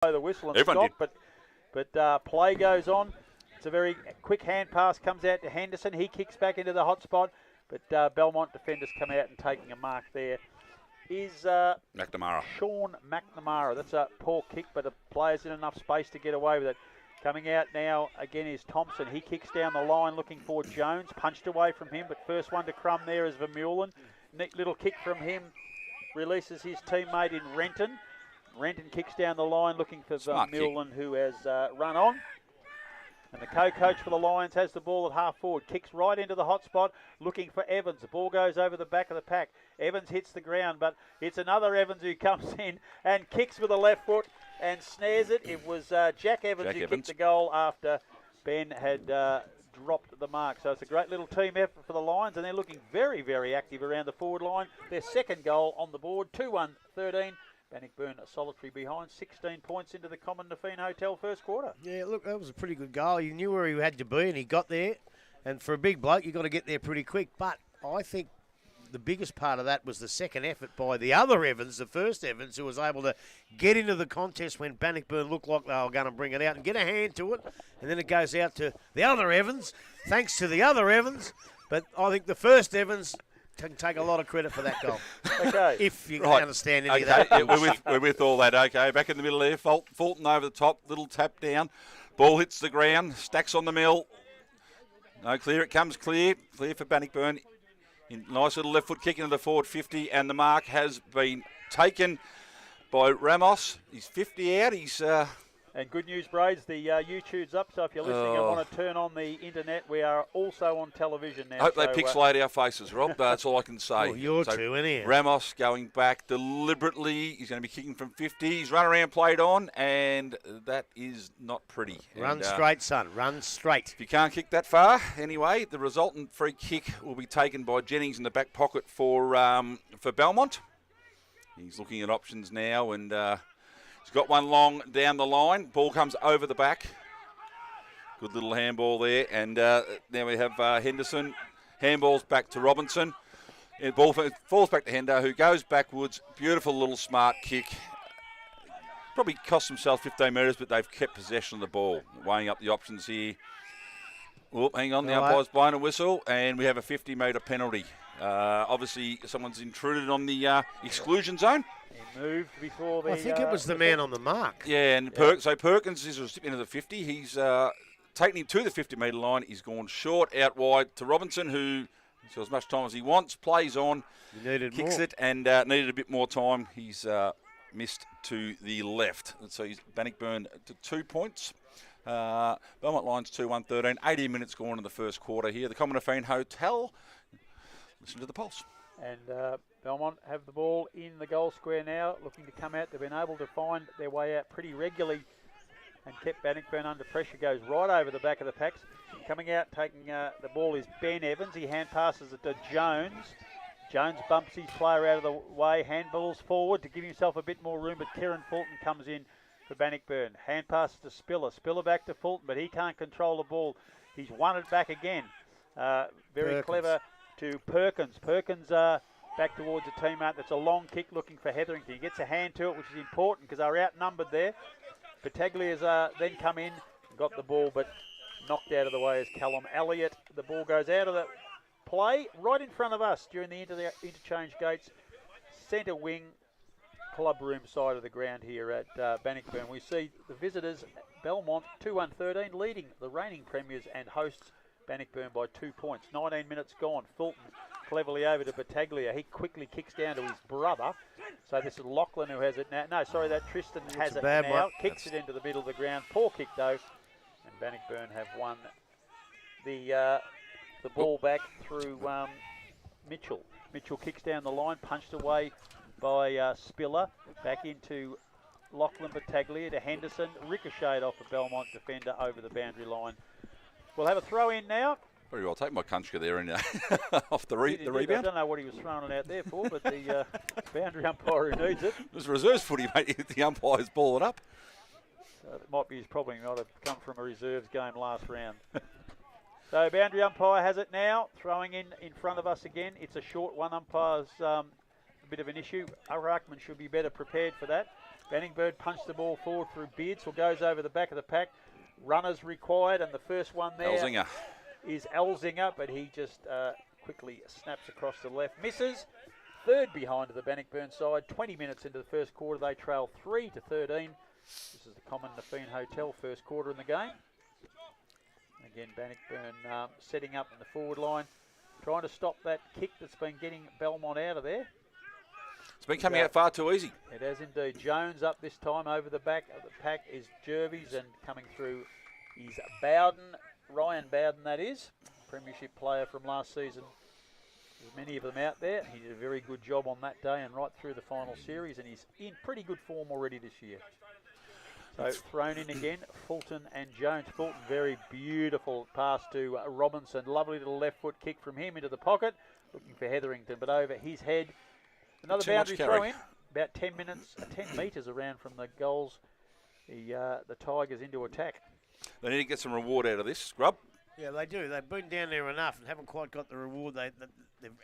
the whistle and stop, but play goes on. It's a very quick hand pass, comes out to Henderson. He kicks back into the hot spot, but Belmont defenders come out and taking a mark there. Is McNamara. Sean McNamara. That's a poor kick, but the player's in enough space to get away with it. Coming out now again is Thompson. He kicks down the line looking for Jones. Punched away from him, but first one to crumb there is Vermeulen. Neat little kick from him. Releases his teammate in Renton. Renton kicks down the line looking for Vermeulen, who has run on. And the co-coach for the Lions has the ball at half forward. Kicks right into the hot spot, looking for Evans. The ball goes over the back of the pack. Evans hits the ground, but it's another Evans who comes in and kicks with the left foot and snares it. It was Jack Evans who kicked the goal after Ben had dropped the mark. So it's a great little team effort for the Lions, and they're looking very, very active around the forward line. Their second goal on the board, 2-1-13. Bannockburn solitary behind, 16 points into the Common Nafine Hotel first quarter. Yeah, look, that was a pretty good goal. He knew where he had to be, and he got there. And for a big bloke, you've got to get there pretty quick. But I think the biggest part of that was the second effort by the other Evans, the first Evans, who was able to get into the contest when Bannockburn looked like they were going to bring it out and get a hand to it. And then it goes out to the other Evans, thanks to the other Evans. But I think the first Evans can take a lot of credit for that goal. Okay. If you can understand any of that. Yeah, we're with all that. Okay, back in the middle there. Fulton over the top, little tap down. Ball hits the ground, stacks on the mill. No clear, it comes clear. Clear for Bannockburn. Nice little left foot kick into the forward 50, and the mark has been taken by Ramos. He's 50 out. He's... And good news, Braids, the YouTube's up, so if you're listening and want to turn on the internet, we are also on television now. I hope they pixelate our faces, Rob. That's all I can say. Well, you're too, anyhow. Ramos going back deliberately. He's going to be kicking from 50. He's run around, played on, and that is not pretty. Run straight, son. Run straight. If you can't kick that far, anyway, the resultant free kick will be taken by Jennings in the back pocket for Belmont. He's looking at options now, and... he's got one long down the line. Ball comes over the back. Good little handball there. And now we have Henderson. Handballs back to Robinson. And ball falls back to Hendo, who goes backwards. Beautiful little smart kick. Probably cost themselves 15 metres, but they've kept possession of the ball. Weighing up the options here. Oh, hang on. The umpire's blowing a whistle. And we have a 50-metre penalty. Obviously, someone's intruded on the exclusion zone. He moved before the... I think it was the man on the mark. Yeah, and so Perkins is a recipient of the 50. He's taken him to the 50-metre line. He's gone short, out wide to Robinson, who has got as much time as he wants, plays on, kicks it, and needed a bit more time. He's missed to the left. So he's Bannockburn to 2 points. Belmont Lions 2-1-13. 18 minutes gone in the first quarter here. The Common Nafine Hotel. Listen to the pulse. And Belmont have the ball in the goal square now, looking to come out. They've been able to find their way out pretty regularly and kept Bannockburn under pressure. Goes right over the back of the packs. Coming out, taking the ball is Ben Evans. He hand passes it to Jones. Jones bumps his player out of the way. Handballs forward to give himself a bit more room, but Kieran Fulton comes in for Bannockburn. Hand passes to Spiller. Spiller back to Fulton, but he can't control the ball. He's won it back again. Very clever to Perkins. Perkins back towards a teammate. That's a long kick looking for Hetherington. He gets a hand to it, which is important because they're outnumbered there. Battaglia's then come in, got the ball, but knocked out of the way as Callum Elliott. The ball goes out of the play right in front of us during the interchange gates. Centre wing, club room side of the ground here at Bannockburn. We see the visitors, Belmont, 2-1-13, leading the reigning premiers and hosts Bannockburn by 2 points. 19 minutes gone. Fulton cleverly over to Battaglia. He quickly kicks down to his brother. So this is Lachlan who has it now. No, sorry, that Tristan has it now. Kicks it into the middle of the ground. Poor kick though. And Bannockburn have won the ball back through Mitchell. Mitchell kicks down the line, punched away by Spiller. Back into Lachlan Battaglia to Henderson. Ricocheted off a Belmont defender over the boundary line. We'll have a throw in now. Very well. Take my Kunchka there and off the rebound. I don't know what he was throwing it out there for, but the boundary umpire who needs it. It was reserves footy, mate. The umpires ball it up. So it might be his problem. He might have come from a reserves game last round. So boundary umpire has it now. Throwing in front of us again. It's a short one. Umpire's a bit of an issue. Ruckman should be better prepared for that. Bannockburn punched the ball forward through Beardsall, goes over the back of the pack. Runners required, and the first one there is Elzinger, but he just quickly snaps across the left. Misses. Third behind to the Bannockburn side. 20 minutes into the first quarter, they trail 3-13. This is the Common Nafeen Hotel first quarter in the game. Again, Bannockburn setting up in the forward line, trying to stop that kick that's been getting Belmont out of there. It's been coming out far too easy. It has indeed. Jones up this time over the back of the pack is Jervis, and coming through is Bowden, Ryan Bowden that is, premiership player from last season. There's many of them out there. He did a very good job on that day and right through the final series, and he's in pretty good form already this year. So thrown in again, Fulton and Jones. Fulton, very beautiful pass to Robinson. Lovely little left foot kick from him into the pocket. Looking for Hetherington, but over his head. Another boundary throw in. About 10 metres around from the goals. The Tigers into attack. They need to get some reward out of this, Scrub. Yeah, they do. They've been down there enough and haven't quite got the reward they've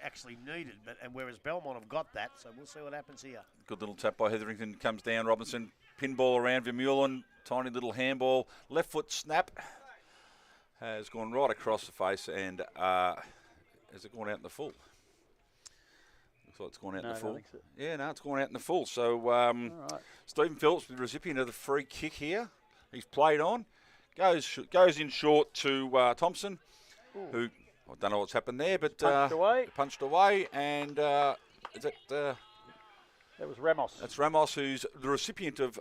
actually needed. And whereas Belmont have got that, so we'll see what happens here. Good little tap by Hetherington. Comes down. Robinson. Pinball around Vermeulen. Tiny little handball. Left foot snap. Has gone right across the face, and has it gone out in the full? Looks like it's gone out in the full. So. Yeah, no, it's gone out in the full. So right. Stephen Phillips, the recipient of the free kick here. He's played on. Goes in short to Thompson, who I don't know what's happened there, but punched away, and is it? That was Ramos. That's Ramos, who's the recipient of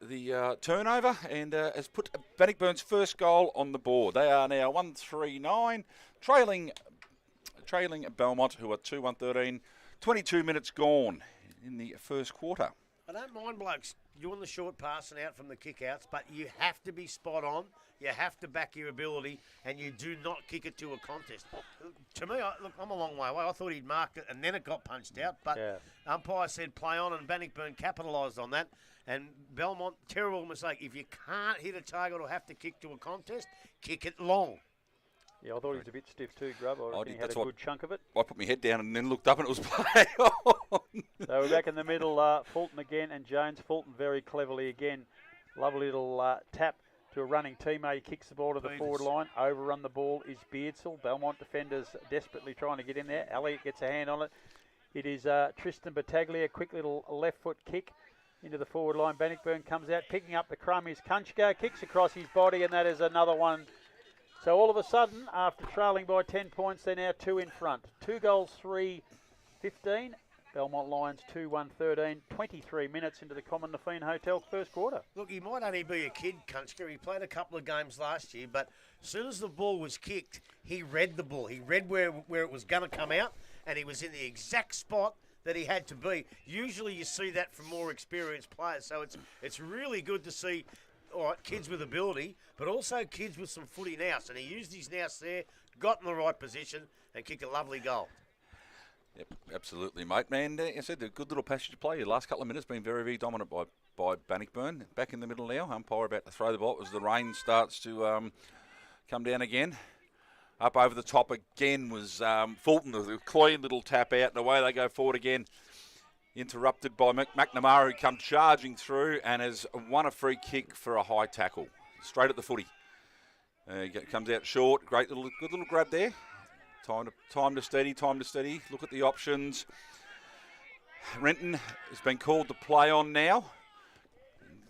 the turnover, and has put Bannockburn's first goal on the board. They are now 1-3-9, trailing Belmont, who are 2-1-13. 22 minutes gone in the first quarter. I don't mind, blokes, doing the short pass and out from the kick-outs, but you have to be spot on. You have to back your ability, and you do not kick it to a contest. To me, look, I'm a long way away. I thought he'd marked it, and then it got punched out. But umpire said play on, and Bannockburn capitalised on that. And Belmont, terrible mistake. If you can't hit a target or have to kick to a contest, kick it long. Yeah, I thought he was a bit stiff too, Grub. I think he had a good chunk of it. I put my head down and then looked up and it was play on. So we're back in the middle, Fulton again and Jones. Fulton very cleverly again. Lovely little tap to a running teammate. He kicks the ball to the forward line. Overrun the ball is Beardsall. Belmont defenders desperately trying to get in there. Elliott gets a hand on it. It is Tristan Battaglia. Quick little left foot kick into the forward line. Bannockburn comes out. Picking up the crumb is Kunchka. Kicks across his body, and that is another one. So all of a sudden, after trailing by 10 points, they're now 2 in front. 2 goals, 3-15. Belmont Lions 2-1-13. 23 minutes into the Common Nafeen Hotel first quarter. Look, he might only be a kid, Kunchka. He played a couple of games last year, but as soon as the ball was kicked, he read the ball. He read where it was going to come out, and he was in the exact spot that he had to be. Usually you see that from more experienced players, so it's really good to see. All right, kids with ability, but also kids with some footy nous. And he used his nous there, got in the right position, and kicked a lovely goal. Yep, absolutely, mate. Man, I said a good little passage to play. The last couple of minutes been very, very dominant by Bannockburn. Back in the middle now. Umpire about to throw the ball as the rain starts to come down again. Up over the top again was Fulton, a clean little tap out, and away they go forward again. Interrupted by McNamara, who come charging through and has won a free kick for a high tackle. Straight at the footy. Comes out short. Good little grab there. Time to steady. Look at the options. Renton has been called to play on now.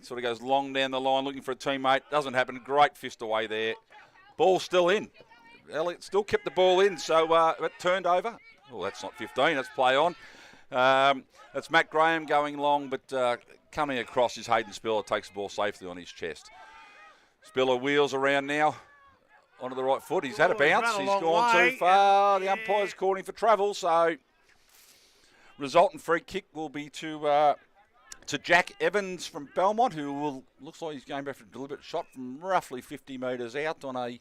Sort of goes long down the line looking for a teammate. Doesn't happen. Great fist away there. Ball still in. Elliott still kept the ball in, so it turned over. Oh, that's not 15. That's play on. That's Matt Graham going long, but coming across is Hayden Spiller, takes the ball safely on his chest. Spiller wheels around now onto the right foot. He's had a bounce. He's gone too far. The umpire's calling for travel, so resultant free kick will be to Jack Evans from Belmont, who looks like he's going back for a deliberate shot from roughly 50 metres out on a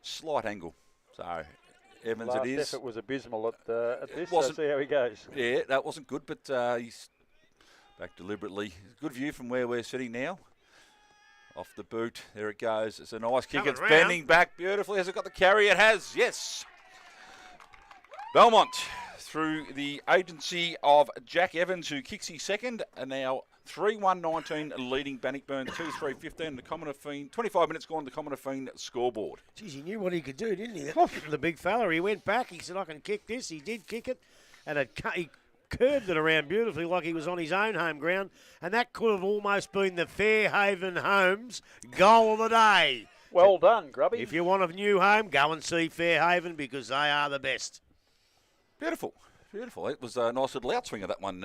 slight angle. So Evans last it is. Effort was abysmal at this. So see how he goes. Yeah, that wasn't good, but he's back deliberately. Good view from where we're sitting now. Off the boot, there it goes. It's a nice kick. It's bending back beautifully. Has it got the carry? It has. Yes. Belmont through the agency of Jack Evans, who kicks his second, and now 3-1-19 leading Bannockburn 2-3-15. The Commoner Fiend, 25 minutes gone, the Commoner Fiend scoreboard. Geez, he knew what he could do, didn't he? The big fella. He went back. He said, I can kick this. He did kick it. And he curved it around beautifully like he was on his own home ground. And that could have almost been the Fairhaven Homes goal of the day. Well done, Grubby. If you want a new home, go and see Fairhaven because they are the best. Beautiful. Beautiful. It was a nice little outswinger, that one.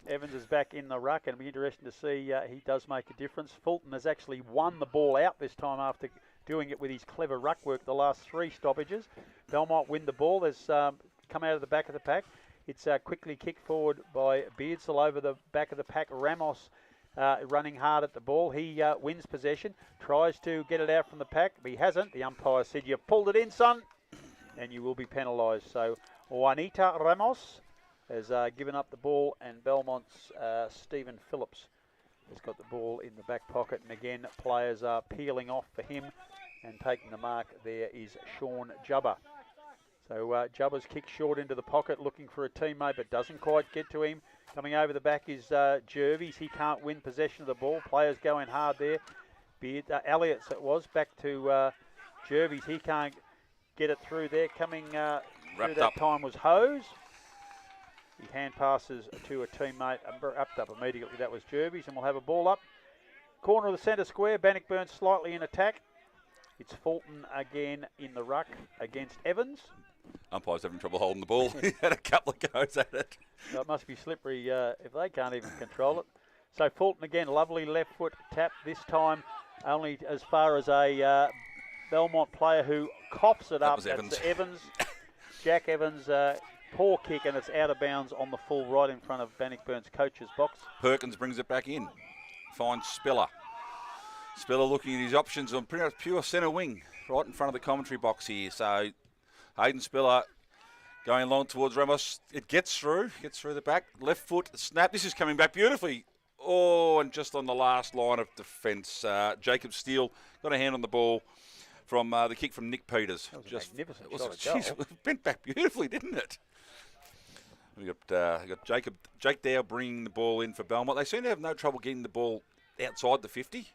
Evans is back in the ruck, and it'll be interesting to see he does make a difference. Fulton has actually won the ball out this time after doing it with his clever ruck work the last 3 stoppages. Belmont win the ball. There's come out of the back of the pack. It's quickly kicked forward by Beardsall over the back of the pack. Ramos running hard at the ball. He wins possession, tries to get it out from the pack, but he hasn't. The umpire said, "You've pulled it in, son, and you will be penalised." So Juanita Ramos has given up the ball, and Belmont's Stephen Phillips has got the ball in the back pocket. And again, players are peeling off for him, and taking the mark there is Sean Jubber. So Jubber's kicked short into the pocket, looking for a teammate, but doesn't quite get to him. Coming over the back is Jervis. He can't win possession of the ball. Players going hard there. Elliott's it was, back to Jervis. He can't get it through there. Coming through that time was Hose. He hand passes to a teammate, wrapped up immediately. That was Jervis, and we'll have a ball up. Corner of the centre square. Bannockburn slightly in attack. It's Fulton again in the ruck against Evans. Umpire's having trouble holding the ball. He had a couple of goes at it. So it must be slippery if they can't even control it. So Fulton again, lovely left foot tap, this time only as far as a Belmont player who coughs it up. That was Evans. Jack Evans, poor kick, and it's out of bounds on the full right in front of Bannockburn's coach's box. Perkins brings it back in. Finds Spiller. Spiller looking at his options on pretty much pure centre wing, right in front of the commentary box here. So Hayden Spiller going along towards Ramos. It gets through the back. Left foot snap. This is coming back beautifully. Oh, and just on the last line of defence, Jacob Steele got a hand on the ball from the kick from Nick Peters. That was a magnificent shot of goal. It bent back beautifully, didn't it? We got Jake Dow bringing the ball in for Belmont. They seem to have no trouble getting the ball outside the 50.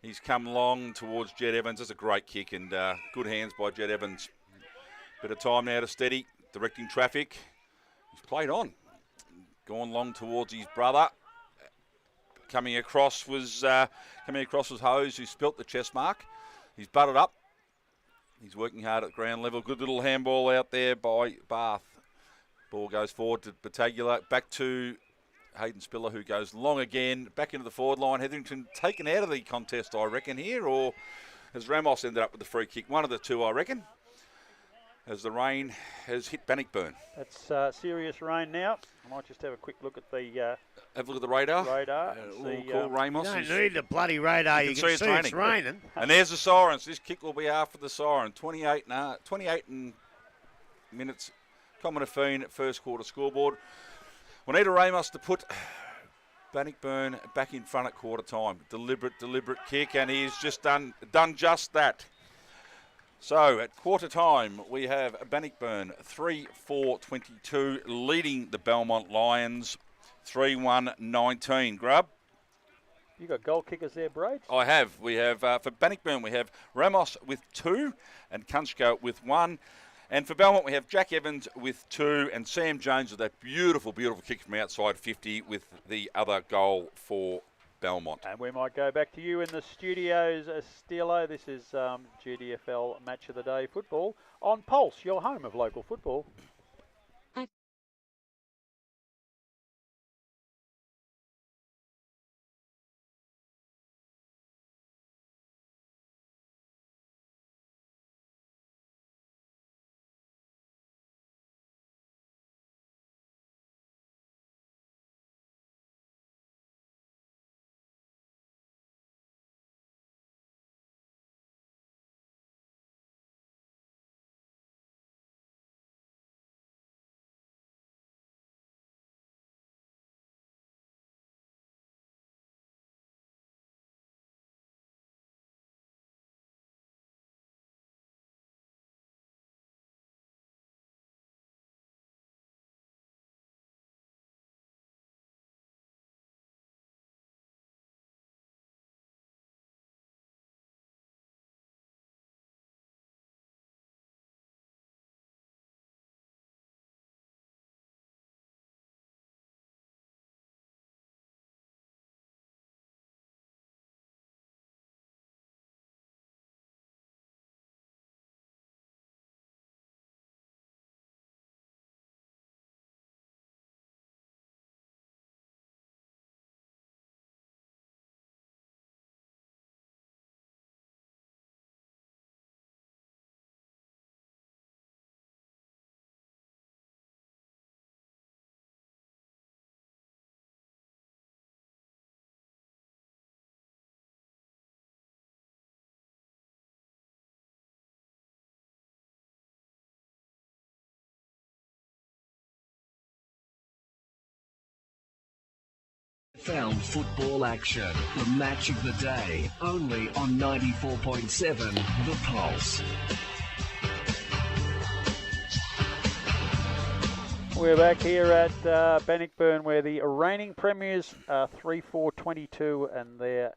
He's come long towards Jed Evans. That's a great kick, and good hands by Jed Evans. Bit of time now to steady, directing traffic. He's played on. Gone long towards his brother. Coming across was Hose, who spilt the chest mark. He's butted up. He's working hard at ground level. Good little handball out there by Bath. Ball goes forward to Battaglia. Back to Hayden Spiller, who goes long again. Back into the forward line. Hetherington taken out of the contest, I reckon, here. Or has Ramos ended up with the free kick? One of the two, I reckon. As the rain has hit Bannockburn. That's serious rain now. I might just have a quick look at the have a look at the radar. See, Ramos. You don't need the bloody radar. You can see it's raining. And there's the sirens. This kick will be after the siren. 28 minutes. Commoner Fiend first quarter scoreboard. Juanita Ramos to put Bannockburn back in front at quarter time. Deliberate kick, and he's just done just that. So at quarter time, we have Bannockburn 3-4-22 leading the Belmont Lions 3-1-19. Grub? You got goal kickers there, Braids? I have. We have, for Bannockburn, we have Ramos with 2 and Kunchko with 1. And for Belmont, we have Jack Evans with 2 and Sam Jones with that beautiful, beautiful kick from outside 50 with the other goal for Belmont. And we might go back to you in the studios, Steelo. This is GDFL Match of the Day football on Pulse, your home of local football. Found football action. The match of the day. Only on 94.7 The Pulse. We're back here at Bannockburn, where the reigning premiers are 3-4-22, and they're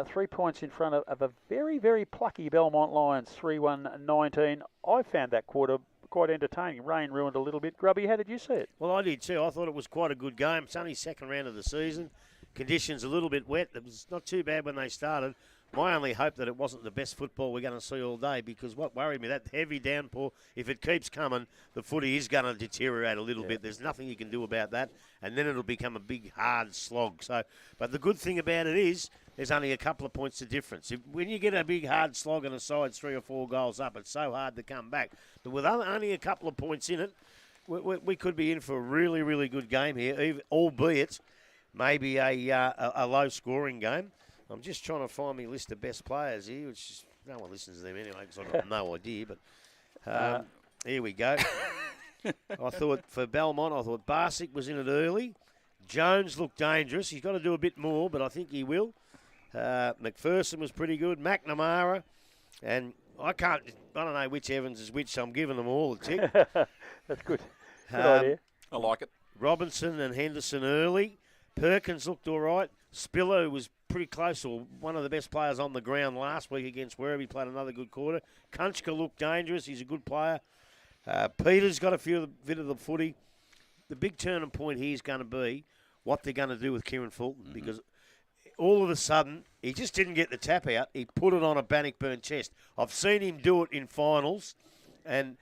3 points in front of a very, very plucky Belmont Lions, 3-1-19. I found that quarter quite entertaining. Rain ruined a little bit. Grubby, how did you see it? Well, I did too. I thought it was quite a good game. It's only second round of the season. Conditions a little bit wet. It was not too bad when they started. My only hope that it wasn't the best football we're going to see all day, because what worried me, that heavy downpour, if it keeps coming, the footy is going to deteriorate a little bit. There's nothing you can do about that, and then it'll become a big, hard slog. So, but the good thing about it is there's only a couple of points of difference. When you get a big, hard slog and a side's 3 or 4 goals up, it's so hard to come back. But with only a couple of points in it, we could be in for a really, really good game here, albeit maybe a low-scoring game. I'm just trying to find my list of best players here, which is, no one listens to them anyway because I've got no idea. But here we go. I thought for Belmont, I thought Barsick was in it early. Jones looked dangerous. He's got to do a bit more, but I think he will. McPherson was pretty good. McNamara. And I don't know which Evans is which, so I'm giving them all a tick. That's good. Good idea. I like it. Robinson and Henderson early. Perkins looked all right. Spiller was pretty close, or one of the best players on the ground last week against Werribee. He played another good quarter. Kunchka looked dangerous. He's a good player. Peter's got a bit of the footy. The big turning point here is going to be what they're going to do with Kieran Fulton, because all of a sudden, he just didn't get the tap out. He put it on a Bannockburn chest. I've seen him do it in finals, and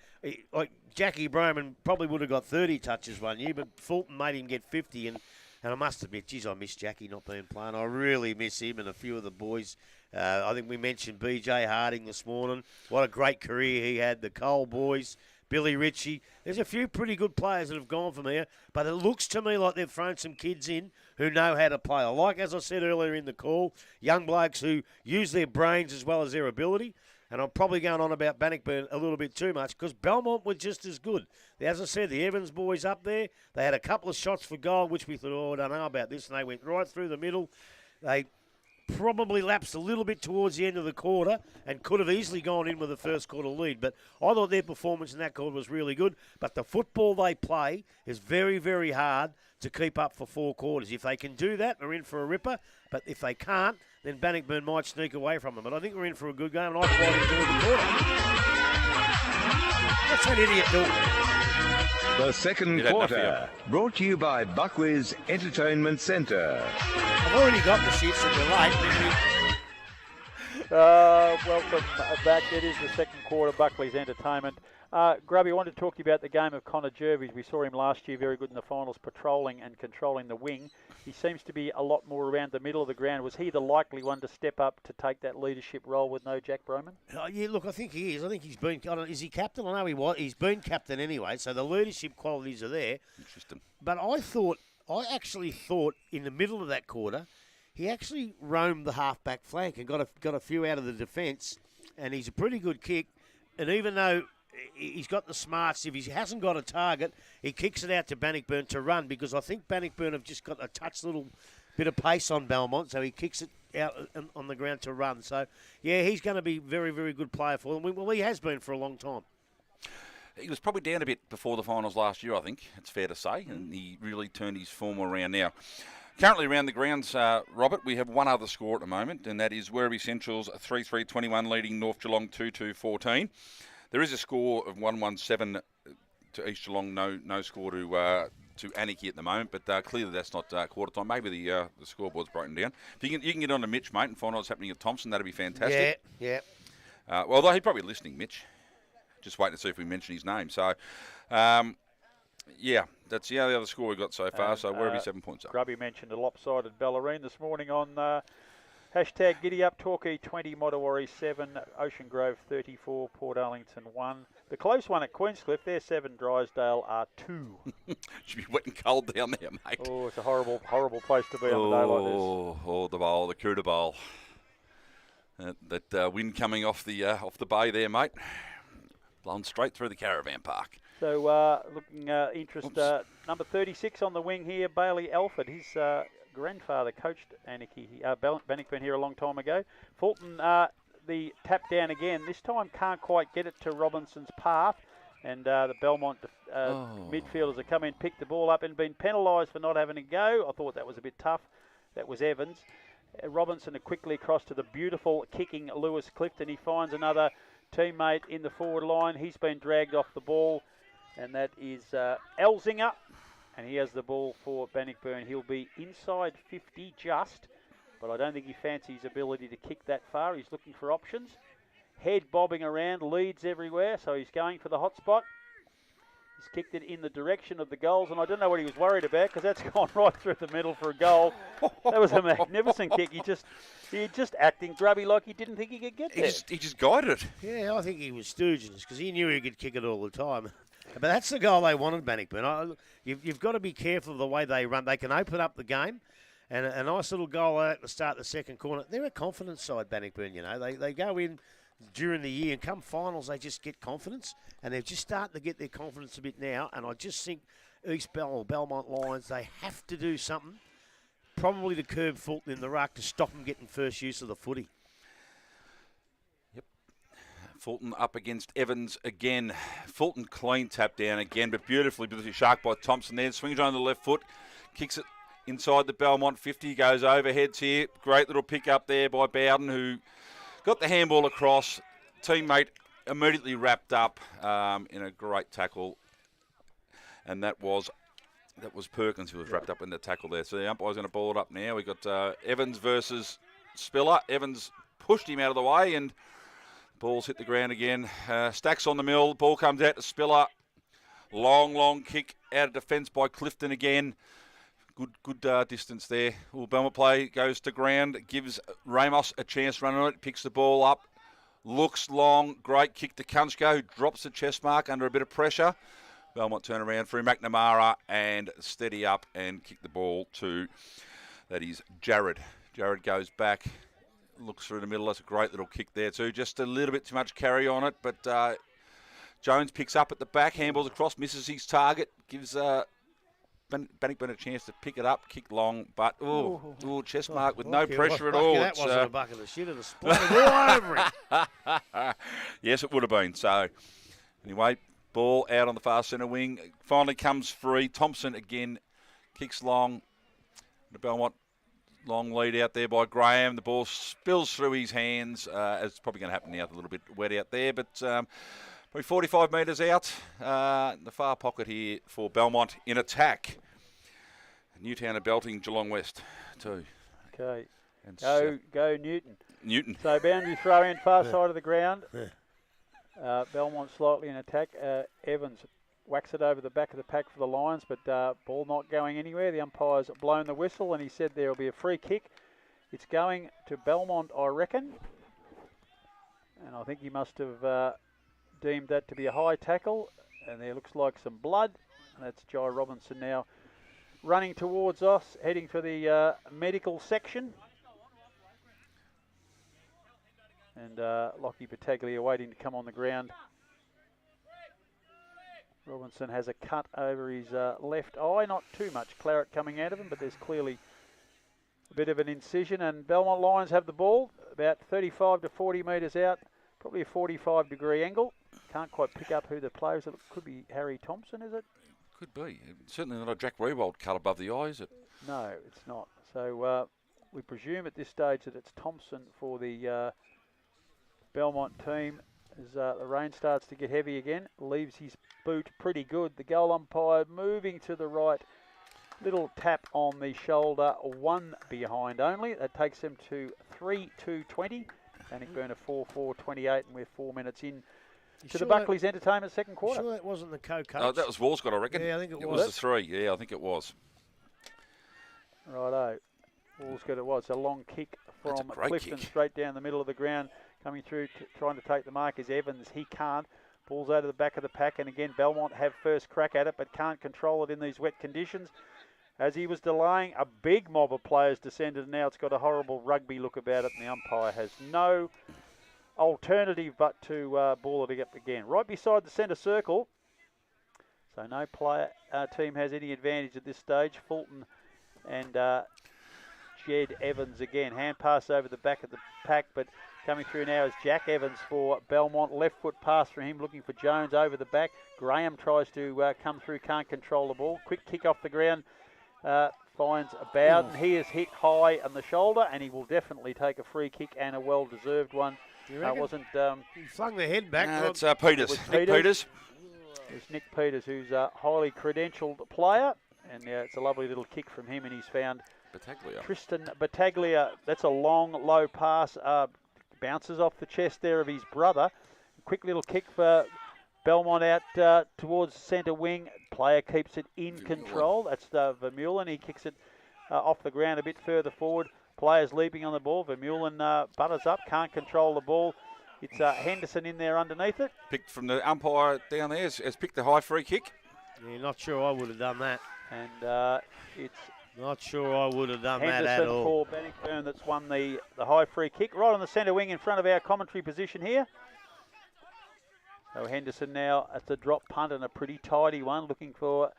like Jackie Broman probably would have got 30 touches one year, but Fulton made him get 50, and I must admit, geez, I miss Jackie not being playing. I really miss him and a few of the boys. I think we mentioned BJ Harding this morning. What a great career he had. The Cole boys, Billy Ritchie. There's a few pretty good players that have gone from here, but it looks to me like they've thrown some kids in who know how to play. I like, as I said earlier in the call, young blokes who use their brains as well as their ability. And I'm probably going on about Bannockburn a little bit too much because Belmont were just as good. As I said, the Evans boys up there, they had a couple of shots for goal, which we thought, oh, I don't know about this, and they went right through the middle. They probably lapsed a little bit towards the end of the quarter and could have easily gone in with the first quarter lead. But I thought their performance in that quarter was really good. But the football they play is very, very hard to keep up for 4 quarters. If they can do that, they're in for a ripper. But if they can't, then Bannockburn might sneak away from them. But I think we're in for a good game, and I quite enjoyed the quarter. What's that idiot doing? The second quarter, brought to you by Buckley's Entertainment Centre. I've already got the shits and we're late. Welcome back. It is the second quarter, Buckley's Entertainment. Grubby, I wanted to talk to you about the game of Connor Jervis. We saw him last year, very good in the finals, patrolling and controlling the wing. He seems to be a lot more around the middle of the ground. Was he the likely one to step up to take that leadership role with no Jack Broman? Yeah, look, I think he is. I think he's been. Is he captain? I know he was. He's been captain anyway, so the leadership qualities are there. Interesting. But I actually thought in the middle of that quarter, he actually roamed the half-back flank and got a few out of the defence, and he's a pretty good kick. And even though he's got the smarts, if he hasn't got a target, he kicks it out to Bannockburn to run, because I think Bannockburn have just got a little bit of pace on Belmont, so he kicks it out on the ground to run. So, yeah, he's going to be a very, very good player for them. Well, he has been for a long time. He was probably down a bit before the finals last year, I think, it's fair to say, and he really turned his form around now. Currently around the grounds, Robert, we have one other score at the moment, and that is Werribee Central's 3-3-21 leading North Geelong 2-2-14. There is a score of 1-1-7 to East Geelong, no score to Anarchy at the moment, but clearly that's not quarter time. Maybe the scoreboard's broken down. If you can get on to Mitch, mate, and find out what's happening at Thompson, that'd be fantastic. Yeah. Well, although he's probably listening, Mitch. Just waiting to see if we mention his name. So, yeah, that's the other score we've got so far. So Werribee 7 points up. Grubby mentioned a lopsided Bellarine this morning on hashtag Giddy Up. Torquay 20, Mottawarri 7, Ocean Grove 34, Port Arlington 1. The close one at Queenscliff, they're 7, Drysdale are 2. Should be wet and cold down there, mate. Oh, it's a horrible, horrible place to be on a day like this. Oh, the bowl, the Kooda Bowl. That wind coming off the bay there, mate. Blown straight through the caravan park. So, looking interest, number 36 on the wing here, Bailey Alford. He's grandfather coached Bannockburn here a long time ago. Fulton, the tap down again. This time can't quite get it to Robinson's path. And the Belmont midfielders have come in, picked the ball up and been penalised for not having a go. I thought that was a bit tough. That was Evans. Robinson quickly across to the beautiful kicking Lewis Clifton. He finds another teammate in the forward line. He's been dragged off the ball, and that is Elzinger. And he has the ball for Bannockburn. He'll be inside 50 just, but I don't think he fancies his ability to kick that far. He's looking for options. Head bobbing around, leads everywhere, so he's going for the hot spot. He's kicked it in the direction of the goals, and I don't know what he was worried about because that's gone right through the middle for a goal. That was a magnificent kick. He just acting grubby like he didn't think he could get there. He just guided it. Yeah, I think he was stooging because he knew he could kick it all the time. But that's the goal they wanted, Bannockburn. You've got to be careful of the way they run. They can open up the game. And a nice little goal at the start of the second corner. They're a confidence side, Bannockburn, you know. They go in during the year and come finals, they just get confidence. And they're just starting to get their confidence a bit now. And I just think Belmont Lions, they have to do something. Probably to curb Fulton in the ruck to stop them getting first use of the footy. Yep. Fulton up against Evans again. Fulton clean tap down again, but beautifully shark by Thompson there. Swings on the left foot, kicks it inside the Belmont 50, goes overheads here. Great little pick up there by Bowden, who got the handball across. Teammate immediately wrapped up in a great tackle. And that was Perkins who was wrapped up in the tackle there. So the umpire's going to ball it up now. We've got Evans versus Spiller. Evans pushed him out of the way and ball's hit the ground again. Stacks on the mill. Ball comes out to Spiller. Long kick out of defence by Clifton again. Good distance there. Belmont play goes to ground, gives Ramos a chance running on it, picks the ball up, looks long, great kick to Kunsko, who drops the chest mark under a bit of pressure. Belmont turn around through McNamara and steady up and kick the ball to, that is Jared. Jared goes back, looks through the middle. That's a great little kick there too. Just a little bit too much carry on it, but Jones picks up at the back, handballs across, misses his target, gives Bannockburn a chance to pick it up, kick long, but chest mark with no pressure at all. That wasn't a bucket of shit, it was splattered all over it. Yes, it would have been. So, anyway, ball out on the far centre wing. Finally comes free. Thompson again kicks long. The Belmont long lead out there by Graham. The ball spills through his hands. It's probably going to happen now, a little bit wet out there, but probably 45 metres out. The far pocket here for Belmont in attack. Newtown are belting Geelong West too. Okay. And go Newton. Newton. So boundary throw in far side of the ground. Belmont slightly in attack. Evans whacks it over the back of the pack for the Lions, but ball not going anywhere. The umpire's blown the whistle and he said there will be a free kick. It's going to Belmont, I reckon. And I think he must have deemed that to be a high tackle. And there looks like some blood. And that's Jai Robinson now running towards us, heading for the medical section. And Lockie Battaglia waiting to come on the ground. Robinson has a cut over his left eye. Not too much claret coming out of him, but there's clearly a bit of an incision. And Belmont Lions have the ball about 35 to 40 metres out. Probably a 45-degree angle. Can't quite pick up who the players are. It could be Harry Thompson, is it? Could be. Certainly not a Jack Rewald cut above the eye, is it? No, it's not. So we presume at this stage that it's Thompson for the Belmont team. As the rain starts to get heavy again, leaves his boot pretty good. The goal umpire moving to the right. Little tap on the shoulder, one behind only. That takes him to 3-2-20. Bannockburn a 4-4-28, and we're 4 minutes in to the Buckley's Entertainment second quarter. Sure that wasn't the co-coach? Oh, that was Walscott, I reckon. Yeah, I think it was. It was the three. Yeah, I think it was. Righto. Walscott it was. A long kick from Clifton straight down the middle of the ground. Coming through, trying to take the mark is Evans. He can't. Ball's out of the back of the pack, and again, Belmont have first crack at it, but can't control it in these wet conditions. As he was delaying, a big mob of players descended, and now it's got a horrible rugby look about it, and the umpire has no alternative but to ball it up again. Right beside the centre circle, so no player team has any advantage at this stage. Fulton and Jed Evans again. Hand pass over the back of the pack, but coming through now is Jack Evans for Belmont. Left foot pass from him, looking for Jones over the back. Graham tries to come through, can't control the ball. Quick kick off the ground, finds Bowden. He is hit high on the shoulder, and he will definitely take a free kick, and a well-deserved one. Wasn't He flung the head back. No, it's Peters. Nick Peters. It's Nick Peters, who's a highly credentialed player, and it's a lovely little kick from him, and he's found Battaglia. Tristan Battaglia. That's a long, low pass. Bounces off the chest there of his brother. Quick little kick for Belmont out towards centre wing. Player keeps it in control. That's Vermeulen. He kicks it off the ground a bit further forward. Players leaping on the ball. Vermeulen butters up, can't control the ball. It's Henderson in there underneath it. Picked from the umpire down there. Has picked the high free kick. Yeah, not sure I would have done that. And it's Not sure I would have done that at Henderson all. for Bannockburn that's won the high free kick. Right on the centre wing in front of our commentary position here. So Henderson now at the drop punt, and a pretty tidy one, looking for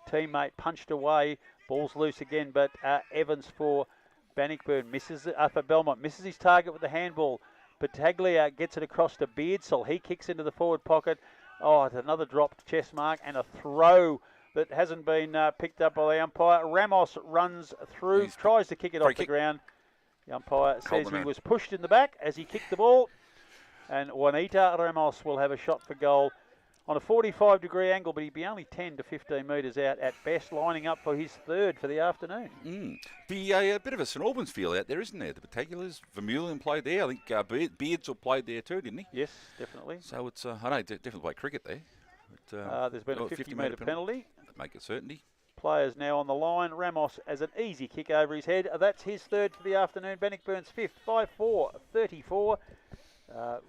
teammate punched away. Ball's loose again, but Evans for Bannockburn misses for Belmont, misses his target with the handball. Battaglia gets it across to Beardsall. He kicks into the forward pocket. Oh, it's another dropped chest mark and a throw that hasn't been picked up by the umpire. Ramos runs through, tries to kick it off the ground. The umpire says he was pushed in the back as he kicked the ball. And Juanita Ramos will have a shot for goal on a 45-degree angle, but he'd be only 10 to 15 metres out at best, lining up for his third for the afternoon. Be a bit of a St Albans feel out there, isn't there? The Battaglias, Vermeulen played there. I think Beardsall played there too, didn't he? Yes, definitely. So it's, I know, definitely played cricket there. But, there's been a 50-metre penalty. That'd make it certainty. Players now on the line. Ramos has an easy kick over his head. That's his third for the afternoon. Bannockburn's fifth, 5-4-34.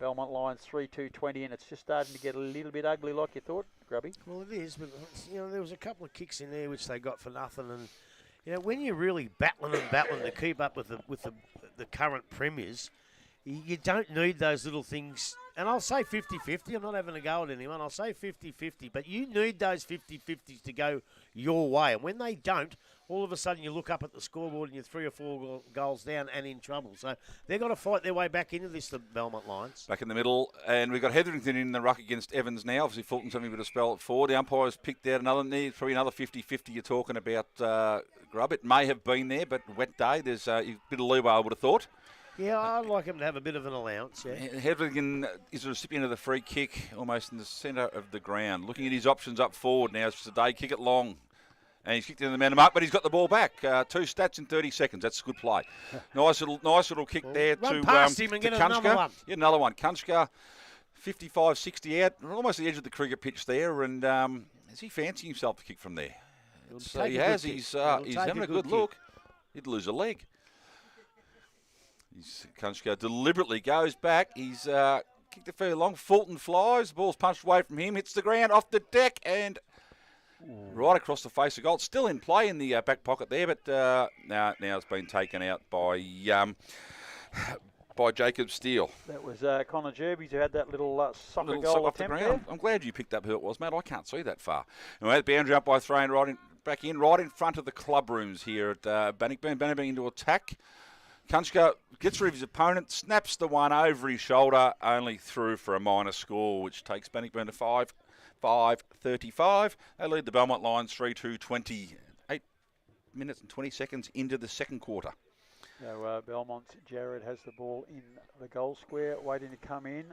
Belmont Lions 3-2-20, and it's just starting to get a little bit ugly like you thought, Grubby. Well, it is, but there was a couple of kicks in there which they got for nothing, and when you're really battling to keep up with the current premiers, you don't need those little things. And I'll say 50-50. I'm not having a go at anyone. I'll say 50-50. But you need those 50-50s to go your way. And when they don't, all of a sudden you look up at the scoreboard and you're 3 or 4 goals down and in trouble. So they've got to fight their way back into this, the Belmont Lions. Back in the middle. And we've got Hetherington in the ruck against Evans now. Obviously, Fulton's having a bit of spell at forward. The umpire's picked out probably another 50-50 you're talking about, Grub. It may have been there, but wet day. There's a bit of leeway, I would have thought. Yeah, I'd like him to have a bit of an allowance, yeah. Hetherington is a recipient of the free kick almost in the centre of the ground. Looking at his options up forward now. It's today, kick it long. And he's kicked into the man mark, but he's got the ball back. 2 stats in 30 seconds. That's a good play. Nice little kick there run to past him and get Kunchka. another one. Get another one. Kunchka, 55-60 out, almost the edge of the cricket pitch there. And is he fancying himself to kick from there? He has. He's having a good look. He'd lose a leg. Kunchka deliberately goes back. He's kicked it fairly long. Fulton flies. The ball's punched away from him. Hits the ground off the deck and right across the face of goal. It's still in play in the back pocket there, but now it's been taken out by Jacob Steele. That was Connor Jerby's who had that little soccer goal sock off attempt the ground. there. I'm glad you picked up who it was, mate. I can't see that far. Anyway, the boundary up by throwing right in front of the club rooms here at Bannockburn. Bannockburn into attack. Kunchka gets rid of his opponent, snaps the one over his shoulder, only through for a minor score, which takes Bannockburn to 5-35. They lead the Belmont Lions 3-2-20. 8 minutes and 20 seconds into the second quarter. So Belmont's Jared has the ball in the goal square, waiting to come in.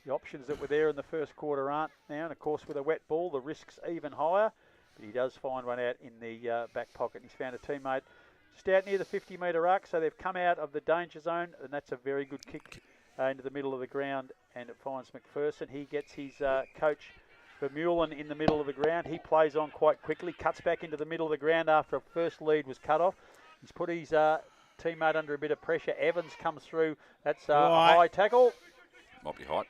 The options that were there in the first quarter aren't now, and of course with a wet ball, the risk's even higher. But he does find one out in the back pocket. He's found a teammate just out near the 50-metre arc, so they've come out of the danger zone, and that's a very good kick into the middle of the ground, and it finds McPherson. He gets his coach Vermeulen in the middle of the ground. He plays on quite quickly, cuts back into the middle of the ground after a first lead was cut off. He's put his teammate under a bit of pressure. Evans comes through. That's a high tackle. Might be high.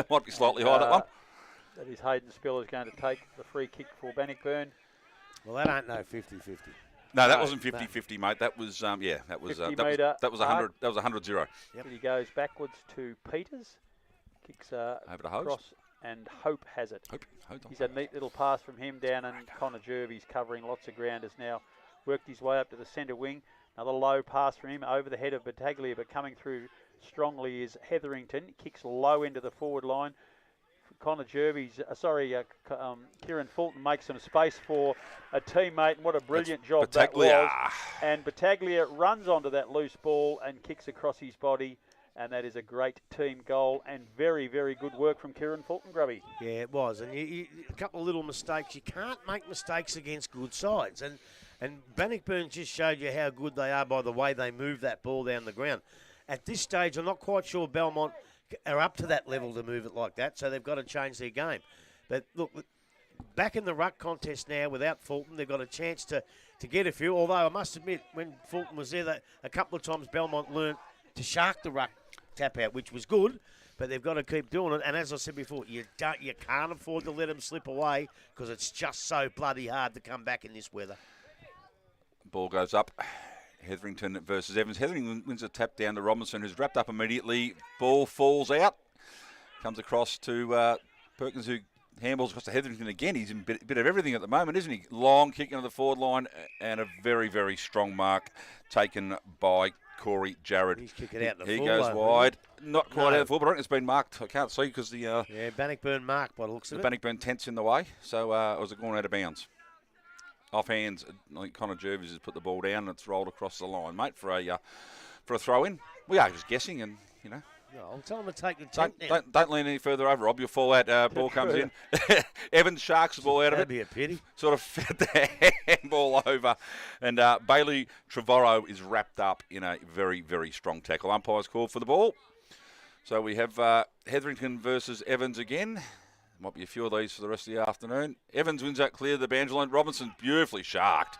Might be slightly high, that one. That is Hayden Spiller going to take the free kick for Bannockburn. Well, that ain't no 50-50. No, that wasn't 50-50, mate. That was that was 100. That was 100-0. Yep. He goes backwards to Peters, kicks over to Hose. Cross, and Hope has it. Hope. He's a neat little pass from him down, and Connor Jerby's covering lots of ground. Has now worked his way up to the centre wing. Another low pass from him over the head of Battaglia, but coming through strongly is Hetherington. Kicks low into the forward line. Kieran Fulton makes some space for a teammate, and what a brilliant job that was. And Battaglia runs onto that loose ball and kicks across his body, and that is a great team goal and very, very good work from Kieran Fulton, Grubby. Yeah, it was. And a couple of little mistakes. You can't make mistakes against good sides. And Bannockburn just showed you how good they are by the way they move that ball down the ground. At this stage, I'm not quite sure Belmont are up to that level to move it like that, so they've got to change their game. But look, back in the ruck contest now without Fulton, they've got a chance to get a few, although I must admit, when Fulton was there, that a couple of times Belmont learnt to shark the ruck tap out, which was good, but they've got to keep doing it. And as I said before, you can't afford to let them slip away because it's just so bloody hard to come back in this weather. Ball goes up. Hetherington versus Evans. Hetherington wins a tap down to Robinson, who's wrapped up immediately. Ball falls out. Comes across to Perkins, who handballs across to Hetherington again. He's in a bit of everything at the moment, isn't he? Long kick into the forward line and a very, very strong mark taken by Corey Jarrett. He's kicking out the He full goes line, wide. Not quite out of the full, but I reckon it's been marked. I can't see because the Bannockburn mark by the looks of it. Bannockburn tent's in the way, so it was going out of bounds. Off hands, I think Connor Jervis has put the ball down and it's rolled across the line, mate, for a throw-in. We are just guessing, and, you know. No, I'll tell him to take the tent Don't lean any further over, Rob. You'll fall out. Ball comes in. Evans sharks the ball out of it. That'd be a pity. Sort of fed the handball over. And Bailey Trevorrow is wrapped up in a very, very strong tackle. Umpire's called for the ball. So we have Hetherington versus Evans again. Might be a few of these for the rest of the afternoon. Evans wins out clear of the boundary line. Robinson beautifully sharked.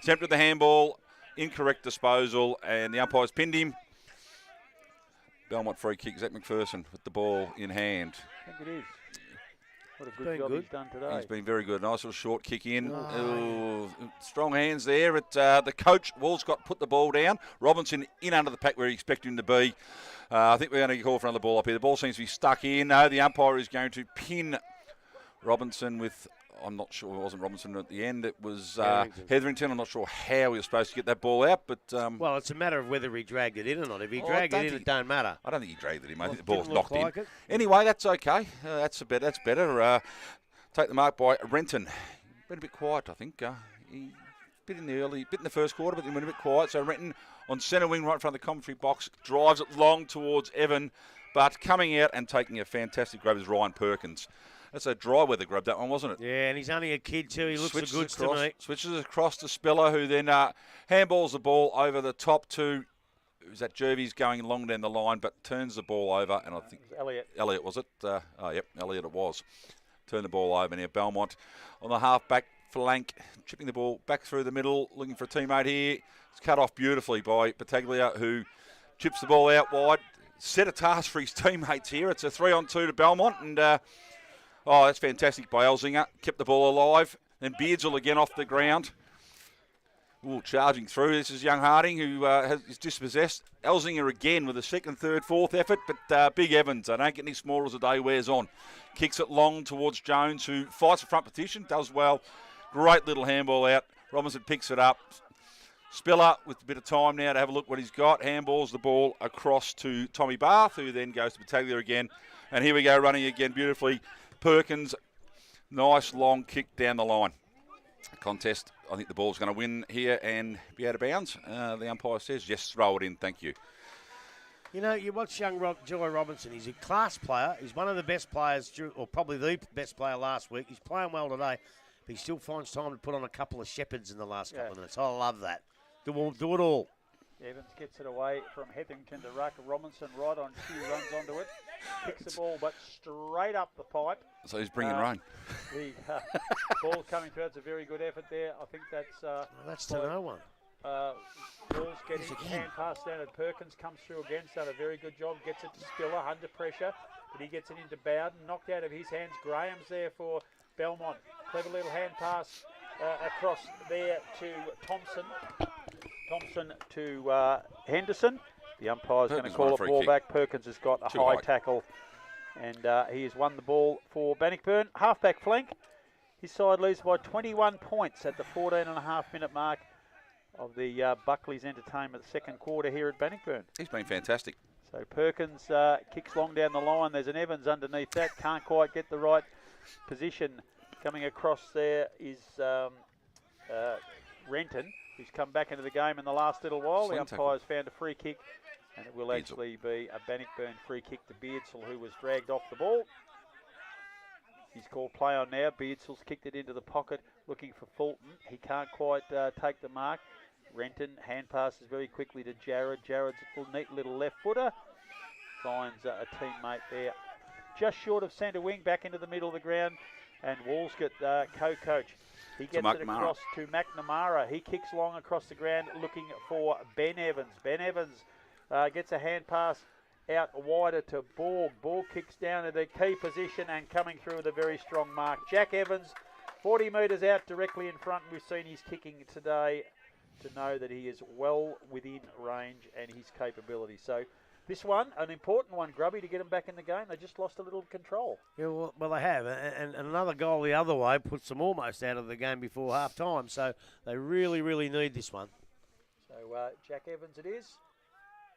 Attempted the handball, incorrect disposal, and the umpire's pinned him. Belmont free kick. Zach McPherson with the ball in hand. I think it is. What a good job he's done today. He's been very good. Nice little short kick in. Ooh, strong hands there. The coach, Walscott, put the ball down. Robinson in under the pack where he expected him to be. I think we're going to call for another ball up here. The ball seems to be stuck in. No, the umpire is going to pin Robinson with, I'm not sure, it wasn't Robinson at the end. It was Hetherington. I'm not sure how he was supposed to get that ball out. But well, it's a matter of whether he dragged it in or not. If he dragged it in, it don't matter. I don't think he dragged it in. I think the ball's knocked in. Anyway, that's okay. That's better. Take the mark by Renton. Been a bit quiet, I think. He bit in the first quarter, but then went a bit quiet. So Renton on centre wing, right in front of the commentary box, drives it long towards Evan, but coming out and taking a fantastic grab is Ryan Perkins. That's a dry weather grab, that one, wasn't it? Yeah, and he's only a kid too. He looks the goods to me. Switches across to Spiller, who then handballs the ball over the top to, who's that, Jervis going long down the line, but turns the ball over, and I think Elliott was it? Yep, Elliott it was. Turn the ball over now. Belmont on the half-back flank, chipping the ball back through the middle, looking for a teammate here. It's cut off beautifully by Battaglia, who chips the ball out wide. Set a task for his teammates here. It's a 3-on-2 to Belmont, and that's fantastic by Elzinger. Kept the ball alive. Then Beardsall again off the ground. Ooh, charging through. This is young Harding, who is dispossessed. Elzinger again with a second, third, fourth effort, but Big Evans, I don't get any smaller as the day wears on. Kicks it long towards Jones, who fights the front petition, does well. Great little handball out. Robinson picks it up. Spiller with a bit of time now to have a look what he's got. Handballs the ball across to Tommy Barth, who then goes to Battaglia again. And here we go, running again beautifully. Perkins, nice long kick down the line. Contest, I think the ball's going to win here and be out of bounds. The umpire says, yes, throw it in, thank you. You know, you watch young Joy Robinson. He's a class player. He's one of the best players, or probably the best player last week. He's playing well today, but he still finds time to put on a couple of Shepherds in the last couple of minutes. I love that. Do it all. Evans gets it away from Hetherington to Ruck. Robinson right on cue, runs onto it. Kicks the ball, but straight up the pipe. So he's bringing rain. The ball coming through. It's a very good effort there. I think that's... that's to no one. Ball's getting hand pass down at Perkins. Comes through again. Done a very good job. Gets it to Spiller under pressure. But he gets it into Bowden. Knocked out of his hands. Graham's there for Belmont. Clever little hand pass across there to Thompson. Thompson to Henderson. The umpire's going to call a ball back. Perkins has got a high tackle, and he has won the ball for Bannockburn. Half-back flank. His side leads by 21 points at the 14.5-minute mark. of the Buckley's Entertainment second quarter here at Bannockburn. He's been fantastic. So Perkins kicks long down the line. There's an Evans underneath that. Can't quite get the right position. Coming across there is Renton, who's come back into the game in the last little while. Sling the umpire's found a free kick, and it will actually be a Bannockburn free kick to Beardsall, who was dragged off the ball. He's called play on now. Beardsall's kicked it into the pocket, looking for Fulton. He can't quite take the mark. Renton hand passes very quickly to Jared. Jared's a neat little left footer. Finds a teammate there. Just short of centre wing, back into the middle of the ground. And Walsgett, co-coach. He gets it across to McNamara. He kicks long across the ground looking for Ben Evans. Ben Evans gets a hand pass out wider to Borg. Borg kicks down to the key position and coming through with a very strong mark. Jack Evans, 40 metres out directly in front. We've seen his kicking today to know that he is well within range and his capability. So this one, an important one, Grubby, to get them back in the game. They just lost a little control. Yeah, well they have. And another goal the other way puts them almost out of the game before half-time. So they really, really need this one. So Jack Evans it is.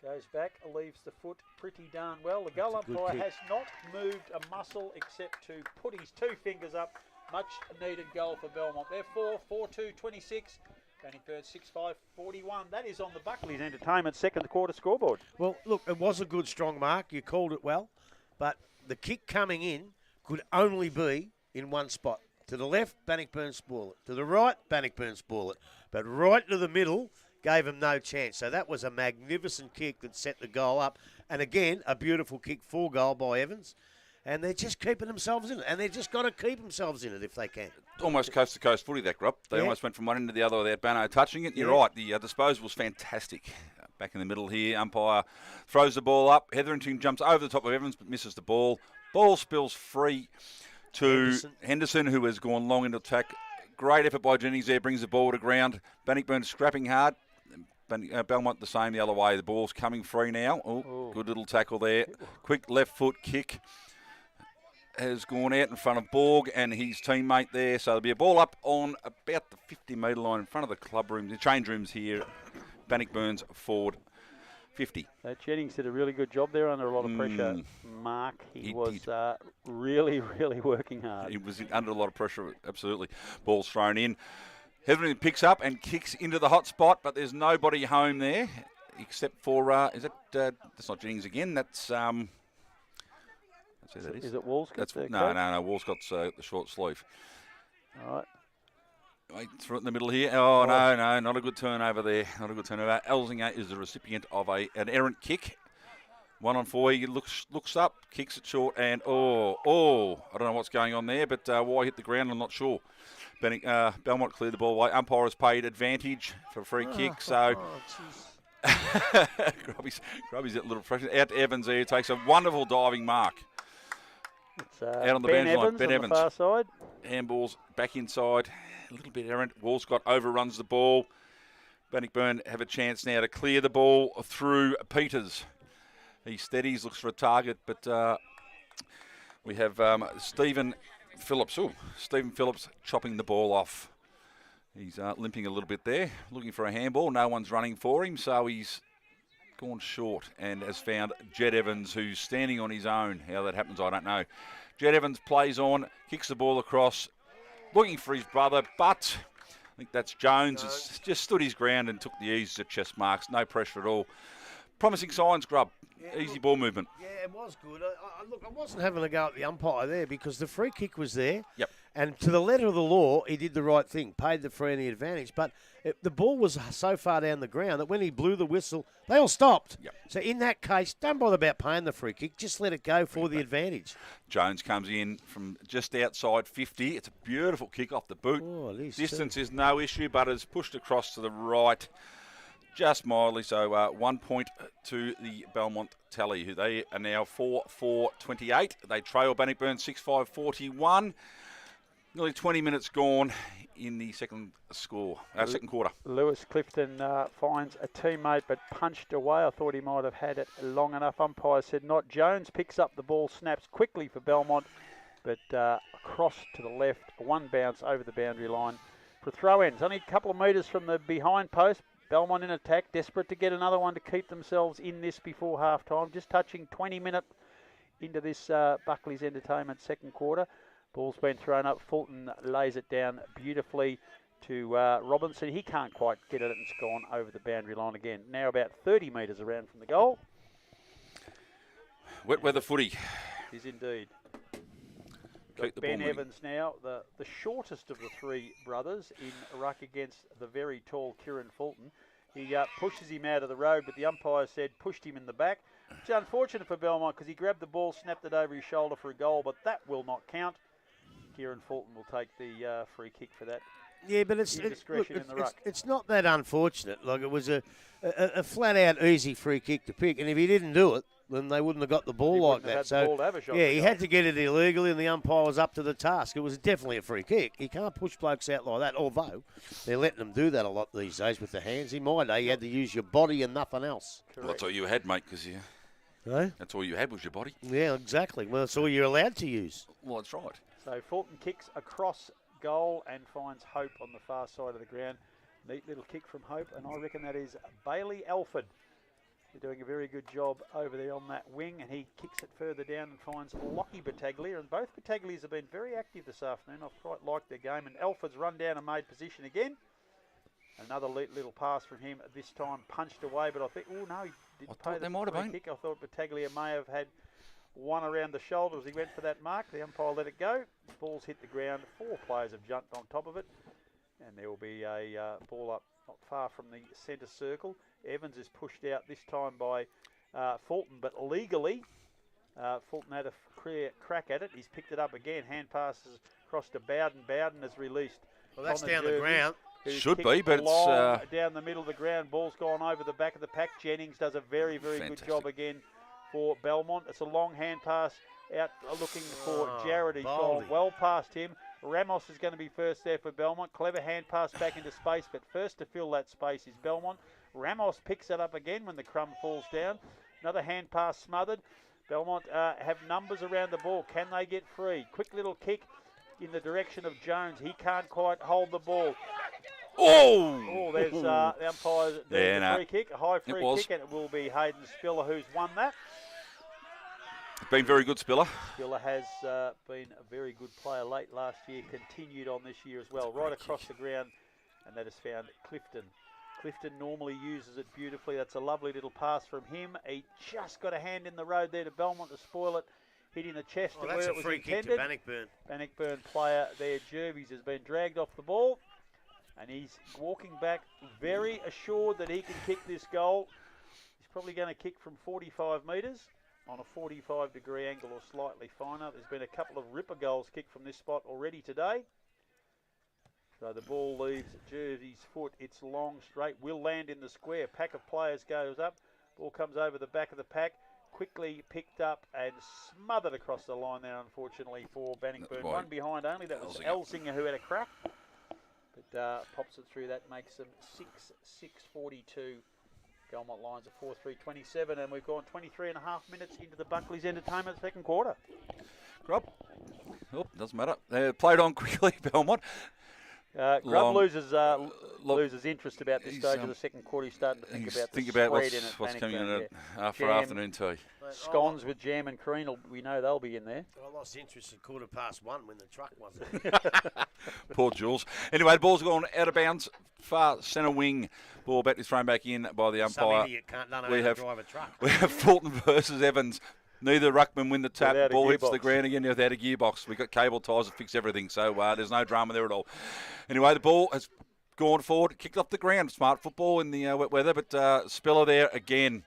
Goes back, leaves the foot pretty darn well. The goal umpire has not moved a muscle except to put his two fingers up. Much needed goal for Belmont. Therefore, 4-2-26. Bannockburn 6-5-41. That is on the Buckley's Entertainment second quarter scoreboard. Well, look, it was a good, strong mark. You called it well. But the kick coming in could only be in one spot. To the left, Bannockburn spoil it. To the right, Bannockburn spoil it. But right to the middle, gave him no chance. So that was a magnificent kick that set the goal up. And again, a beautiful kick for goal by Evans. And they're just keeping themselves in it. And they've just got to keep themselves in it if they can. Almost coast-to-coast footy, that, Grub. They almost went from one end to the other without Banno touching it. You're right, the disposal was fantastic. Back in the middle here, umpire throws the ball up. Hetherington jumps over the top of Evans but misses the ball. Ball spills free to Henderson, who has gone long into attack. Great effort by Jennings there, brings the ball to ground. Bannockburn scrapping hard. Belmont the same the other way. The ball's coming free now. Oh, good little tackle there. Quick left foot kick. Has gone out in front of Borg and his teammate there. So there'll be a ball up on about the 50-metre line in front of the club room, the change rooms here. Bannockburn's forward 50. Jennings did a really good job there under a lot of pressure. Mark, he was really, really working hard. He was under a lot of pressure, absolutely. Ball's thrown in. Hetherington picks up and kicks into the hot spot, but there's nobody home there except for, that's not Jennings again, that's... Is it Walscott? No. Walscott's the short sleeve. All right. Wait, through it in the middle here. Oh, no, not a good turnover there. Not a good turnover. Elzinga is the recipient of an errant kick. 1 on 4. He looks up, kicks it short, and I don't know what's going on there, but why hit the ground, I'm not sure. Belmont cleared the ball away. Umpire has paid advantage for a free kick, so... Grubby's a little fresh. Out to Evans there, takes a wonderful diving mark. It's, out on the Ben bench line, Ben Evans on the far side. Handballs back inside, a little bit errant. Walscott overruns the ball. Bannockburn have a chance now to clear the ball through Peters. He steadies, looks for a target, but we have Stephen Phillips. Stephen Phillips chopping the ball off. He's limping a little bit there, looking for a handball. No one's running for him, so he's gone short and has found Jed Evans, who's standing on his own. How that happens, I don't know. Jed Evans plays on, kicks the ball across, looking for his brother, but I think that's Jones. Has just stood his ground and took the ease at chest marks. No pressure at all. Promising signs, Grub. Easy ball movement. Yeah, it was good. I wasn't having a go at the umpire there because the free kick was there. Yep. And to the letter of the law, he did the right thing, paid the free any advantage. But the ball was so far down the ground that when he blew the whistle, they all stopped. Yep. So in that case, don't bother about paying the free kick. Just let it go for the advantage. Jones comes in from just outside 50. It's a beautiful kick off the boot. Distance is no issue, but is pushed across to the right just mildly. So 1 point to the Belmont tally, who they are now 4-4-28. They trail Bannockburn 6-5-41. Nearly 20 minutes gone in the second quarter. Lewis Clifton finds a teammate but punched away. I thought he might have had it long enough. Umpire said not. Jones picks up the ball, snaps quickly for Belmont, but across to the left. One bounce over the boundary line for throw-ins. Only a couple of metres from the behind post. Belmont in attack, desperate to get another one to keep themselves in this before half-time. Just touching 20 minutes into this Buckley's Entertainment second quarter. Ball's been thrown up. Fulton lays it down beautifully to Robinson. He can't quite get it, and it's gone over the boundary line again. Now about 30 metres around from the goal. Wet weather footy. It is indeed. Keep the Ben ball moving. Evans now, the shortest of the three brothers in ruck against the very tall Kieran Fulton. He pushes him out of the road, but the umpire said pushed him in the back. It's unfortunate for Belmont because he grabbed the ball, snapped it over his shoulder for a goal, but that will not count. Kieran Fulton will take the free kick for that. Yeah, but it's not that unfortunate. Like, it was a flat-out easy free kick to pick, and if he didn't do it, then they wouldn't have got the ball like that. So, yeah, he had to get it illegally, and the umpire was up to the task. It was definitely a free kick. He can't push blokes out like that, although they're letting them do that a lot these days with the hands. In my day, you had to use your body and nothing else. Well, that's all you had, mate, because that's all you had was your body. Yeah, exactly. Well, that's all you're allowed to use. Well, that's right. So Fulton kicks across goal and finds Hope on the far side of the ground. Neat little kick from Hope, and I reckon that is Bailey Alford. They're doing a very good job over there on that wing, and he kicks it further down and finds Lockie Battaglia, and both Battaglias have been very active this afternoon. I've quite liked their game, and Alford's run down and made position again. Another little pass from him, this time punched away, but I think, oh no, he didn't pay the free kick. I thought Battaglia may have had one around the shoulder as he went for that mark. The umpire let it go. The ball's hit the ground. 4 players have jumped on top of it. And there will be a ball up not far from the centre circle. Evans is pushed out this time by Fulton, but legally. Fulton had a clear crack at it. He's picked it up again. Hand passes across to Bowden. Bowden has released. Well, that's down the ground. Should be, but it's down the middle of the ground. Ball's gone over the back of the pack. Jennings does a very, very good job again for Belmont. It's a long hand pass out looking for Jared. He's gone well past him. Ramos is going to be first there for Belmont. Clever hand pass back into space, but first to fill that space is Belmont. Ramos picks it up again when the crumb falls down. Another hand pass smothered. Belmont have numbers around the ball. Can they get free? Quick little kick in the direction of Jones. He can't quite hold the ball. Oh, there's the umpire's the free kick, a high free kick, and it will be Hayden Spiller who's won that. Been very good, Spiller. Spiller has been a very good player late last year, continued on this year as well, right across the ground, and that has found Clifton. Clifton normally uses it beautifully. That's a lovely little pass from him. He just got a hand in the road there to Belmont to spoil it, hitting the chest to where it was intended. That's a free kick to Bannockburn. Bannockburn player there, Jervis, has been dragged off the ball, and he's walking back very assured that he can kick this goal. He's probably going to kick from 45 metres on a 45-degree angle or slightly finer. There's been a couple of ripper goals kicked from this spot already today. So the ball leaves Jersey's foot. It's long, straight, will land in the square. Pack of players goes up. Ball comes over the back of the pack. Quickly picked up and smothered across the line there, unfortunately, for Bannockburn. One behind only. That was Elsinger who had a crack. But pops it through. That makes them 6-6-42. Belmont Lions are 4-3-27, and we've gone 23 and a half minutes into the Buckley's Entertainment second quarter. Grub. Oh, doesn't matter. They played on quickly, Belmont. Grub loses interest about this stage of the second quarter. He's starting to think about what's coming in after afternoon tea. Scones with jam and cream, we know they'll be in there. I lost interest at 1:15 when the truck wasn't. Poor Jules. Anyway, the ball's gone out of bounds, far centre wing. Ball back is thrown back in by the umpire. Some idiot can't know how to drive a truck. We have Fulton versus Evans. Neither ruckman win the tap. Ball hits the ground again without a gearbox. We've got cable ties to fix everything, so there's no drama there at all. Anyway, the ball has gone forward, kicked off the ground. Smart football in the wet weather, but Speller there again.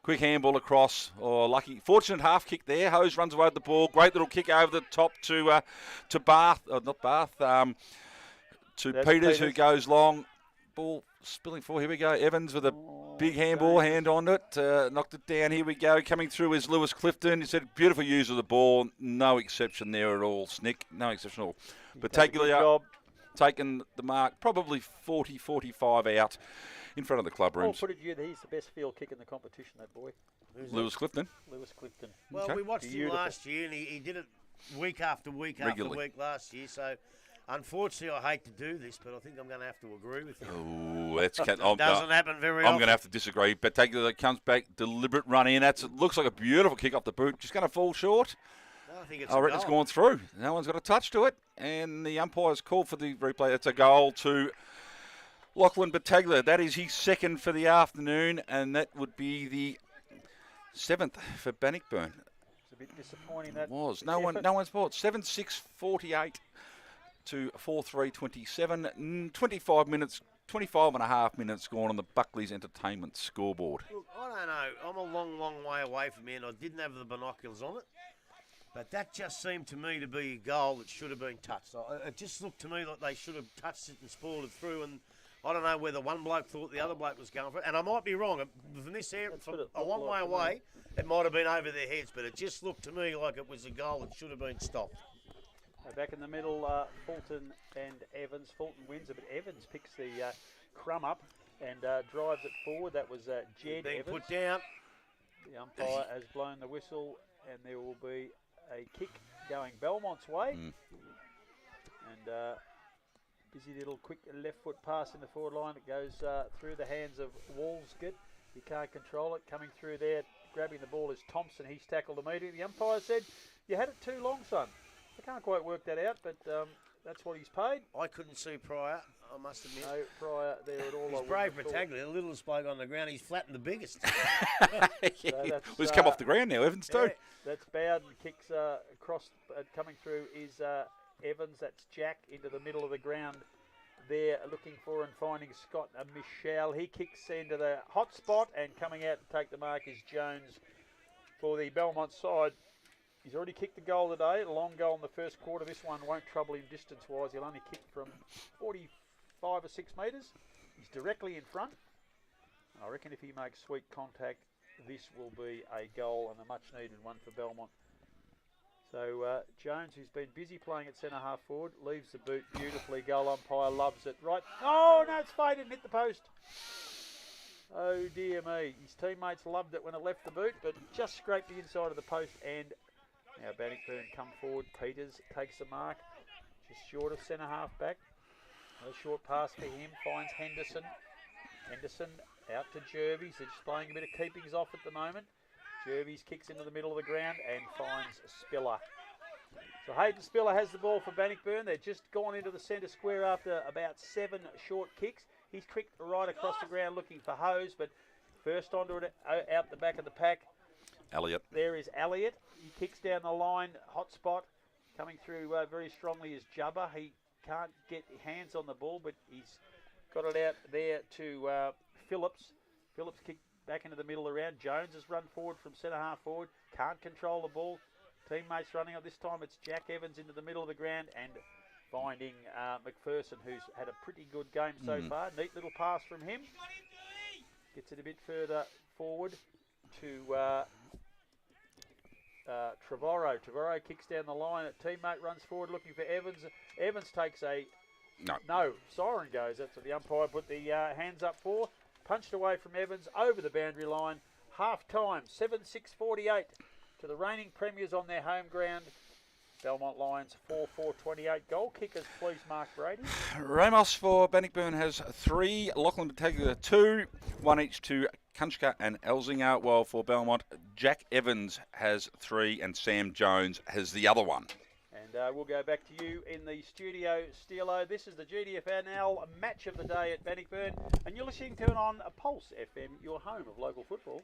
Quick handball across. Oh, lucky. Fortunate half kick there. Hose runs away with the ball. Great little kick over the top to Bath. Not Bath. To Peters, who goes long. Ball spilling forward. Here we go. Evans with a big handball, hand on it. Knocked it down. Here we go. Coming through is Lewis Clifton. He said, beautiful use of the ball. No exception there at all, Snick. No exception at all. Battaglia taking the mark. Probably 40, 45 out. In front of the club rooms. I'll put it to you that he's the best field kick in the competition, that boy. Lewis Clifton. Lewis Clifton. Well, we watched him last year, and he did it week after week after week last year. So Unfortunately, I hate to do this, but I think I'm going to have to agree with you. Oh, that's Doesn't happen very I'm often. going to have to disagree. Battaglia comes back, deliberate run in. It looks like a beautiful kick off the boot. Just going to fall short. No, I think it's I a reckon it's goal. gone through. No one's got a touch to it. And the umpire's called for the replay. It's a goal to Lachlan Battaglia. That is his second for the afternoon, and that would be the 7th for Bannockburn. It's a bit disappointing that It was. No one's bought. 7-6-48 to 4-3-27. 25 minutes, 25 and a half minutes gone on the Buckley's Entertainment scoreboard. Look, I don't know. I'm a long, long way away from here, and I didn't have the binoculars on it. But that just seemed to me to be a goal that should have been touched. It just looked to me like they should have touched it and spoiled it through. And I don't know whether one bloke thought the other bloke was going for it. And I might be wrong. From this area, from a long way away, it might have been over their heads. But it just looked to me like it was a goal that should have been stopped. Back in the middle, Fulton and Evans. Fulton wins it, but Evans picks the crumb up and drives it forward. That was Jed Being Evans. put down. The umpire has blown the whistle, and there will be a kick going Belmont's way. And busy little quick left foot pass in the forward line. It goes through the hands of Walsgate. He can't control it. Coming through there, grabbing the ball is Thompson. He's tackled immediately. The umpire said, "You had it too long, son." I can't quite work that out, but that's what he's paid. I couldn't see Pryor, I must admit. No Pryor there at all. He's brave Battaglia, the littlest bloke on the ground. He's flattened the biggest. He's come off the ground now, Evans, too. That's Bowden. Kicks across, coming through is Evans. That's Jack into the middle of the ground. There looking for and finding Scott and Michelle. He kicks into the hot spot, and coming out to take the mark is Jones for the Belmont side. He's already kicked the goal today, a long goal in the first quarter. This one won't trouble him distance-wise. He'll only kick from 45 or 6 metres. He's directly in front. I reckon if he makes sweet contact, this will be a goal and a much-needed one for Belmont. So Jones, who's been busy playing at centre-half forward, leaves the boot beautifully. Goal umpire loves it. Right. Oh, no, it's faded and hit the post. Oh, dear me. His teammates loved it when it left the boot, but just scraped the inside of the post, and now Bannockburn come forward. Peters takes the mark, just short of centre half back. A short pass for him, finds Henderson. Henderson out to Jervis. They're just playing a bit of keepings off at the moment. Jervis kicks into the middle of the ground and finds Spiller. So Hayden Spiller has the ball for Bannockburn. They've just gone into the centre square after about 7 short kicks. He's kicked right across the ground looking for Hose, but first onto it out the back of the pack. Elliott. There is Elliott. He kicks down the line, hot spot. Coming through very strongly is Jubba. He can't get hands on the ball, but he's got it out there to Phillips. Phillips kicked back into the middle of the round. Jones has run forward from centre half forward. Can't control the ball. Teammates running up. This time it's Jack Evans into the middle of the ground and finding McPherson, who's had a pretty good game so far. Neat little pass from him. Gets it a bit further forward to Trevorrow. Trevorrow kicks down the line. A teammate runs forward looking for Evans. Evans takes a... No, siren goes. That's what the umpire put the hands up for. Punched away from Evans over the boundary line. Half time, 7-6-48 to the reigning premiers on their home ground. Belmont Lions 4-4-28. Goal kickers, please, Mark Brady. Ramos for Bannockburn has 3. Lachlan Battaglia 2. 1 each to Kunchka and Elzinga. While for Belmont, Jack Evans has 3 and Sam Jones has the other one. And we'll go back to you in the studio, Steelo. This is the GDFNL match of the day at Bannockburn, and you're listening to it on Pulse FM, your home of local football.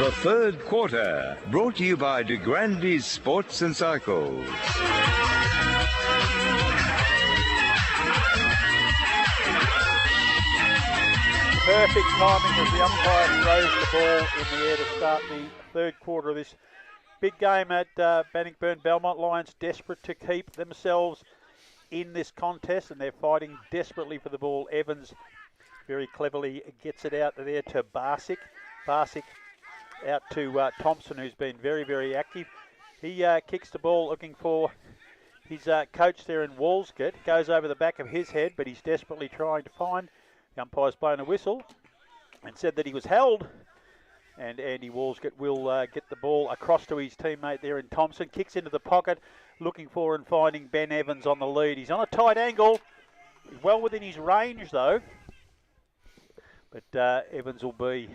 The third quarter, brought to you by De Granby's Sports and Cycles. Perfect timing as the umpire throws the ball in the air to start the third quarter of this big game at Bannockburn. Belmont Lions desperate to keep themselves in this contest, and they're fighting desperately for the ball. Evans very cleverly gets it out there to Barsick. Barsick out to Thompson, who's been very, very active. He kicks the ball looking for his coach there in Walsgate. Goes over the back of his head, but he's desperately trying to find. The umpire's blown a whistle and said that he was held. And Andy Walsgate will get the ball across to his teammate there in Thompson. Kicks into the pocket, looking for and finding Ben Evans on the lead. He's on a tight angle. He's well within his range, though. But Evans will be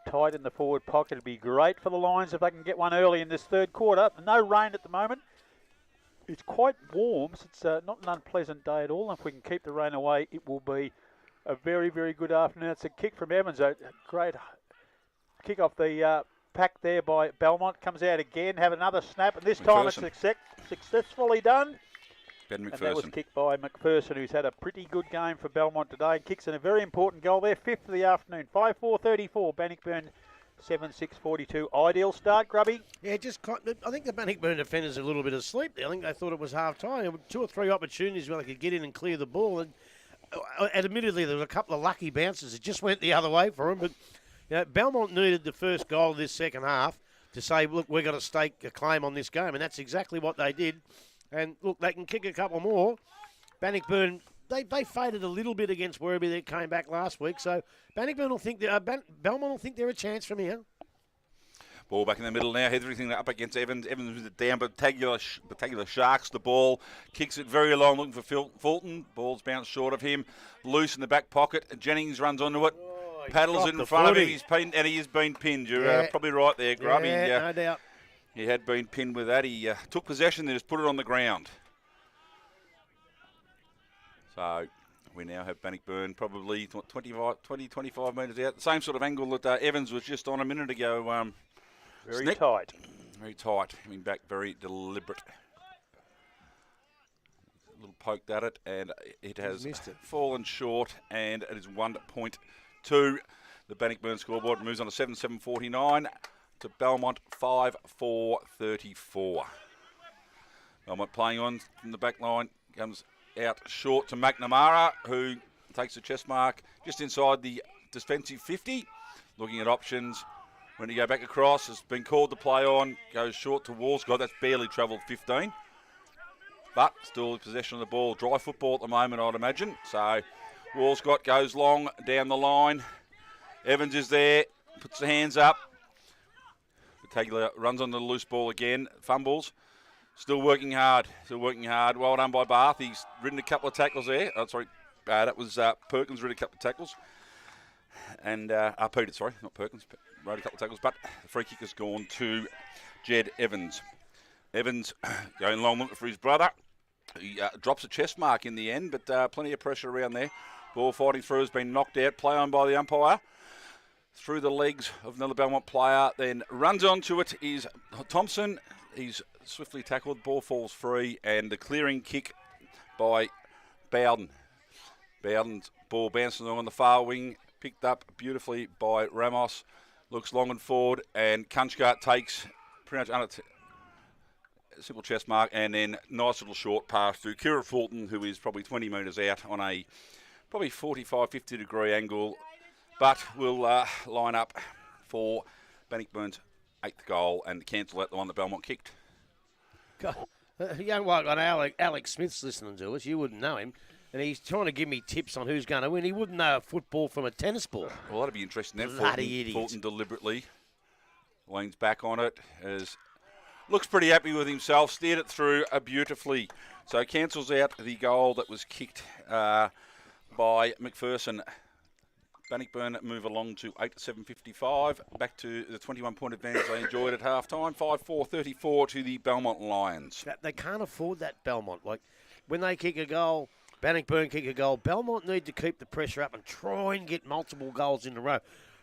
tight in the forward pocket. It'd be great for the Lions if they can get one early in this third quarter. No rain at the moment. It's quite warm, so it's not an unpleasant day at all. If we can keep the rain away, it will be a very, very good afternoon. It's a kick from Evans, a great kick off the pack there by Belmont. Comes out again, have another snap, and this time it's successfully done. Ben McPherson. And that was kicked by McPherson, who's had a pretty good game for Belmont today. And kicks in a very important goal there, fifth of the afternoon. 5-4-34, Bannockburn 7-6-42. Ideal start, Grubby. Yeah, I think the Bannockburn defenders are a little bit asleep there. I think they thought it was half-time. There were 2 or 3 opportunities where they could get in and clear the ball. And admittedly, there was a couple of lucky bounces. It just went the other way for them. But you know, Belmont needed the first goal of this second half to say, look, we've got to stake a claim on this game. And that's exactly what they did. And look, they can kick a couple more. Bannockburn, they faded a little bit against Werribee that came back last week. So Bannockburn will think Belmont will think they're a chance from here. Ball back in the middle now. Everything up against Evans. Evans with it down, but Tagular sharks the ball. Kicks it very long, looking for Fulton. Ball's bounced short of him. Loose in the back pocket. Jennings runs onto it. Paddles it in front of him. He's pinned, and he has been pinned. You're probably right there, Grubby. Yeah, no doubt. He had been pinned with that. He took possession, then just put it on the ground. So we now have Bannockburn probably 20-25 metres out. The same sort of angle that Evans was just on a minute ago. Very tight. Very tight. Coming back very deliberate. A little poked at it, and it has fallen short, and it is 1 point to the Bannockburn scoreboard. Moves on to 7-7-49 to Belmont 5-4-34. Belmont playing on from the back line. Comes out short to McNamara, who takes a chest mark just inside the defensive 50. Looking at options. When you go back across, has been called to play on. Goes short to Walscott. That's barely travelled 15. But still in possession of the ball. Dry football at the moment, I'd imagine. So Walscott goes long down the line. Evans is there. Puts the hands up. Tagular runs on the loose ball again. Fumbles. Still working hard. Well done by Bath. He's ridden a couple of tackles there. Oh, sorry. That was Perkins ridden a couple of tackles. And Peter, sorry, not Perkins. Rode a couple of tackles. But the free kick has gone to Jed Evans. Evans going long looking for his brother. He drops a chest mark in the end, but plenty of pressure around there. Ball fighting through has been knocked out. Play on by the umpire. Through the legs of another Belmont player, then runs onto it is Thompson. He's swiftly tackled, ball falls free, and the clearing kick by Bowden. Bowden's ball bouncing along on the far wing, picked up beautifully by Ramos. Looks long and forward, and Kunchka takes pretty much a simple chest mark, and then nice little short pass to Kira Fulton, who is probably 20 metres out on a probably 45, 50 degree angle. But we'll line up for Bannockburn's 8th goal and cancel out the one that Belmont kicked. God, a young bloke like Alex Smith's listening to us. You wouldn't know him. And he's trying to give me tips on who's going to win. He wouldn't know a football from a tennis ball. Well, that'd be interesting. Then Bloody idiot. Fulton deliberately leans back on it. Looks pretty happy with himself. Steered it through beautifully. So cancels out the goal that was kicked by McPherson. Bannockburn move along to 8-7-55. Back to the 21-point advantage they enjoyed at halftime. 5-4-34 to the Belmont Lions. They can't afford that, Belmont. Like, when they kick a goal, Bannockburn kick a goal, Belmont need to keep the pressure up and try and get multiple goals in a row.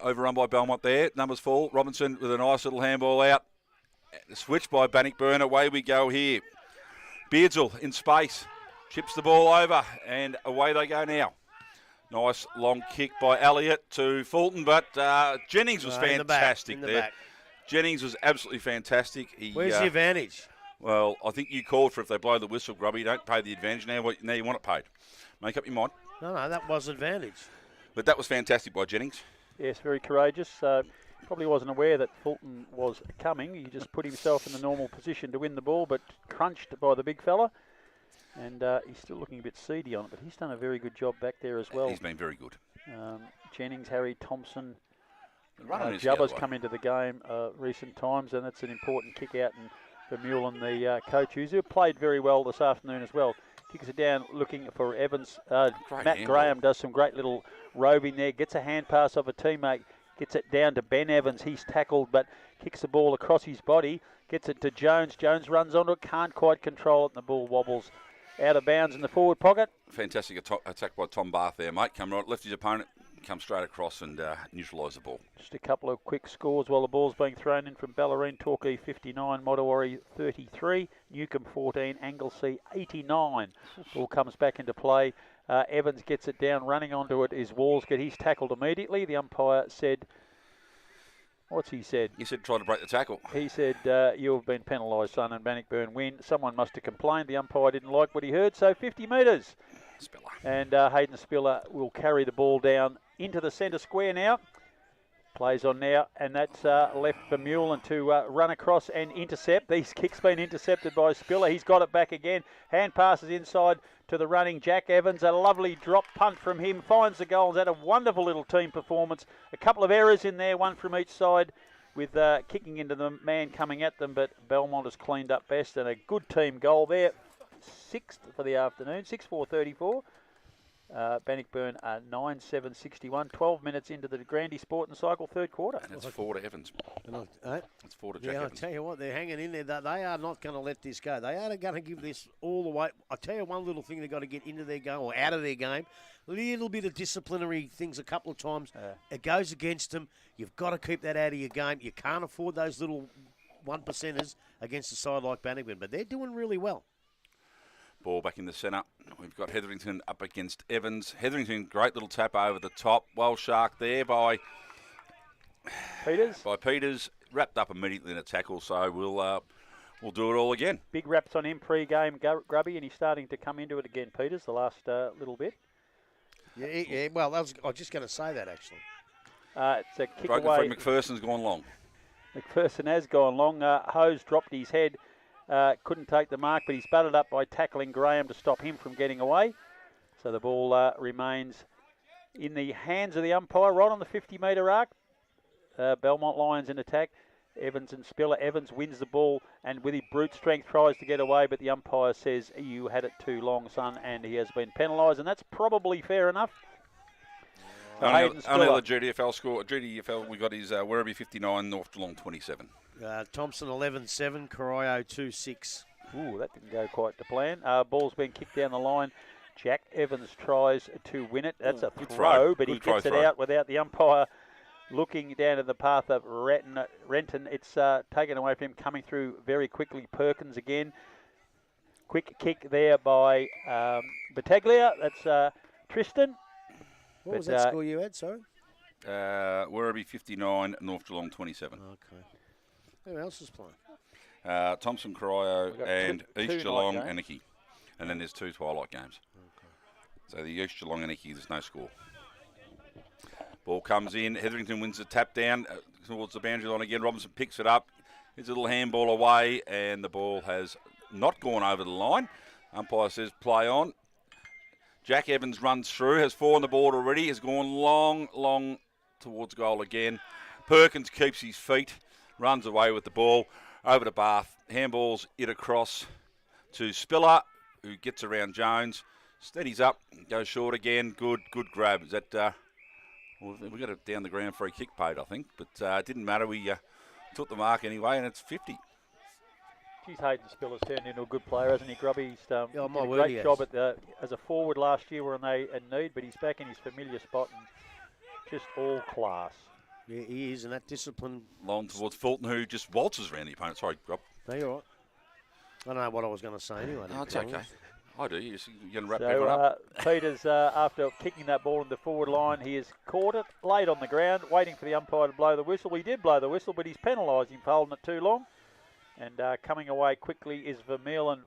overrun by Belmont there. Numbers full. Robinson with a nice little handball out. Switch by Bannockburn. Away we go here. Beardsall in space. Chips the ball over, and away they go now. Nice long kick by Elliott to Fulton, but Jennings was fantastic there. Back. Jennings was absolutely fantastic. Where's the advantage? Well, I think you called for if they blow the whistle, Grubby. You don't pay the advantage now. Now you want it paid. Make up your mind. No, that was advantage. But that was fantastic by Jennings. Yes, very courageous. Probably wasn't aware that Fulton was coming. He just put himself in the normal position to win the ball, but crunched by the big fella. And he's still looking a bit seedy on it, but he's done a very good job back there as well. He's been very good. Jennings, Harry, Thompson, Jubba's come into the game recent times, and that's an important kick out and for Mullen, the coach, who played very well this afternoon as well. Kicks it down looking for Evans. Matt Graham does some great little roving there, gets a hand pass off a teammate, gets it down to Ben Evans. He's tackled, but kicks the ball across his body, gets it to Jones. Jones runs onto it, can't quite control it, and the ball wobbles out of bounds in the forward pocket. Fantastic attack by Tom Barth there, mate. Come right, left his opponent, come straight across and neutralise the ball. Just a couple of quick scores while the ball's being thrown in from Ballerine. Torquay 59, Modawari 33, Newcombe 14, Anglesea 89. Ball comes back into play. Evans gets it down, running onto it is Walsgate. He's tackled immediately. The umpire said, what's he said? He said try to break the tackle. He said, you have been penalised, son, and Bannockburn win. Someone must have complained. The umpire didn't like what he heard, so 50 metres. Spiller. And Hayden Spiller will carry the ball down into the centre square now. Plays on now, and that's left for Mullen to run across and intercept. These kicks been intercepted by Spiller. He's got it back again. Hand passes inside to the running Jack Evans. A lovely drop punt from him. Finds the goal. He's had a wonderful little team performance. A couple of errors in there, one from each side, with kicking into the man coming at them, but Belmont has cleaned up best, and a good team goal there. Sixth for the afternoon, 6-4-34. Bannockburn 9-7-61. 12 minutes into the Grandy Sport and Cycle third quarter. And it's 4 to Evans. It's 4 to Jack Evans. Evans. I tell you what, they're hanging in there. They are not going to let this go. They are going to give this all the way. I tell you one little thing they've got to get into their game or out of their game. A little bit of disciplinary things a couple of times. It goes against them. You've got to keep that out of your game. You can't afford those little 1%ers against a side like Bannockburn, but they're doing really well. Ball back in the centre. We've got Hetherington up against Evans. Hetherington, great little tap over the top. Well sharked there by Peters. Wrapped up immediately in a tackle, so we'll do it all again. Big raps on him pre-game, Grubby, and he's starting to come into it again, Peters, the last little bit. Yeah, well, I was just going to say that, actually. It's a kick Broken away. free. McPherson's gone long. McPherson has gone long. Hose dropped his head. Couldn't take the mark, but he's butted up by tackling Graham to stop him from getting away. So the ball remains in the hands of the umpire, right on the 50-metre arc. Belmont Lions in attack. Evans and Spiller. Evans wins the ball and with his brute strength tries to get away, but the umpire says, you had it too long, son, and he has been penalised, and that's probably fair enough. Only the GDFL score. GDFL, we got his Werribee 59, North Geelong 27. Thompson 11-7, Corio 2-6. Ooh, that didn't go quite to plan. Ball's been kicked down the line. Jack Evans tries to win it. That's a throw, but he gets it out without the umpire looking down at the path of Renton. It's taken away from him, coming through very quickly. Perkins again. Quick kick there by Battaglia. That's Tristan. What was that score you had, sorry? Werribee 59, North Geelong 27. Okay. Who else is playing? Thompson, Corio, and East Geelong, Anarchy. And then there's 2 twilight games. Okay. So the East Geelong, Anarchy, there's no score. Ball comes in. Hetherington wins the tap down towards the boundary line again. Robinson picks it up. Hits a little handball away, and the ball has not gone over the line. Umpire says play on. Jack Evans runs through, has 4 on the board already, has gone long towards goal again. Perkins keeps his feet, runs away with the ball, over to Bath, handballs it across to Spiller, who gets around Jones, steadies up, goes short again, good grab. Is that, we got it down the ground free kick paid, I think, but it didn't matter, we took the mark anyway, and it's 50. Geez, Hayden Spiller's turned into a good player, hasn't he, Grubby? He's did a great job as a forward last year when they in need, but he's back in his familiar spot and just all class. Yeah, he is, and that discipline. Long towards Fulton, who just waltzes around the opponent. Sorry, Rob. No, you're right. I don't know what I was going to say anyway. No, it's okay. I do. You're going to wrap So everyone up. Peters, after kicking that ball in the forward line, he has caught it, laid on the ground, waiting for the umpire to blow the whistle. He did blow the whistle, but he's penalised him for holding it too long. And coming away quickly is Vermeulen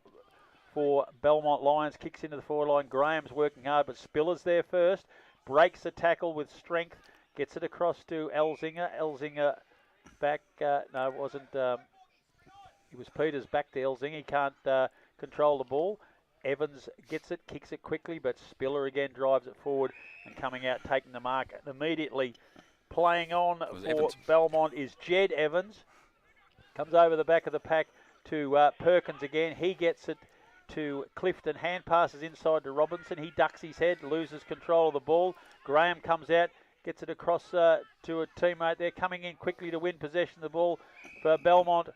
for Belmont Lions. Kicks into the forward line. Graham's working hard, but Spiller's there first. Breaks the tackle with strength. Gets it across to Elzinger. Elzinger back. No, it wasn't. It was Peters back to Elzinger. He can't control the ball. Evans gets it, kicks it quickly, but Spiller again drives it forward and coming out, taking the mark. And immediately playing on for Evans. Belmont is Jed Evans. Comes over the back of the pack to Perkins again. He gets it to Clifton. Hand passes inside to Robinson. He ducks his head, loses control of the ball. Graham comes out, gets it across to a teammate there, coming in quickly to win possession of the ball for Belmont.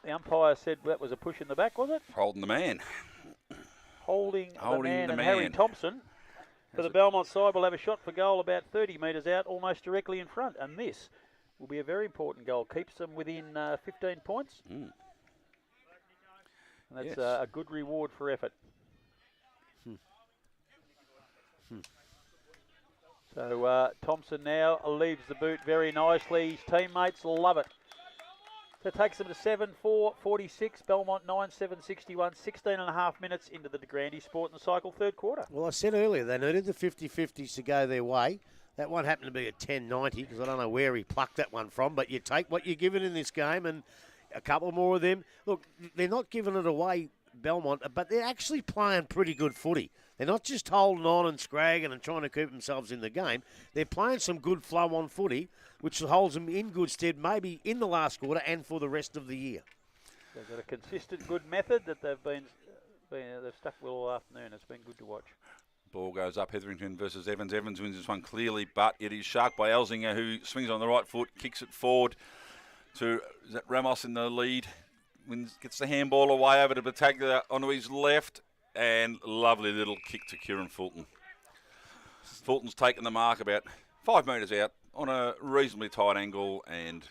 The umpire said that was a push in the back, was it? Holding the man. Holding the man. the And Harry man. Thompson for the Belmont side will have a shot for goal about 30 metres out, almost directly in front. And this will be a very important goal. Keeps them within 15 points. And that's Yes. a good reward for effort. So Thompson now leaves the boot very nicely. His teammates love it. So it takes them to 7-4-46, Belmont 9-7-61, 16 and a half minutes into the De Grande Sport and Cycle third quarter. Well, I said earlier they needed the 50-50s to go their way. That one happened to be a 10-90 because I don't know where he plucked that one from, but you take what you're given in this game and a couple more of them. Look, they're not giving it away, Belmont, but they're actually playing pretty good footy. They're not just holding on and scragging and trying to keep themselves in the game. They're playing some good flow-on footy, which holds them in good stead maybe in the last quarter and for the rest of the year. They've got a consistent good method that they've stuck with all afternoon. It's been good to watch. Ball goes up, Hetherington versus Evans. Evans wins this one clearly, but it is shark by Elzinger, who swings on the right foot, kicks it forward to Ramos in the lead. Gets the handball away over to Battaglia onto his left, and lovely little kick to Kieran Fulton. Fulton's taken the mark about 5 metres out on a reasonably tight angle, and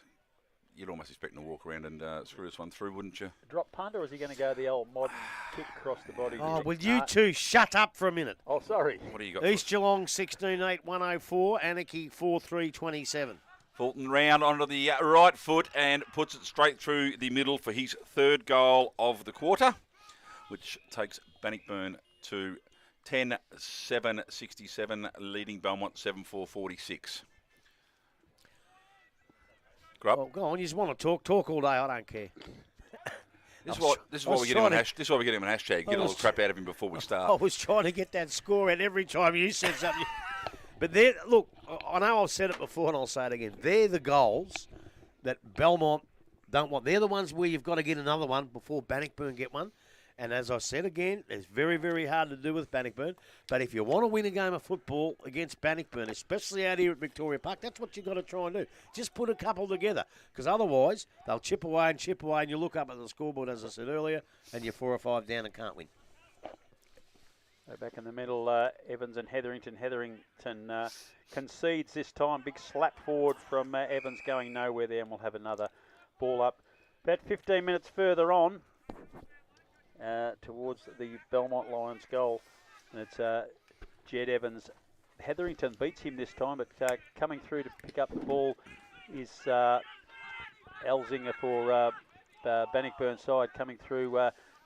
you'd almost expect him to walk around and screw this one through, wouldn't you? Drop punt, or is he going to go the old modern kick across the body? Oh, will you two shut up for a minute? Oh, sorry. What do you got? East Geelong 16-8-104, Anarchy 4-3-27. Fulton round onto the right foot and puts it straight through the middle for his third goal of the quarter, which takes Bannockburn to 10-7-67, leading Belmont 7-4-46. Grub. Well, go on, you just want to talk all day, I don't care. This is why we get him an hashtag. Get a little crap out of him before we I start. was trying to get that score out every time you said something. But look, I know I've said it before and I'll say it again. They're the goals that Belmont don't want. They're the ones where you've got to get another one before Bannockburn get one. And as I said again, it's very, very hard to do with Bannockburn. But if you want to win a game of football against Bannockburn, especially out here at Victoria Park, that's what you've got to try and do. Just put a couple together. Because otherwise, they'll chip away, and you look up at the scoreboard, as I said earlier, and you're 4 or 5 down and can't win. So back in the middle, Evans and Hetherington. Hetherington concedes this time. Big slap forward from Evans going nowhere there, and we'll have another ball up. About 15 minutes further on, towards the Belmont Lions goal, and it's Jed Evans. Hetherington beats him this time, but coming through to pick up the ball is Elzinger for Bannockburn side, coming through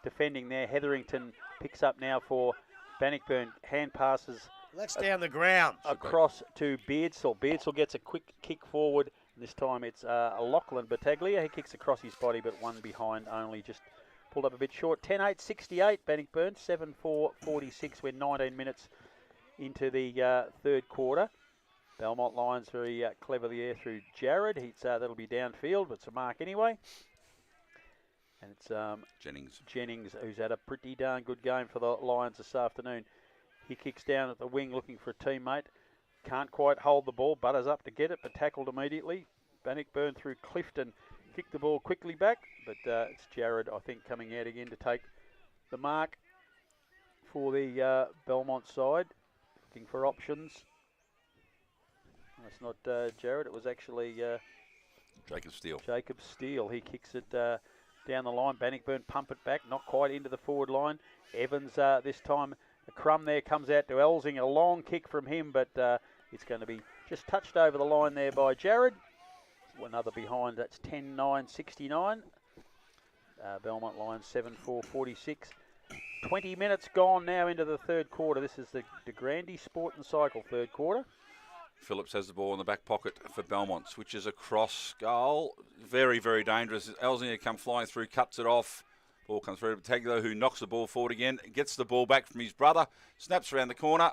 defending there. Hetherington picks up now for Bannockburn. Hand passes That's down the ground. across to Beardsall. Beardsall gets a quick kick forward. This time it's Lachlan Battaglia. He kicks across his body, but one behind only, just pulled up a bit short. 10-8-68, Bannockburn. 7-4-46. We're 19 minutes into the third quarter. Belmont Lions very cleverly there through Jared. That'll be downfield, but it's a mark anyway. And it's Jennings, who's had a pretty darn good game for the Lions this afternoon. He kicks down at the wing looking for a teammate. Can't quite hold the ball. Butters up to get it, but tackled immediately. Bannockburn through Clifton. Kicked the ball quickly back, but it's Jared, I think, coming out again to take the mark for the Belmont side. Looking for options. It's not Jared. It was actually Jacob Steele. He kicks it down the line. Bannockburn pump it back, not quite into the forward line. Evans this time, a crumb there comes out to Elsing. A long kick from him, but it's going to be just touched over the line there by Jared. Another behind, that's 10-9-69. Belmont line 7-4-46. 20 minutes gone now into the third quarter. This is the De Grande Sport and Cycle third quarter. Phillips has the ball in the back pocket for Belmont. Switches across goal. Very, very dangerous. Elsinger come flying through, cuts it off. Ball comes through to Battaglia, who knocks the ball forward again. Gets the ball back from his brother. Snaps around the corner.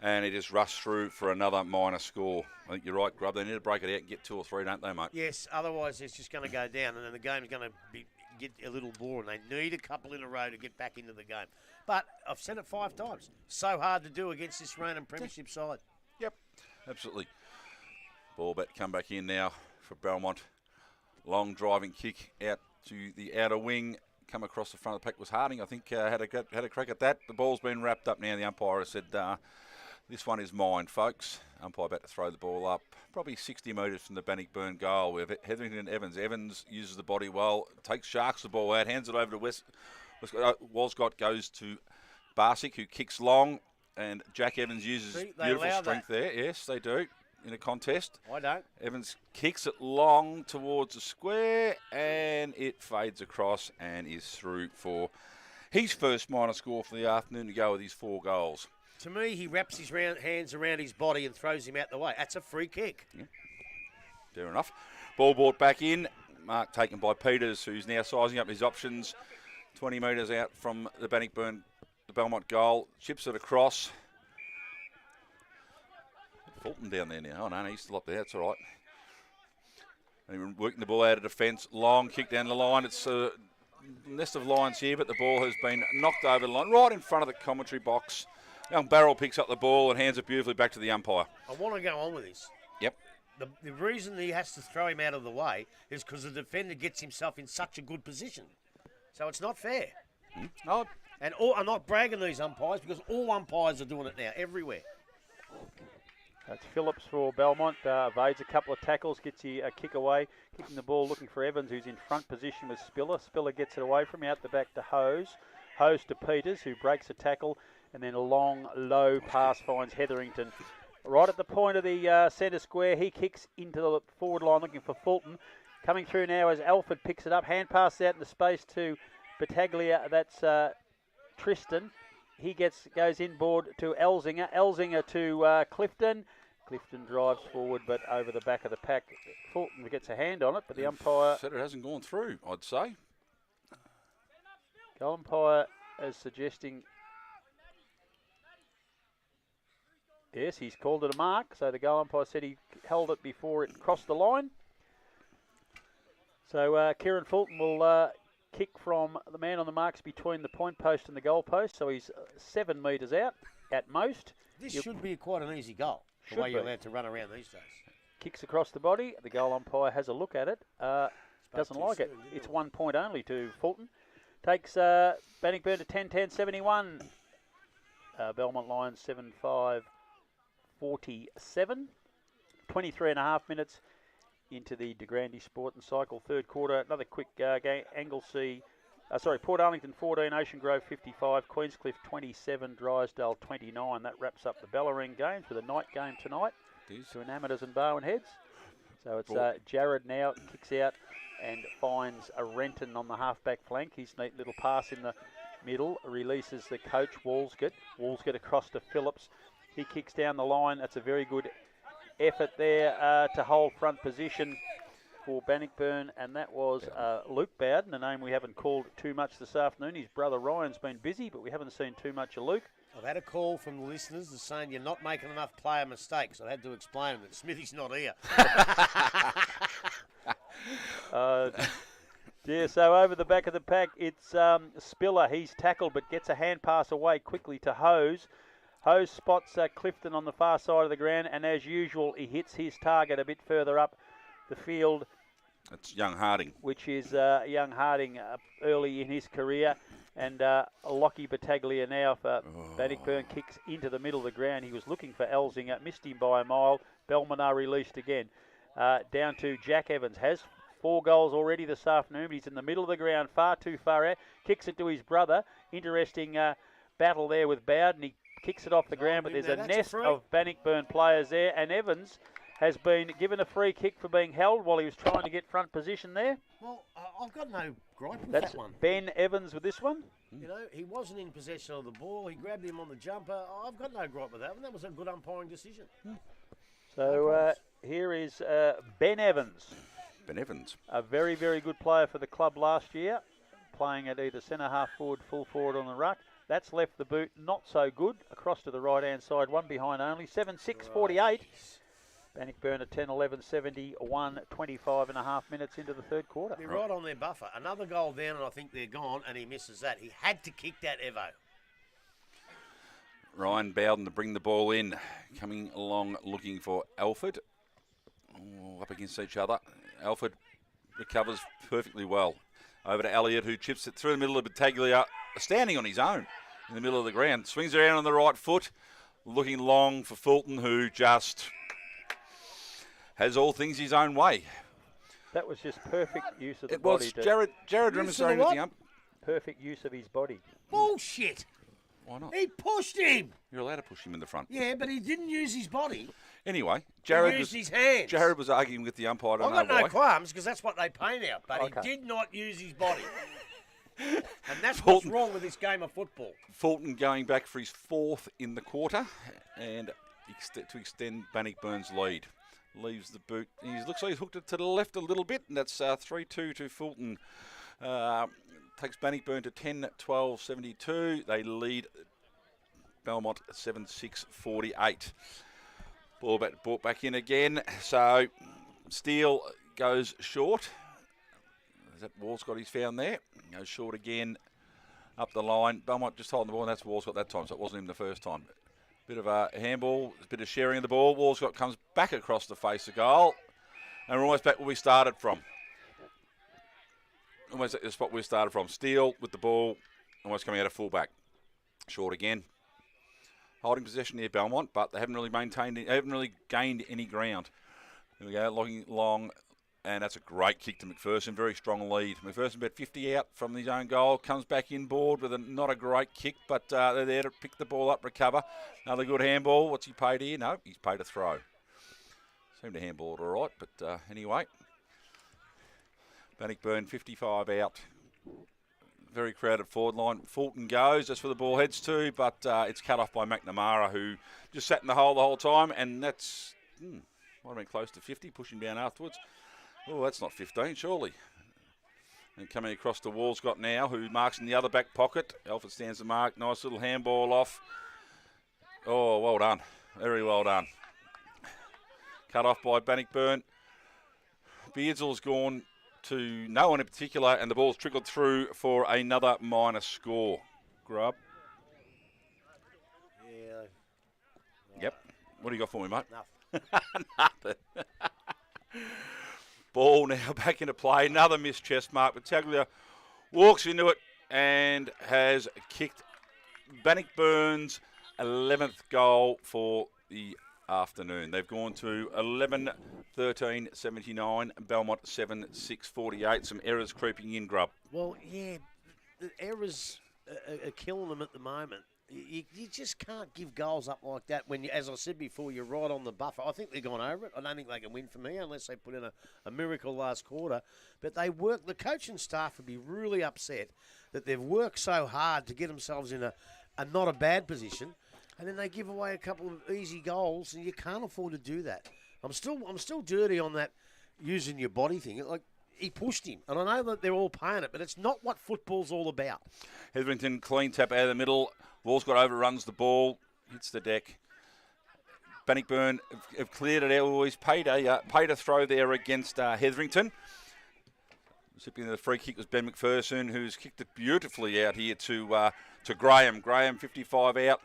And it is rushed through for another minor score. I think you're right, Grub. They need to break it out and get 2 or 3, don't they, mate? Yes, otherwise it's just going to go down and then the game's going to get a little boring. They need a couple in a row to get back into the game. But I've said it 5 times. So hard to do against this Ronan Premiership side. Yep, absolutely. Ball back, come back in now for Belmont. Long driving kick out to the outer wing. Come across the front of the pack was Harding. I think had a crack at that. The ball's been wrapped up now. The umpire has said, this one is mine, folks. Umpire about to throw the ball up. Probably 60 metres from the Bannockburn goal. We have Hetherington Evans. Evans uses the body well. Takes Sharks the ball out. Hands it over to Walscott goes to Barsick, who kicks long. And Jack Evans uses beautiful strength there. Yes, they do. In a contest. I don't. Evans kicks it long towards the square. And it fades across and is through for his first minor score for the afternoon to go with his 4 goals. To me, he wraps his hands around his body and throws him out the way. That's a free kick. Yeah. Fair enough. Ball brought back in. Mark taken by Peters, who's now sizing up his options. 20 metres out from the Bannockburn, the Belmont goal. Chips it across. Fulton down there now. Oh, no, he's still up there. That's all right. And working the ball out of defence. Long kick down the line. It's a nest of lines here, but the ball has been knocked over the line right in front of the commentary box. Young Barrel picks up the ball and hands it beautifully back to the umpire. I want to go on with this. Yep. The reason he has to throw him out of the way is because the defender gets himself in such a good position. So it's not fair. Oh. And I'm not bragging these umpires because all umpires are doing it now, everywhere. That's Phillips for Belmont. Evades a couple of tackles, gets a kick away. Kicking the ball, looking for Evans, who's in front position with Spiller. Spiller gets it away from out the back to Hose. Hose to Peters, who breaks a tackle. And then a long, low pass finds Hetherington. Right at the point of the centre square, he kicks into the forward line looking for Fulton. Coming through now as Alford picks it up. Hand pass out in the space to Battaglia. That's Tristan. He goes inboard to Elsinger. Elsinger to Clifton. Clifton drives forward, but over the back of the pack. Fulton gets a hand on it, but the umpire said it hasn't gone through, I'd say. Goal umpire is suggesting... Yes, he's called it a mark, so the goal umpire said he held it before it crossed the line. So Kieran Fulton will kick from the man on the marks between the point post and the goal post, so he's 7 metres out at most. This should be quite an easy goal, the way you're allowed to run around these days. Kicks across the body, the goal umpire has a look at it, doesn't like it. It's 1 point only to Fulton. Takes Bannockburn to 10-10-71. Belmont line 7-5. 47, 23 and a half minutes into the De Grande Sport and Cycle third quarter. Another quick game. Port Arlington 14, Ocean Grove 55, Queenscliff 27, Drysdale 29. That wraps up the Bellarine games with a night game tonight between Amateurs and Barwon Heads. So it's Jared now kicks out and finds a Renton on the half-back flank. His neat little pass in the middle releases the coach, Walsgett. Walsgett across to Phillips. He kicks down the line. That's a very good effort there to hold front position for Bannockburn, and that was Luke Bowden, a name we haven't called too much this afternoon. His brother Ryan's been busy, but we haven't seen too much of Luke. I've had a call from the listeners saying you're not making enough player mistakes. I had to explain that Smithy's not here. Yeah, so over the back of the pack, it's Spiller. He's tackled, but gets a hand pass away quickly to Hose. Hose spots Clifton on the far side of the ground, and as usual, he hits his target a bit further up the field. That's young Harding. Which is young Harding early in his career. And Lockie Battaglia now for Bannockburn kicks into the middle of the ground. He was looking for Elsinger, missed him by a mile. Belmont are released again. Down to Jack Evans. Has 4 goals already this afternoon, but he's in the middle of the ground, far too far out. Kicks it to his brother. Interesting battle there with Bowden. He kicks it off the ground, but there's a nest of Bannockburn players there, and Evans has been given a free kick for being held while he was trying to get front position there. Well, I've got no gripe with That's that one. Ben Evans with this one. You know, he wasn't in possession of the ball. He grabbed him on the jumper. I've got no gripe with that one. That was a good umpiring decision. So here is Ben Evans. Ben Evans. A very, very good player for the club last year, playing at either centre half forward, full forward on the ruck. That's left the boot not so good. Across to the right-hand side, one behind only. 7-6-48. Bannockburn at 10-11-71, 25 and a half minutes into the third quarter. They're right on their buffer. Another goal down, and I think they're gone, and he misses that. He had to kick that, Evo. Ryan Bowden to bring the ball in. Coming along looking for Alford. Oh, up against each other. Alford recovers perfectly well. Over to Elliott, who chips it through the middle of Battaglia, standing on his own in the middle of the ground. Swings around on the right foot, looking long for Fulton, who just has all things his own way. That was just perfect use of the It body. was Jared Rimmerstone with the ump. Perfect use of his body. Bullshit. Why not? He pushed him. You're allowed to push him in the front. Yeah, but he didn't use his body. Anyway, He used his hands. Jared was arguing with the umpire. I don't I've know got why. no qualms because that's what they pay now. But Okay. he did not use his body. And that's Fulton. what's wrong with this game of football. Fulton going back for his 4th in the quarter and to extend Bannockburn's lead. Leaves the boot. He looks like he's hooked it to the left a little bit, and that's 3-2 to Fulton. Takes Bannockburn to 10-12-72. They lead Belmont 7-6-48. Ball brought back in again. So Steele goes short. Is that Walscott he's found there? Goes short again up the line. Belmont just holding the ball, and that's Walscott that time, so it wasn't him the first time. Bit of a handball, a bit of sharing of the ball. Walscott comes back across the face of goal, and we're almost back where we started from. Almost at the spot we started from. Steele with the ball, almost coming out of fullback. Short again. Holding possession near Belmont, but they haven't really gained any ground. There we go, looking long, and that's a great kick to McPherson. Very strong lead. McPherson about 50 out from his own goal, comes back inboard with not a great kick, but they're there to pick the ball up, recover. Another good handball. What's he paid here? No, he's paid a throw. Seemed to handball it all right, but anyway. Bannockburn 55 out. Very crowded forward line. Fulton goes. That's where the ball heads to, but it's cut off by McNamara, who just sat in the hole the whole time, and that's might have been close to 50, pushing down afterwards. Oh, that's not 15, surely. And coming across to Walscott now, who marks in the other back pocket. Alford stands the mark. Nice little handball off. Oh, well done. Very well done. Cut off by Bannockburn. Beardsley's gone to no one in particular, and the ball's trickled through for another minor score. Grub. Yeah. Yep. What do you got for me, mate? Nothing. Nothing. Ball now back into play. Another missed chest mark. Battaglia walks into it and has kicked Bannockburn's 11th goal for the afternoon. They've gone to 11-13-79, Belmont 7-6-48. Some errors creeping in, Grub. Well, yeah, the errors are killing them at the moment. You just can't give goals up like that when, as I said before, you're right on the buffer. I think they've gone over it. I don't think they can win for me unless they put in a miracle last quarter. But the coaching staff would be really upset that they've worked so hard to get themselves in a not a bad position, and then they give away a couple of easy goals, and you can't afford to do that. I'm still dirty on that using your body thing. Like, he pushed him, and I know that they're all paying it, but it's not what football's all about. Hetherington clean tap out of the middle. Walscott overruns the ball, hits the deck. Bannockburn have cleared it out. Always paid a throw there against Hetherington. Recipient of the free kick was Ben McPherson, who's kicked it beautifully out here to Graham. Graham 55 out,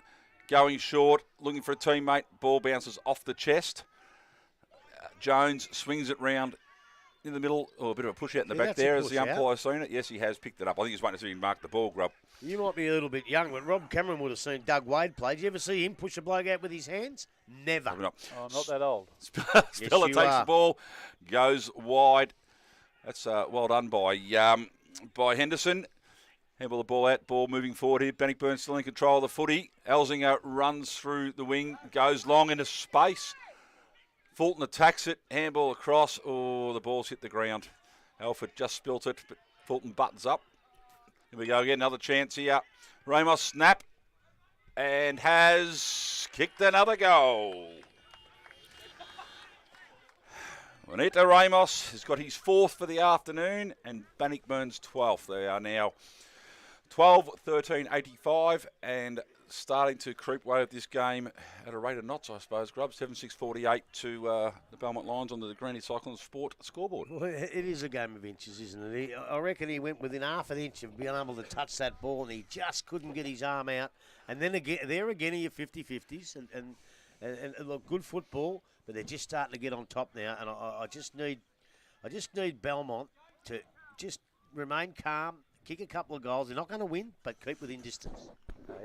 going short, looking for a teammate. Ball bounces off the chest. Jones swings it round in the middle, or a bit of a push out in the Yeah, back that's a there. Has push the out. umpire seen it? Yes, he has picked it up. I think he's waiting to see him mark the ball, Grub. You might be a little bit young, but Rob Cameron would have seen Doug Wade play. Did you ever see him push a bloke out with his hands? Never. Probably not. Oh, I'm not that old. Speller you takes are. the ball, goes wide. That's well done by Henderson. Handball the ball out, ball moving forward here. Bannockburn still in control of the footy. Elzinga runs through the wing, goes long into space. Fulton attacks it, handball across. Oh, the ball's hit the ground. Alford just spilt it, but Fulton buttons up. Here we go again, another chance here. Ramos snap and has kicked another goal. Juanito Ramos has got his 4th for the afternoon and Bannockburn's 12th. They are now 12-13-85 and starting to creep away at this game at a rate of knots, I suppose, Grub. 7-6-48 to the Belmont Lions on the Granny Cyclones Sport scoreboard. Well, it is a game of inches, isn't it? I reckon he went within half an inch of being able to touch that ball and he just couldn't get his arm out. And then again, there again are your 50-50s and look, good football, but they're just starting to get on top now. And I just need Belmont to just remain calm, kick a couple of goals. They're not going to win, but keep within distance.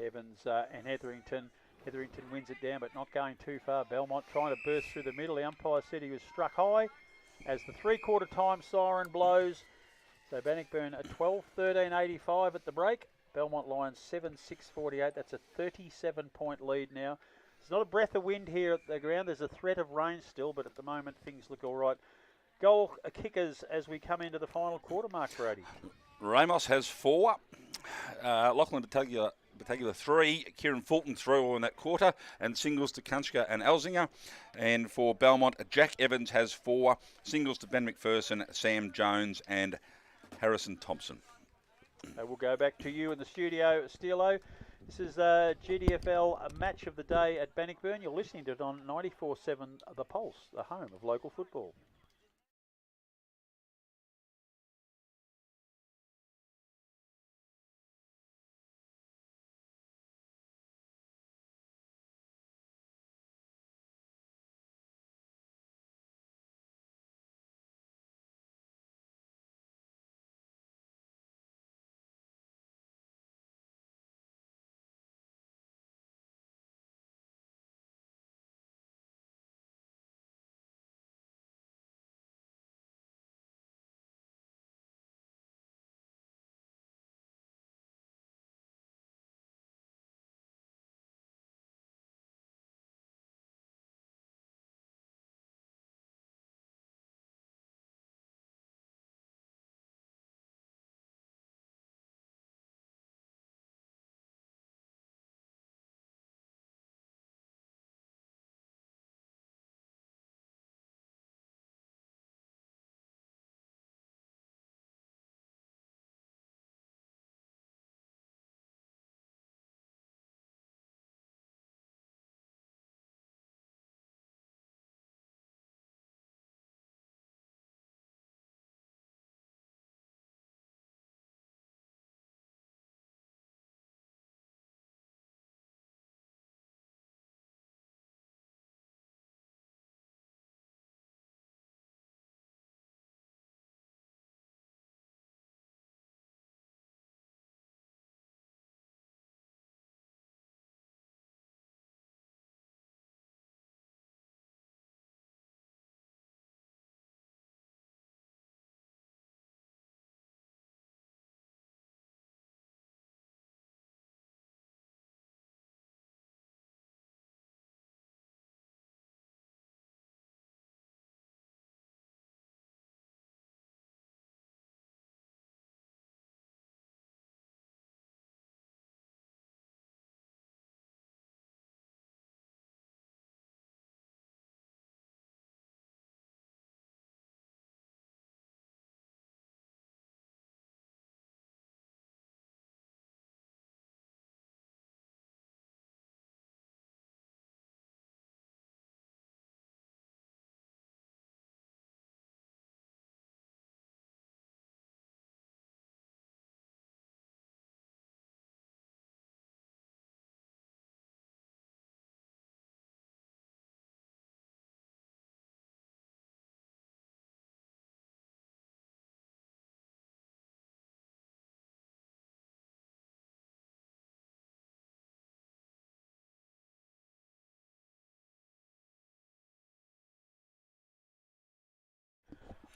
Evans and Hetherington. Hetherington wins it down, but not going too far. Belmont trying to burst through the middle. The umpire said he was struck high as the three-quarter time siren blows. So Bannockburn at 12-13-85 at the break. Belmont Lions 7-6-48. That's a 37-point lead now. There's not a breath of wind here at the ground. There's a threat of rain still, but at the moment things look all right. Goal kickers as we come into the final quarter, Mark Brody. Ramos has 4. Lachlan Battaglia 3. Kieran Fulton 3 all in that quarter. And singles to Kunchka and Elzinga. And for Belmont, Jack Evans has 4. Singles to Ben McPherson, Sam Jones and Harrison Thompson. We'll go back to you in the studio, Steelo. This is GDFL match of the day at Bannockburn. You're listening to it on 94.7 The Pulse, the home of local football.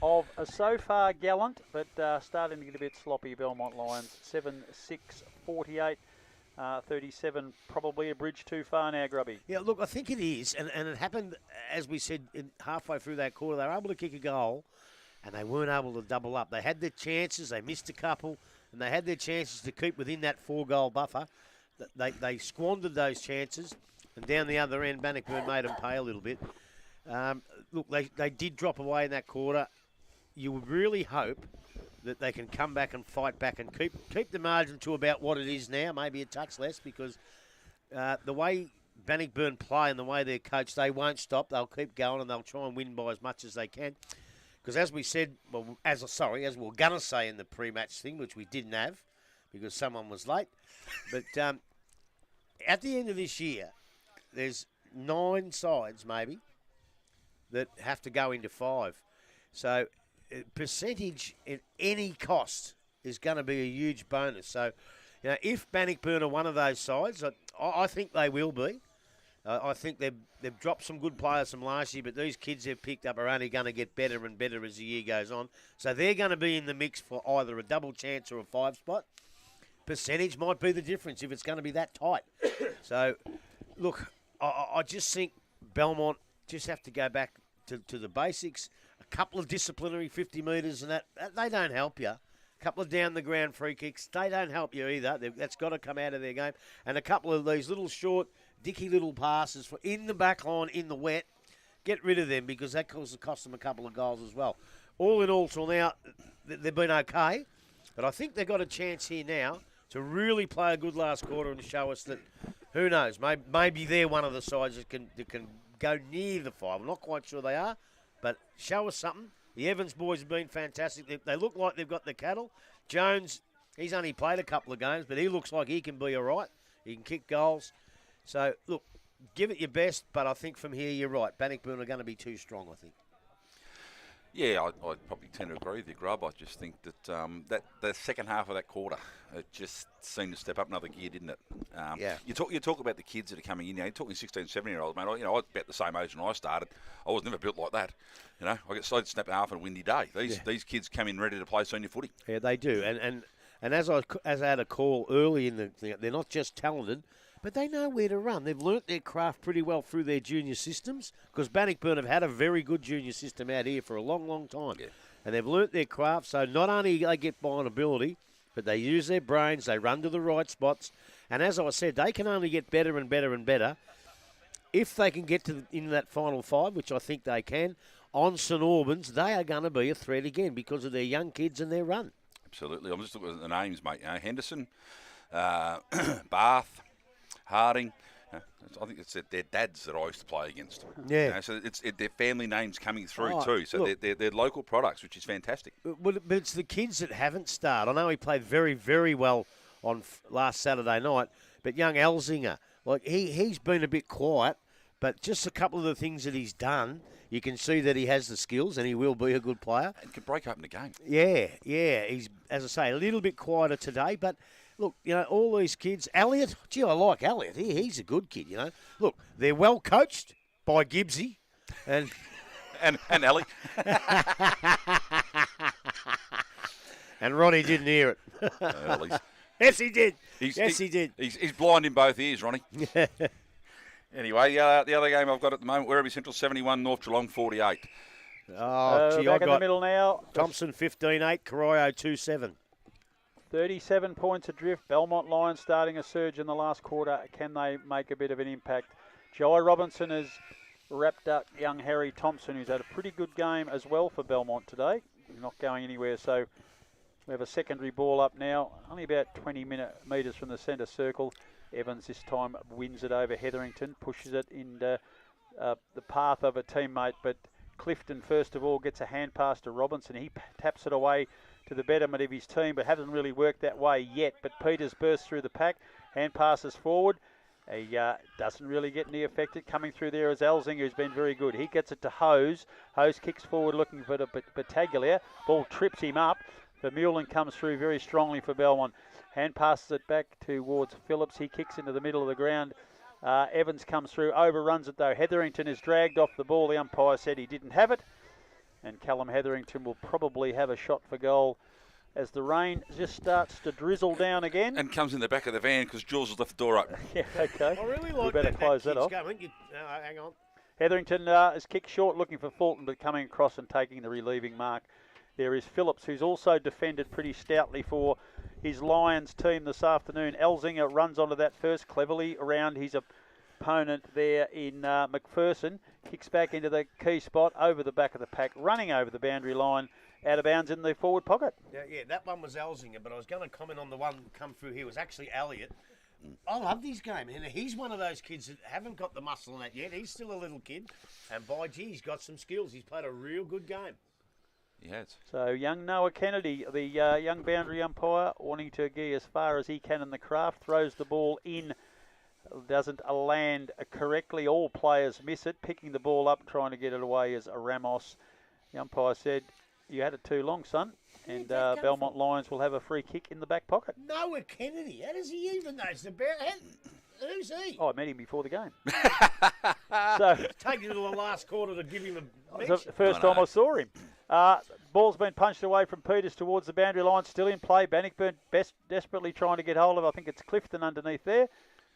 of so far gallant, but starting to get a bit sloppy. Belmont Lions 7-6-48. 37, probably a bridge too far now, Grubby. Yeah, look, I think it is, and it happened, as we said, halfway through that quarter. They were able to kick a goal, and they weren't able to double up. They had their chances, they missed a couple, and they had their chances to keep within that 4-goal buffer. They squandered those chances, and down the other end, Bannockburn made them pay a little bit. Look, they did drop away in that quarter. You would really hope that they can come back and fight back and keep the margin to about what it is now, maybe a touch less, because the way Bannockburn play and the way they're coached, they won't stop. They'll keep going and they'll try and win by as much as they can. Because as we said, as we're going to say in the pre-match thing, which we didn't have because someone was late, but at the end of this year, there's 9 sides maybe that have to go into 5. So percentage at any cost is going to be a huge bonus. So, if Bannockburn are one of those sides, I think they will be. I think they've dropped some good players from last year, but these kids they've picked up are only going to get better and better as the year goes on. So they're going to be in the mix for either a double chance or a 5 spot. Percentage might be the difference if it's going to be that tight. So, look, I just think Belmont just have to go back to the basics. A couple of disciplinary 50 metres and that they don't help you. A couple of down-the-ground free kicks, they don't help you either. That's got to come out of their game. And a couple of these little short, dicky little passes for in the back line, in the wet, get rid of them because that cost them a couple of goals as well. All in all, till now, they've been okay. But I think they've got a chance here now to really play a good last quarter and show us that, who knows, maybe they're one of the sides that can go near the 5. I'm not quite sure they are, but show us something. The Evans boys have been fantastic. They look like they've got the cattle. Jones, he's only played a couple of games, but he looks like he can be all right. He can kick goals. So, look, give it your best, but I think from here you're right. Bannockburn are going to be too strong, I think. Yeah, I'd probably tend to agree with you, Grub. I just think that the second half of that quarter, it just seemed to step up another gear, didn't it? Yeah. You talk about the kids that are coming in. You're talking 16, 17-year-olds, mate. I was about the same age when I started. I was never built like that. I get slowed snap half on a windy day. These kids come in ready to play senior footy. Yeah, they do. And as I had a call early in the thing, they're not just talented, but they know where to run. They've learnt their craft pretty well through their junior systems because Bannockburn have had a very good junior system out here for a long, long time. Yeah. And they've learnt their craft, so not only do they get by on ability, but they use their brains, they run to the right spots. And as I said, they can only get better and better and better if they can get into that final 5, which I think they can. On St Albans, they are going to be a threat again because of their young kids and their run. Absolutely. I'm just looking at the names, mate. Henderson, Bath, Harding. I think it's their dads that I used to play against. Yeah. So it's their family names coming through too. So look, they're local products, which is fantastic. But it's the kids that haven't started. I know he played very, very well on last Saturday night, but young Elzinger, he's been a bit quiet, but just a couple of the things that he's done, you can see that he has the skills and he will be a good player. And can break open the game. Yeah. He's, as I say, a little bit quieter today, but look, all these kids. Elliot, I like Elliot. He's a good kid, Look, they're well coached by Gibbsy. And Ellie. And Ronnie didn't hear it. Yes, he did. He did. He's blind in both ears, Ronnie. Anyway, the other game I've got at the moment, Werribee Central 71, North Geelong 48. Back in the middle now. Thompson 15-8, Corio 2-7. 37 points adrift. Belmont Lions starting a surge in the last quarter. Can they make a bit of an impact? Jai Robinson has wrapped up young Harry Thompson, who's had a pretty good game as well for Belmont today. Not going anywhere, so we have a secondary ball up now. Only about 20 metres from the centre circle. Evans this time wins it over Hetherington, pushes it in the path of a teammate, but Clifton first of all gets a hand pass to Robinson. He taps it away to the betterment of his team, but hasn't really worked that way yet. But Peters bursts through the pack, hand passes forward. He doesn't really get any affected. Coming through there is Elzinger, who's been very good. He gets it to Hose. Hose kicks forward looking for the Battaglia. Ball trips him up. Vermeulen comes through very strongly for Belmont. Hand passes it back towards Phillips. He kicks into the middle of the ground. Evans comes through, overruns it though. Hetherington is dragged off the ball. The umpire said he didn't have it. And Callum Hetherington will probably have a shot for goal as the rain just starts to drizzle down again. And comes in the back of the van because Jules has left the door open. Yeah, okay. I really We like better close that off. Going. Hang on. Hetherington is kicked short, looking for Fulton, but coming across and taking the relieving mark. There is Phillips, who's also defended pretty stoutly for his Lions team this afternoon. Elzinger runs onto that first cleverly around his opponent there in McPherson. Kicks back into the key spot over the back of the pack, running over the boundary line, out of bounds in the forward pocket. Yeah, that one was Elzinger, but I was going to comment on the one come through here. It was actually Elliott. I love his game, and he's one of those kids that haven't got the muscle in that yet. He's still a little kid, and by gee, he's got some skills. He's played a real good game. He has. So young Noah Kennedy, the young boundary umpire, wanting to get as far as he can in the craft, throws the ball in, doesn't land correctly. All players miss it, picking the ball up, trying to get it away as Ramos. The umpire said, "You had it too long, son." And Belmont Lions will have a free kick in the back pocket. Noah Kennedy, how does he even know? Who's he? Oh, I met him before the game. So Take you to the last quarter to give him a it's mention. the first time I saw him. Ball's been punched away from Peters towards the boundary line, still in play. Bannockburn desperately trying to get hold of, I think it's Clifton underneath there.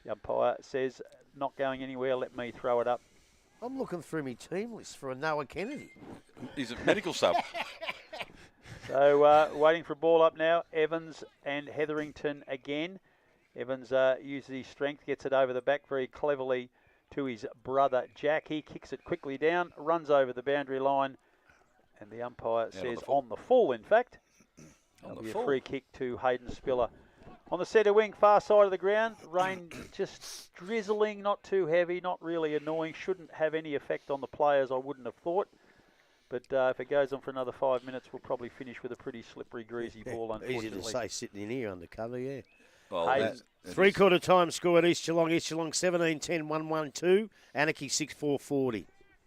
The umpire says, "Not going anywhere, let me throw it up." I'm looking through my team list for a Noah Kennedy. He's a medical sub. So waiting for a ball up now. Evans and Hetherington again. Evans uses his strength, gets it over the back very cleverly to his brother Jack. He kicks it quickly down, runs over the boundary line, and the umpire says on the full, in fact. That'll be a free kick to Hayden Spiller. On the centre wing, far side of the ground, rain just drizzling, not too heavy, not really annoying. Shouldn't have any effect on the players, I wouldn't have thought. But if it goes on for another 5 minutes, we'll probably finish with a pretty slippery, greasy ball, unfortunately. Easy to say sitting in here under cover, yeah. Well, Three-quarter time score at East Geelong 17-10, 1-1-2. Anarchy 6-4-40.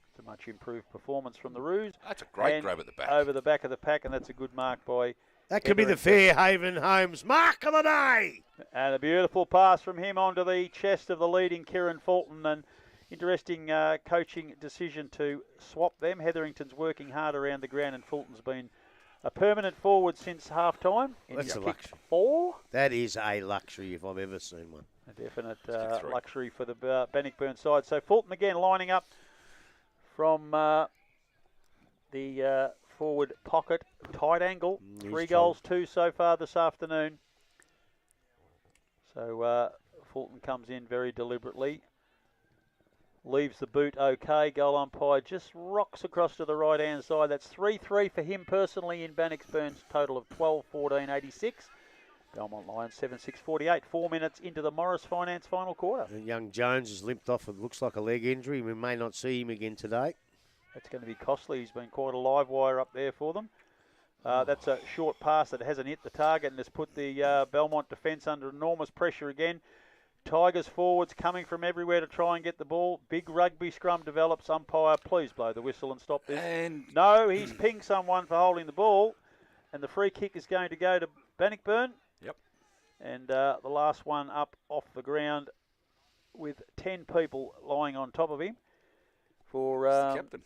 It's a much improved performance from the Roos. That's a great grab at the back. Over the back of the pack, and that's a good mark by That could be the Fairhaven Homes mark of the day. And a beautiful pass from him onto the chest of the leading Kieran Fulton. And interesting coaching decision to swap them. Hetherington's working hard around the ground, and Fulton's been a permanent forward since half-time. That's a luxury. 4. That is a luxury if I've ever seen one. A definite luxury for the Bannockburn side. So Fulton again lining up from the forward pocket, tight angle. 3 goals, 2 so far this afternoon. So Fulton comes in very deliberately. Leaves the boot okay. Goal umpire just rocks across to the right-hand side. That's 3-3 for him personally in Bannockburn's total of 12-14-86. Belmont Lions 7-6-48. 4 minutes into the Morris Finance final quarter. And young Jones has limped off. It looks like a leg injury. We may not see him again today. That's going to be costly. He's been quite a live wire up there for them. That's a short pass that hasn't hit the target and has put the Belmont defence under enormous pressure again. Tigers forwards coming from everywhere to try and get the ball. Big rugby scrum develops. Umpire, please blow the whistle and stop this. And no, he's pinged someone for holding the ball. And the free kick is going to go to Bannockburn. Yep. And the last one up off the ground with 10 people lying on top of him for captain.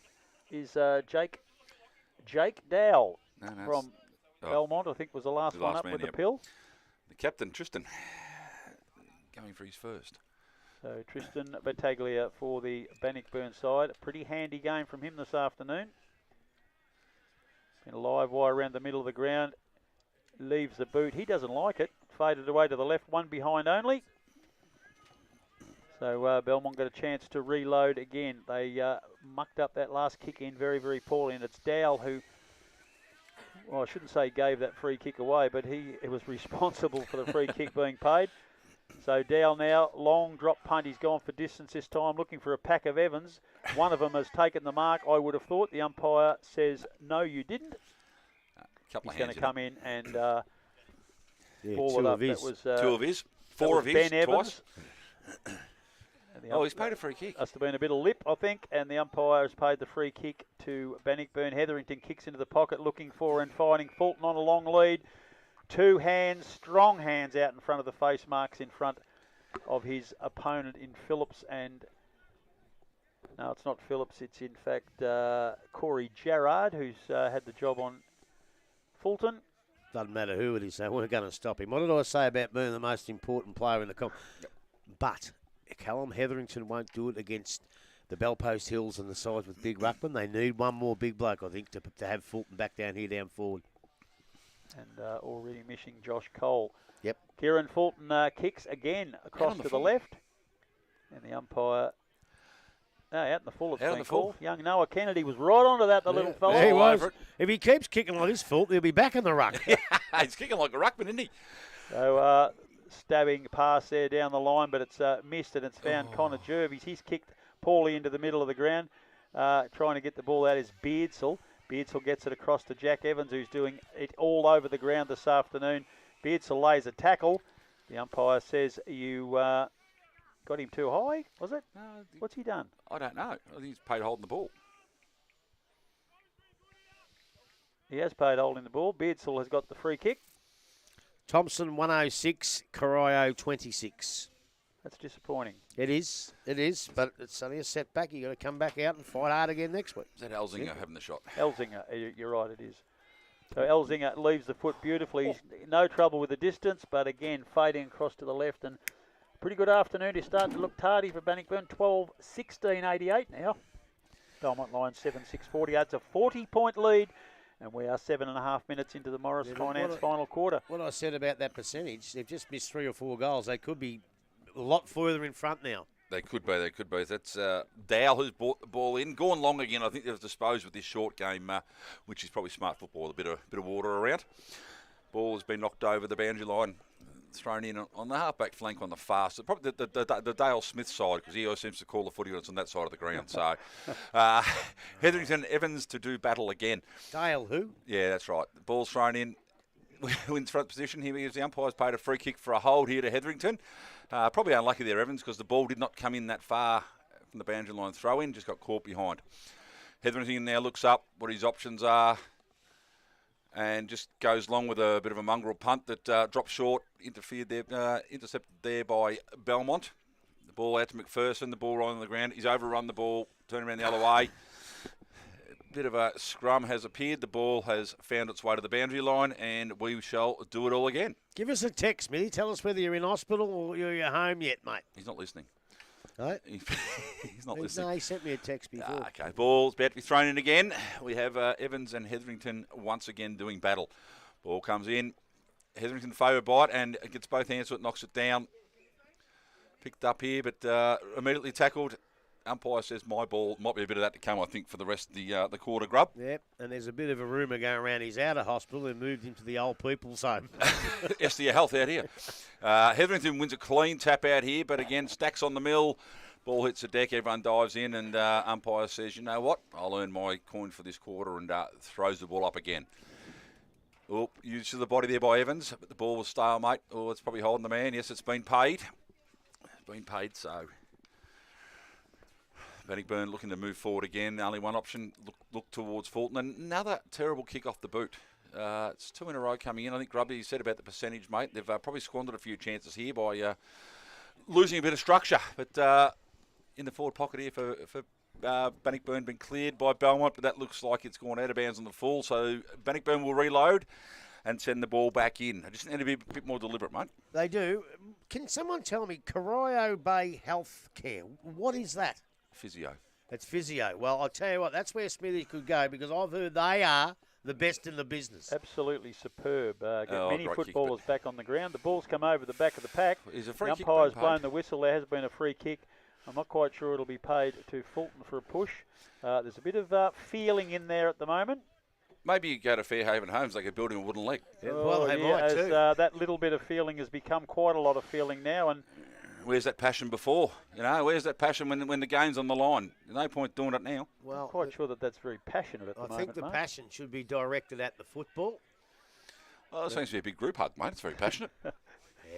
Is Jake Dowell No, from Belmont, I think was the last one up man, with yep. the pill. The captain, Tristan, going for his first. So Tristan Battaglia for the Bannockburn side. A pretty handy game from him this afternoon. Been a live wire around the middle of the ground. Leaves the boot. He doesn't like it. Faded away to the left, one behind only. So Belmont got a chance to reload again. They mucked up that last kick in very, very poorly. And it's Dowell who, well, I shouldn't say gave that free kick away, but he was responsible for the free kick being paid. So Dowell now, long drop punt. He's gone for distance this time, looking for a pack of Evans. One of them has taken the mark, I would have thought. The umpire says, no, you didn't. Couple He's going to come in and ball it up. That was, 2 of his. 4 of his. Ben Evans. Twice. Oh, he's paid a free kick. Must have been a bit of lip, I think, and the umpire has paid the free kick to Bannockburn. Hetherington kicks into the pocket, looking for and finding Fulton on a long lead. 2 hands, strong hands out in front of the face marks in front of his opponent in Phillips and No, it's not Phillips. It's in fact Corey Jarrard, who's had the job on Fulton. Doesn't matter who it is, they weren't going to stop him. What did I say about being the most important player in the comp? Yep. But Callum Hetherington won't do it against the Bellpost Hills and the sides with Big Ruckman. They need one more big bloke, I think, to have Fulton back down here, down forward. And already missing Josh Cole. Yep. Kieran Fulton kicks again across to the left. And the umpire... No, out in the full, it's been called. Young Noah Kennedy was right onto that, the little fella. There he was. If he keeps kicking like his fault, he'll be back in the ruck. He's kicking like a ruckman, isn't he? So, stabbing pass there down the line, but it's missed, and it's found Connor Jervis. He's kicked poorly into the middle of the ground. Trying to get the ball out is Beardsall. Beardsall gets it across to Jack Evans, who's doing it all over the ground this afternoon. Beardsall lays a tackle. The umpire says you... got him too high, was it? No, what's he done? I don't know. I think he's paid holding the ball. He has paid holding the ball. Beardsall has got the free kick. Thompson 106, Corio 26. That's disappointing. It is, but it's only a setback. You've got to come back out and fight hard again next week. Is that Elzinger having the shot? Elzinger, you're right, it is. So Elzinger leaves the foot beautifully. He's no trouble with the distance, but again, fading across to the left. And pretty good afternoon. He's starting to look tardy for Bannockburn. 12-16-88 now. Belmont line 7-6-40. That's a 40-point lead. And we are 7.5 minutes into the Morris Finance final quarter. What I said about that percentage, they've just missed 3 or 4 goals. They could be a lot further in front now. They could be. That's Dowell who's brought the ball in. Gone long again. I think they've disposed with this short game, which is probably smart football, a bit of water around. Ball has been knocked over the boundary line. Thrown in on the half-back flank on the far side. Probably the Dale Smith side, because he always seems to call the footy when it's on that side of the ground. So, Hetherington Evans to do battle again. Dale who? Yeah, that's right. The ball's thrown in. Wins front position. Here is the umpire's paid a free kick for a hold here to Hetherington. Probably unlucky there, Evans, because the ball did not come in that far from the boundary line throw-in. Just got caught behind. Hetherington now looks up what his options are. And just goes long with a bit of a mongrel punt that drops short, intercepted there by Belmont. The ball out to McPherson, the ball right on the ground. He's overrun the ball, turned around the other way. A bit of a scrum has appeared. The ball has found its way to the boundary line, and we shall do it all again. Give us a text, Mitty. Tell us whether you're in hospital or you're home yet, mate. He's not listening. No? He's not listening. No, he sent me a text before. Okay, ball's about to be thrown in again. We have Evans and Hetherington once again doing battle. Ball comes in. Hetherington favoured by it, and it gets both hands to it, knocks it down. Picked up here, but immediately tackled. Umpire says my ball. Might be a bit of that to come, I think, for the rest of the quarter, Grub. Yep, and there's a bit of a rumour going around he's out of hospital and moved him to the old people's home. Estia Health out here. Hetherington wins a clean tap out here, but again, stacks on the mill. Ball hits the deck, everyone dives in, and umpire says, you know what, I'll earn my coin for this quarter, and throws the ball up again. Oh, use to the body there by Evans, but the ball was stalemate. Oh, it's probably holding the man. Yes, it's been paid. It's been paid, so... Bannockburn looking to move forward again. Only one option, look towards Fulton. And another terrible kick off the boot. It's 2 in a row coming in. I think Grubby said about the percentage, mate. They've probably squandered a few chances here by losing a bit of structure. But in the forward pocket here for Bannockburn, been cleared by Belmont, but that looks like it's gone out of bounds on the full. So Bannockburn will reload and send the ball back in. I just need to be a bit more deliberate, mate. They do. Can someone tell me, Corio Bay Healthcare, what is that? Physio. It's physio. Well, I'll tell you what, that's where Smithy could go, because I've heard they are the best in the business. Absolutely superb. Get many footballers kick, back on the ground. The ball's come over the back of the pack. Is a free the umpire's blown the whistle. There has been a free kick. I'm not quite sure it'll be paid to Fulton for a push. There's a bit of feeling in there at the moment. Maybe you go to Fairhaven Homes, they could build him a wooden leg. Yeah, well, they might too. That little bit of feeling has become quite a lot of feeling now. And where's that passion before? You know, where's that passion when the game's on the line? There's no point doing it now. Well, I'm quite sure that's very passionate at the moment. I think the passion should be directed at the football. Well, it seems to be a big group hug, mate. It's very passionate. Yeah,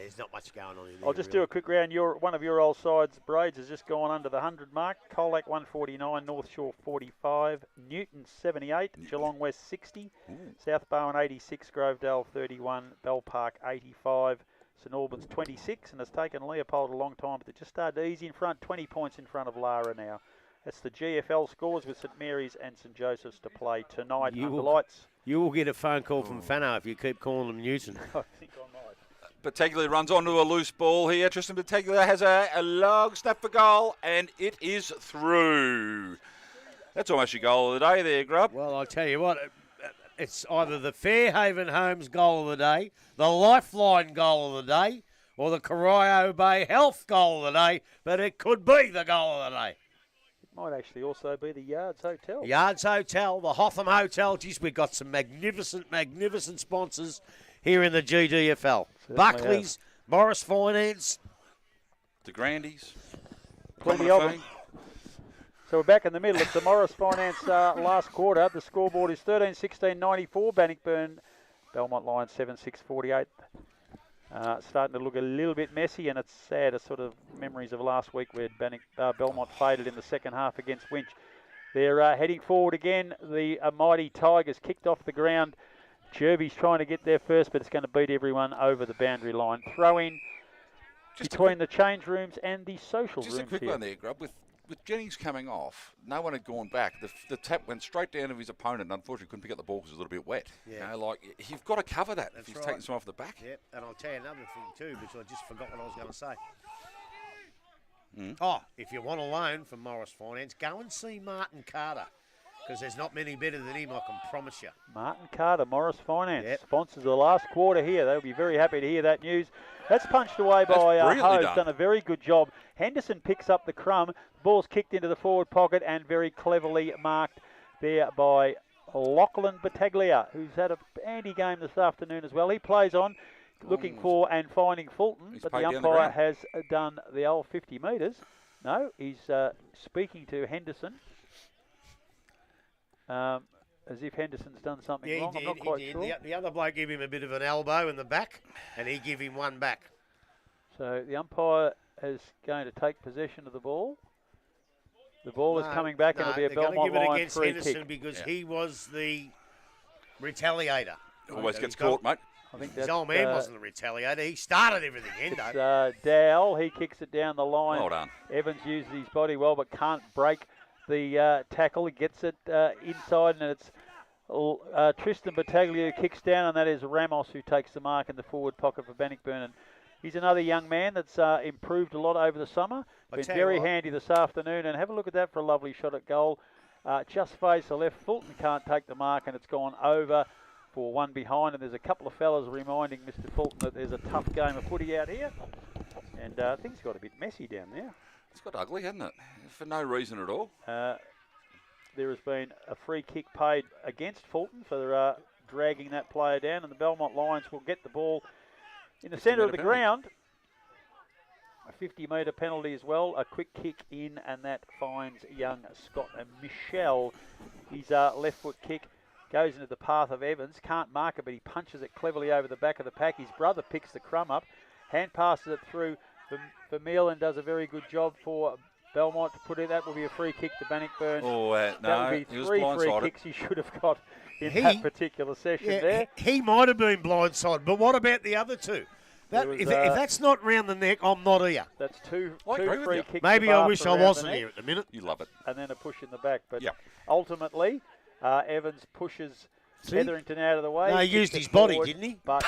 there's not much going on in there. I'll just do a quick round. One of your old sides, Braids, has just gone under the 100 mark. Colac 149, North Shore 45, Newton 78, Geelong West 60, South Bowen 86, Grovedale 31, Bell Park 85, St Albans 26, and it's taken Leopold a long time, but they just started easy in front, 20 points in front of Lara now. That's the GFL scores with St Mary's and St Joseph's to play tonight You under will- lights. You will get a phone call from Fano if you keep calling him Newton. I think I might. Battaglia runs onto a loose ball here. Tristan Battaglia has a long snap for goal, and it is through. That's almost your goal of the day there, Grub. Well, I'll tell you what, it's either the Fairhaven Homes goal of the day, the Lifeline goal of the day, or the Corio Bay Health goal of the day, but it could be the goal of the day. It might actually also be the Yards Hotel. Yards Hotel, the Hotham Hotel. Geez, we've got some magnificent sponsors here in the GDFL. Buckley's, Morris Finance. The Grandies. Plenty of them. So we're back in the middle. It's the Morris Finance last quarter. The scoreboard is 13-16-94. Bannockburn, Belmont Lions 7-6-48. Starting to look a little bit messy, and it's sad. It's sort of memories of last week where Belmont faded in the second half against Winch. They're heading forward again. The mighty Tigers kicked off the ground. Jerby's trying to get there first, but it's going to beat everyone over the boundary line. Throw in between the change rooms and the social rooms. Just a quick one there, Grub. With Jennings coming off, no one had gone back. The tap went straight down to his opponent, and unfortunately couldn't pick up the ball because it was a little bit wet. Yeah. You know, like, you've got to cover that if he's right. taking some off the back. Yep, and I'll tell you another thing too, which I just forgot what I was going to say. Oh, if you want a loan from Morris Finance, go and see Martin Carter, because there's not many better than him, I can promise you. Martin Carter, Morris Finance, Yep. sponsors the last quarter here. They'll be very happy to hear that news. That's punched away by brilliantly Hove, done a very good job. Henderson picks up the crumb. Ball's kicked into the forward pocket and very cleverly marked there by Lachlan Battaglia, who's had a handy game this afternoon as well. He plays on, looking for and finding Fulton, He's but the paid down the umpire ground. has done the old 50 metres. No, he's speaking to Henderson. As if Henderson's done something Yeah, wrong. I'm not quite sure. The other bloke gave him a bit of an elbow in the back, and he gave him one back. So the umpire is going to take possession of the ball. The ball is coming back, and it'll be a Belmont give it line against free Henderson kick. because he was the retaliator. Always So gets he's got- caught, mate. I think His that's old man wasn't the retaliator. He started everything, Hendo. It's Dowell. He kicks it down the line. Well done. Evans uses his body well, but can't break the tackle. He gets it inside, and it's Tristan Battaglia who kicks down, and that is Ramos who takes the mark in the forward pocket for Bannockburn. And he's another young man that's improved a lot over the summer. Been very handy this afternoon, and have a look at that for a lovely shot at goal. Just face the left. Fulton can't take the mark, and it's gone over for one behind. And there's a couple of fellas reminding Mr. Fulton that there's a tough game of footy out here. And things got a bit messy down there. It's got ugly, hasn't it? For no reason at all. There has been a free kick paid against Fulton for dragging that player down, and the Belmont Lions will get the ball in the centre of the ground. A 50-metre penalty as well. A quick kick in, and that finds young Scott and Michelle. His left foot kick goes into the path of Evans. Can't mark it, but he punches it cleverly over the back of the pack. His brother picks the crumb up, hand passes it through Vermeil, and does a very good job for Belmont to put it. That will be a free kick to Bannockburn. Oh, that no, would be he was three free blindsided. kicks he should have got in that particular session there. He might have been blindsided, but what about the other two? That, There was, if that's not round the neck, I'm not here. That's two I agree with free you. kicks. Maybe to I Bath wish I around the wasn't neck, here at the minute. You love it. and then a push in the back. But Yep. ultimately, Evans pushes Hetherington out of the way. No, he kicks used it his body, forward, didn't he? But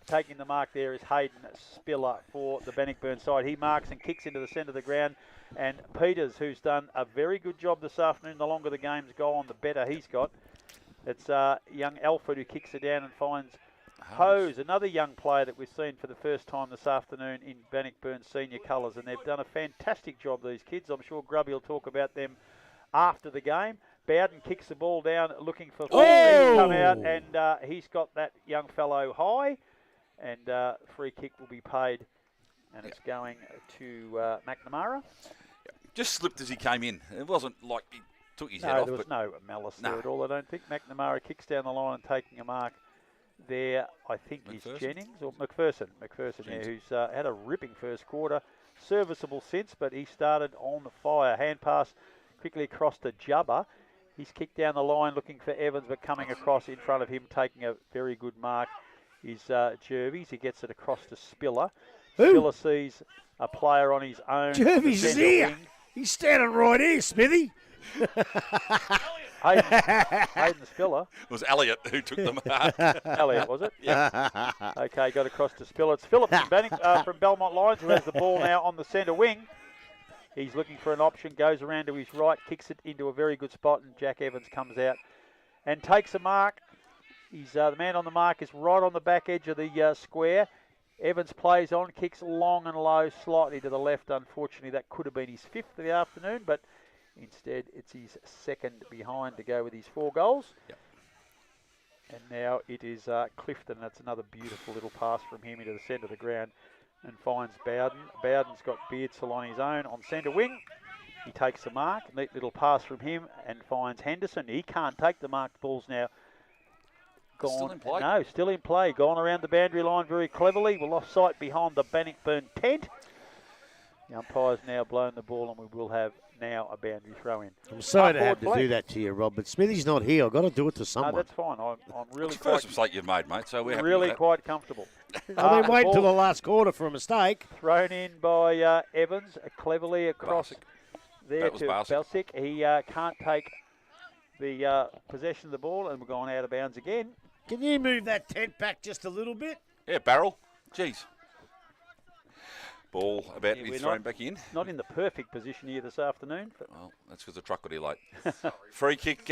taking the mark there is Hayden Spiller for the Bannockburn side. He marks and kicks into the centre of the ground. And Peters, who's done a very good job this afternoon, the longer the games go on, the better he's got. It's young Alfred who kicks it down and finds Hose, another young player that we've seen for the first time this afternoon in Bannockburn senior colours. And they've done a fantastic job, these kids. I'm sure Grubby will talk about them after the game. Bowden kicks the ball down looking for Fulton. He's come out, and he's got that young fellow high. And free kick will be paid. And it's going to McNamara. Just slipped as he came in. It wasn't like he took his head No, off. there was but no malice No. there at all, I don't think. McNamara kicks down the line and taking a mark there, I think, is McPherson? Jennings or McPherson. McPherson, who's had a ripping first quarter. Serviceable since, but he started on the fire. Hand pass quickly across to Jubba. He's kicked down the line looking for Evans, but coming across in front of him, taking a very good mark is Jervis. He gets it across to Spiller. Spiller sees a player on his own. Jervis is defender here. wing. He's standing right here, Smithy. Hayden Spiller. It was Elliot who took the mark. Elliot, was it? Yeah. Okay, got across to Spiller. It's Phillips from Belmont Lions who has the ball now on the centre wing. He's looking for an option, goes around to his right, kicks it into a very good spot, and Jack Evans comes out and takes a mark. He's the man on the mark is right on the back edge of the square. Evans plays on, kicks long and low, slightly to the left. Unfortunately, that could have been his 5th of the afternoon, but instead it's his 2nd behind to go with his 4 goals. Yep. And now it is Clifton. That's another beautiful little pass from him into the centre of the ground and finds Bowden. Bowden's got Beardsall on his own on centre wing. He takes the mark. Neat little pass from him and finds Henderson. He can't take the marked balls now. Still in play? No, still in play. Gone around the boundary line very cleverly. We're lost sight behind the Bannockburn tent. The umpire's now blown the ball and we will have now a boundary throw in. I'm sorry to have to play. do that to you, Rob, but Smithy's not here. I've got to do it to No, someone. that's fine. I'm really It's the first mistake you've made, mate, so we're happy really with that. quite comfortable. I've been waiting ball till the last quarter for a mistake. Thrown in by Evans, cleverly across Barsic. there That was to Barsic. Belsic. He can't take the possession of the ball and we're going out of bounds again. Can you move that tent back just a little bit? Yeah, barrel. Jeez. Ball about to be we're thrown not- back in. Not in the perfect position here this afternoon. But Well, that's because the truck got here late. Free kick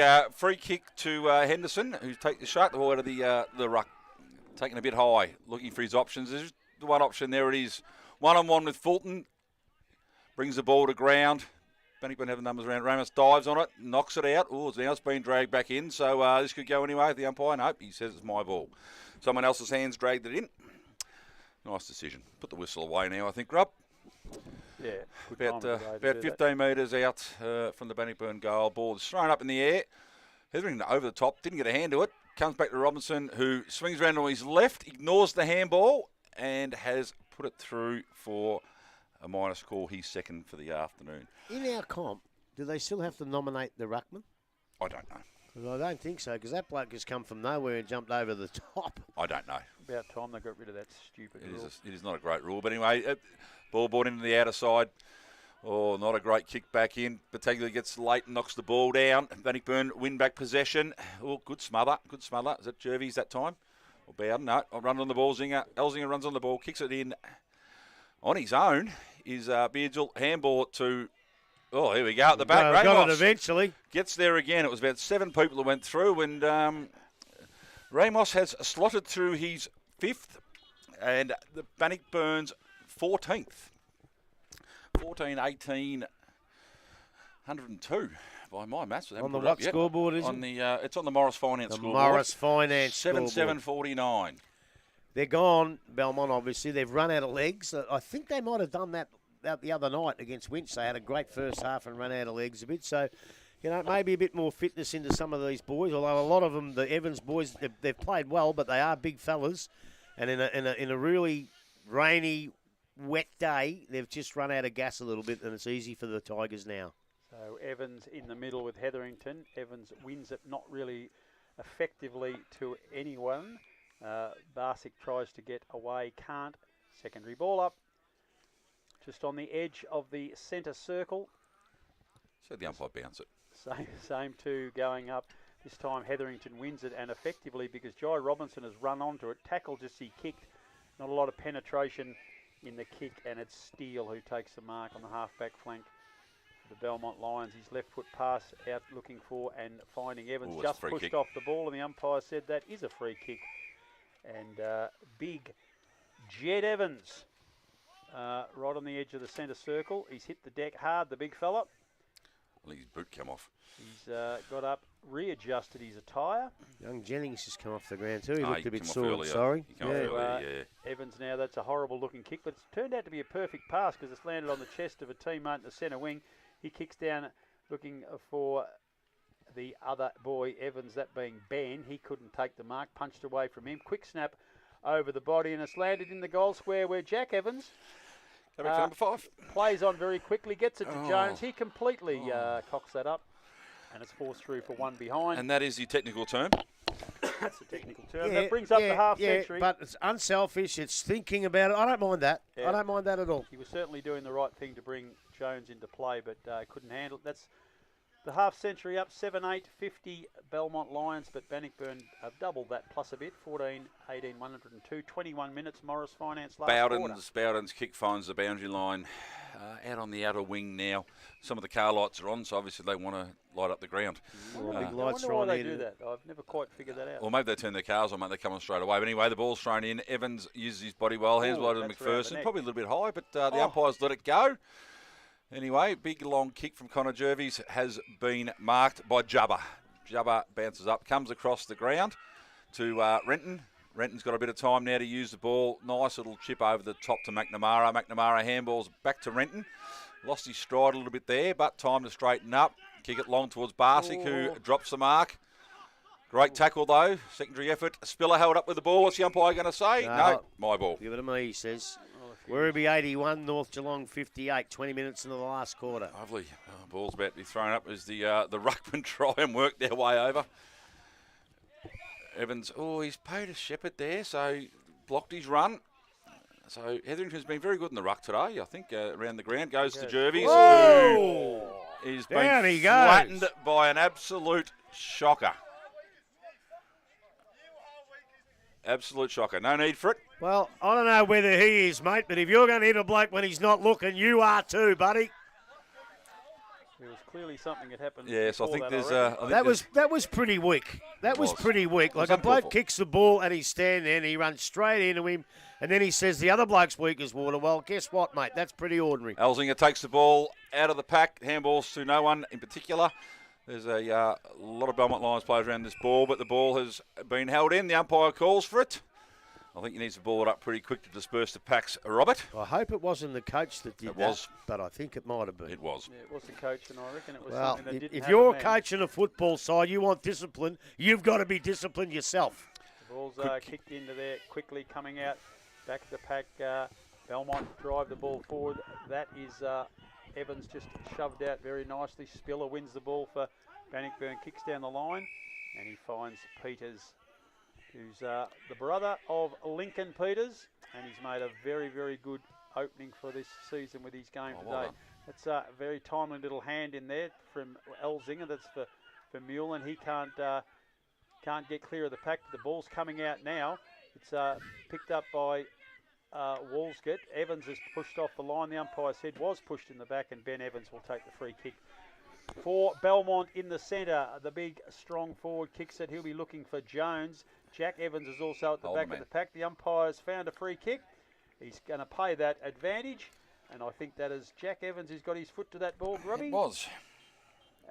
to Henderson, who's taking the shot the ball out of the ruck, taking a bit high, looking for his options. There's the one option. There it is, 1-on-1 with Fulton. Brings the ball to ground. Bannockburn have the numbers around. Ramos dives on it, knocks it out. Oh, now it's been dragged back in. So this could go anyway. The umpire, nope, he says it's my ball. Someone else's hands dragged it in. Nice decision. Put the whistle away now, I think, Rob. yeah, good About time of the day to about do that. 15 metres out from the Bannockburn goal. Ball is thrown up in the air. Hetherington over the top, didn't get a hand to it. Comes back to Robinson, who swings around on his left, ignores the handball, and has put it through for a minor score. He's 2nd for the afternoon. In our comp, do they still have to nominate the ruckman? I don't know. 'Cause I don't think so, because that bloke has come from nowhere and jumped over the top. I don't know. About time they got rid of that stupid rule. It is not a great rule. But anyway, ball brought into the outer side. Oh, not a great kick back in. Battaglia gets late and knocks the ball down. Bannockburn win back possession. Oh, good smother. Good smother. Is that Jervis that time? Or Bowden? No, I'll run on the ball. Elzinger runs on the ball, kicks it in on his own. Is Beardsall handball it to... Oh, here we go at the back. Got it Ramos eventually. gets there again. It was about 7 people that went through, and Ramos has slotted through his 5th, and the Bannockburn's 14th. 14-18, 102 by my maths. On the what scoreboard is on it? the it's on the Morris Finance The scoreboard. Morris Finance scoreboard. 7-7-49. They're gone, Belmont, obviously. They've run out of legs. I think they might have done that the other night against Winch. They had a great first half and ran out of legs a bit. So, you know, maybe a bit more fitness into some of these boys. Although a lot of them, the Evans boys, they've played well, but they are big fellas. And in a really rainy, wet day, they've just run out of gas a little bit, and it's easy for the Tigers now. So Evans in the middle with Hetherington. Evans wins it not really effectively to anyone. Barsic tries to get away, can't. Secondary ball up. Just on the edge of the centre circle. So the umpire bounce it. Same two going up. This time Hetherington wins it, and effectively because Jai Robinson has run onto it. Tackle just he kicked. Not a lot of penetration in the kick, and it's Steele who takes the mark on the half-back flank for the Belmont Lions. His left foot pass out looking for and finding Evans. Ooh, just free pushed kick. off the ball, and the umpire said that is a free kick. And big Jed Evans right on the edge of the centre circle. He's hit the deck hard, the big fella. I think his boot came off. He's got up, readjusted his attire. Young Jennings has come off the ground too. He Ah, looked he a bit come off sore. earlier. Sorry. He came off earlier, yeah. Evans now, that's a horrible looking kick, but it's turned out to be a perfect pass because it's landed on the chest of a teammate in the centre wing. He kicks down looking for the other boy, Evans, that being Ben. He couldn't take the mark, punched away from him. Quick snap over the body, and it's landed in the goal square where Jack Evans Go back to number 5. plays on very quickly, gets it to Jones. He completely cocks that up, and it's forced through for one behind. And that is the technical term. That's a technical term. That brings up the half yeah, century. but it's unselfish. It's thinking about it. I don't mind that. Yeah. I don't mind that at all. He was certainly doing the right thing to bring Jones into play, but couldn't handle it. That's the half century up 7-8, 50 Belmont Lions, but Bannockburn have doubled that plus a bit, 14, 18, 102, 21 minutes. Morris Finance last quarter. Bowden's kick finds the boundary line out on the outer wing now. Some of the car lights are on, so obviously they want to light up the ground. Big I lights wonder are why on they here. do that. I've never quite figured that out. Or maybe they turn their cars on, mate. They come on straight away. But anyway, the ball's thrown in. Evans uses his body well. Hands wide to that's around the McPherson. neck. Probably a little bit high, but the umpires let it go. Anyway, big long kick from Connor Jervis has been marked by Jubba. Jubba bounces up, comes across the ground to Renton. Renton's got a bit of time now to use the ball. Nice little chip over the top to McNamara. McNamara handballs back to Renton. Lost his stride a little bit there, but time to straighten up. Kick it long towards Barsick, who drops the mark. Great tackle, though. Secondary effort. Spiller held up with the ball. What's the umpire going to say? No, my ball. Give it to me, he says. Werribee 81, North Geelong 58, 20 minutes into the last quarter. Lovely. Ball's about to be thrown up as the ruckman try and work their way over. Evans, he's paid a shepherd there, so blocked his run. So Hetherington's been very good in the ruck today, I think, around the ground. Goes to Jervis, who is being flattened by an absolute shocker. Absolute shocker. No need for it. Well, I don't know whether he is, mate, but if you're going to hit a bloke when he's not looking, you are too, buddy. There was clearly something that happened. Yes, I think there's. That was pretty weak. That was pretty weak. Like a bloke kicks the ball and he's standing there and he runs straight into him, and then he says the other bloke's weak as water. Well, guess what, mate? That's pretty ordinary. Elzinga takes the ball out of the pack. Handballs to no one in particular. There's a lot of Belmont Lions players around this ball, but the ball has been held in. The umpire calls for it. I think he needs to ball it up pretty quick to disperse the packs, Robert. I hope it wasn't the coach that did that, but I think it might have been. It was. Yeah, it was the coach, and I reckon it was well, something that didn't if have you're a man. coaching a football side, you want discipline, you've got to be disciplined yourself. The ball's kicked into there, quickly coming out, back at the pack. Belmont drive the ball forward. That is Evans just shoved out very nicely. Spiller wins the ball for Bannockburn, kicks down the line, and he finds Peters, who's the brother of Lincoln Peters, and he's made a very, very good opening for this season with his game today. Well done. That's a very timely little hand in there from Elzinga. That's for Mule, and he can't get clear of the pack. The ball's coming out now. It's picked up by Walsgett. Evans has pushed off the line. The umpire's head was pushed in the back, and Ben Evans will take the free kick. For Belmont in the centre, the big, strong forward kicks it. He'll be looking for Jones. Jack Evans is also at the back of the pack. The umpire's found a free kick. He's going to pay that advantage. And I think that is Jack Evans who's got his foot to that ball, Robbie. It was.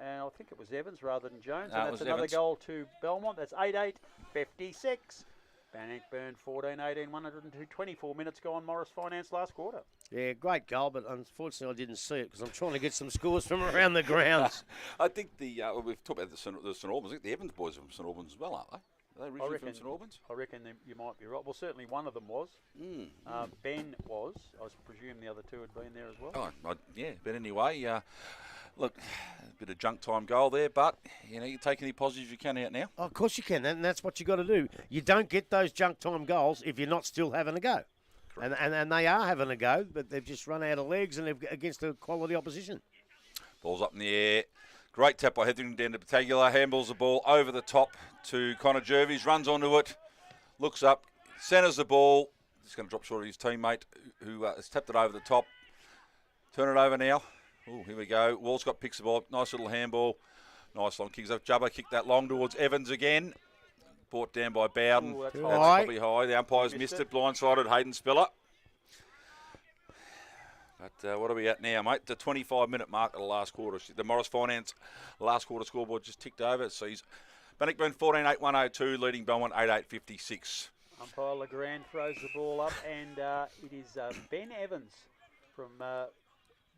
And I think it was Evans rather than Jones. No, and that's another Evans. goal to Belmont. That's 8-8, 56. Bannockburn 14-18, 102, 24 minutes gone. Morris Finance last quarter. Yeah, great goal, but unfortunately I didn't see it because I'm trying to get some scores from around the grounds. I think we've talked about the St Albans. I think the Evans boys are from St Albans as well, aren't they? Are they originally from St Albans? I reckon you might be right. Well, certainly one of them was. Ben was. I presume the other two had been there as well. Yeah, but anyway, look, a bit of junk time goal there, but you take any positives you can out now. Oh, of course you can, and that's what you got to do. You don't get those junk time goals if you're not still having a go. And they are having a go, but they've just run out of legs and they're against a quality opposition. Ball's up in the air. Great tap by Hetherington down to Battaglia. Handballs the ball over the top to Connor Jervis. Runs onto it. Looks up. Centres the ball. He's going to drop short of his teammate who has tapped it over the top. Turn it over now. Oh, here we go. Walscott picks the ball up. Nice little handball. Nice long kicks up. Jubba kicked that long towards Evans again. Brought down by Bowden. Ooh, that's probably high. The umpire's missed it. Blindsided Hayden Spiller. But what are we at now, mate? The 25-minute mark of the last quarter. The Morris Finance last quarter scoreboard just ticked over. So he's Bannockburn 14-8, 102, leading Belmont 8-8, 56. Umpire Legrand throws the ball up, and it is Ben Evans from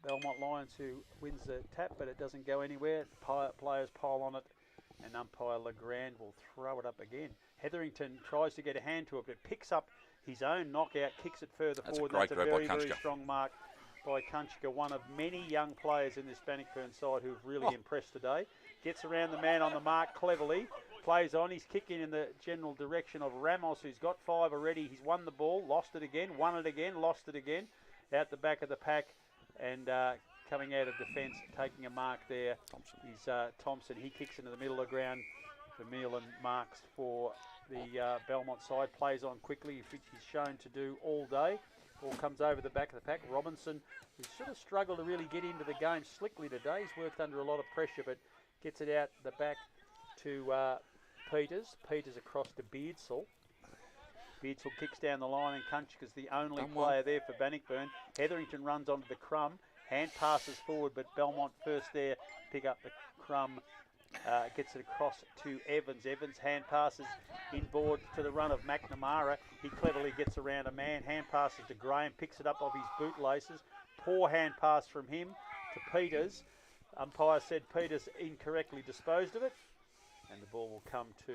Belmont Lions who wins the tap, but it doesn't go anywhere. Players pile on it, and umpire Legrand will throw it up again. Hetherington tries to get a hand to it, but picks up his own knockout, kicks it further forward. That's a very, very strong mark by Kunchka, one of many young players in this Bannockburn side who've really impressed today. Gets around the man on the mark cleverly, plays on. He's kicking in the general direction of Ramos, who's got 5 already. He's won the ball, lost it again, won it again, lost it again. Out the back of the pack and coming out of defence, taking a mark there is Thompson. He kicks into the middle of the ground. Vermeulen marks for the Belmont side. Plays on quickly, which he's shown to do all day. Ball comes over the back of the pack. Robinson, who's sort of struggled to really get into the game slickly today. He's worked under a lot of pressure, but gets it out the back to Peters. Peters across to Beardsall. Beardsall kicks down the line, and Kunchka's the only player there for Bannockburn. Hetherington runs onto the crumb. Hand passes forward, but Belmont first there. Pick up the crumb. Gets it across to Evans. Evans hand passes inboard to the run of McNamara. He cleverly gets around a man. Hand passes to Graham. Picks it up off his bootlaces. Poor hand pass from him to Peters. Umpire said Peters incorrectly disposed of it. And the ball will come to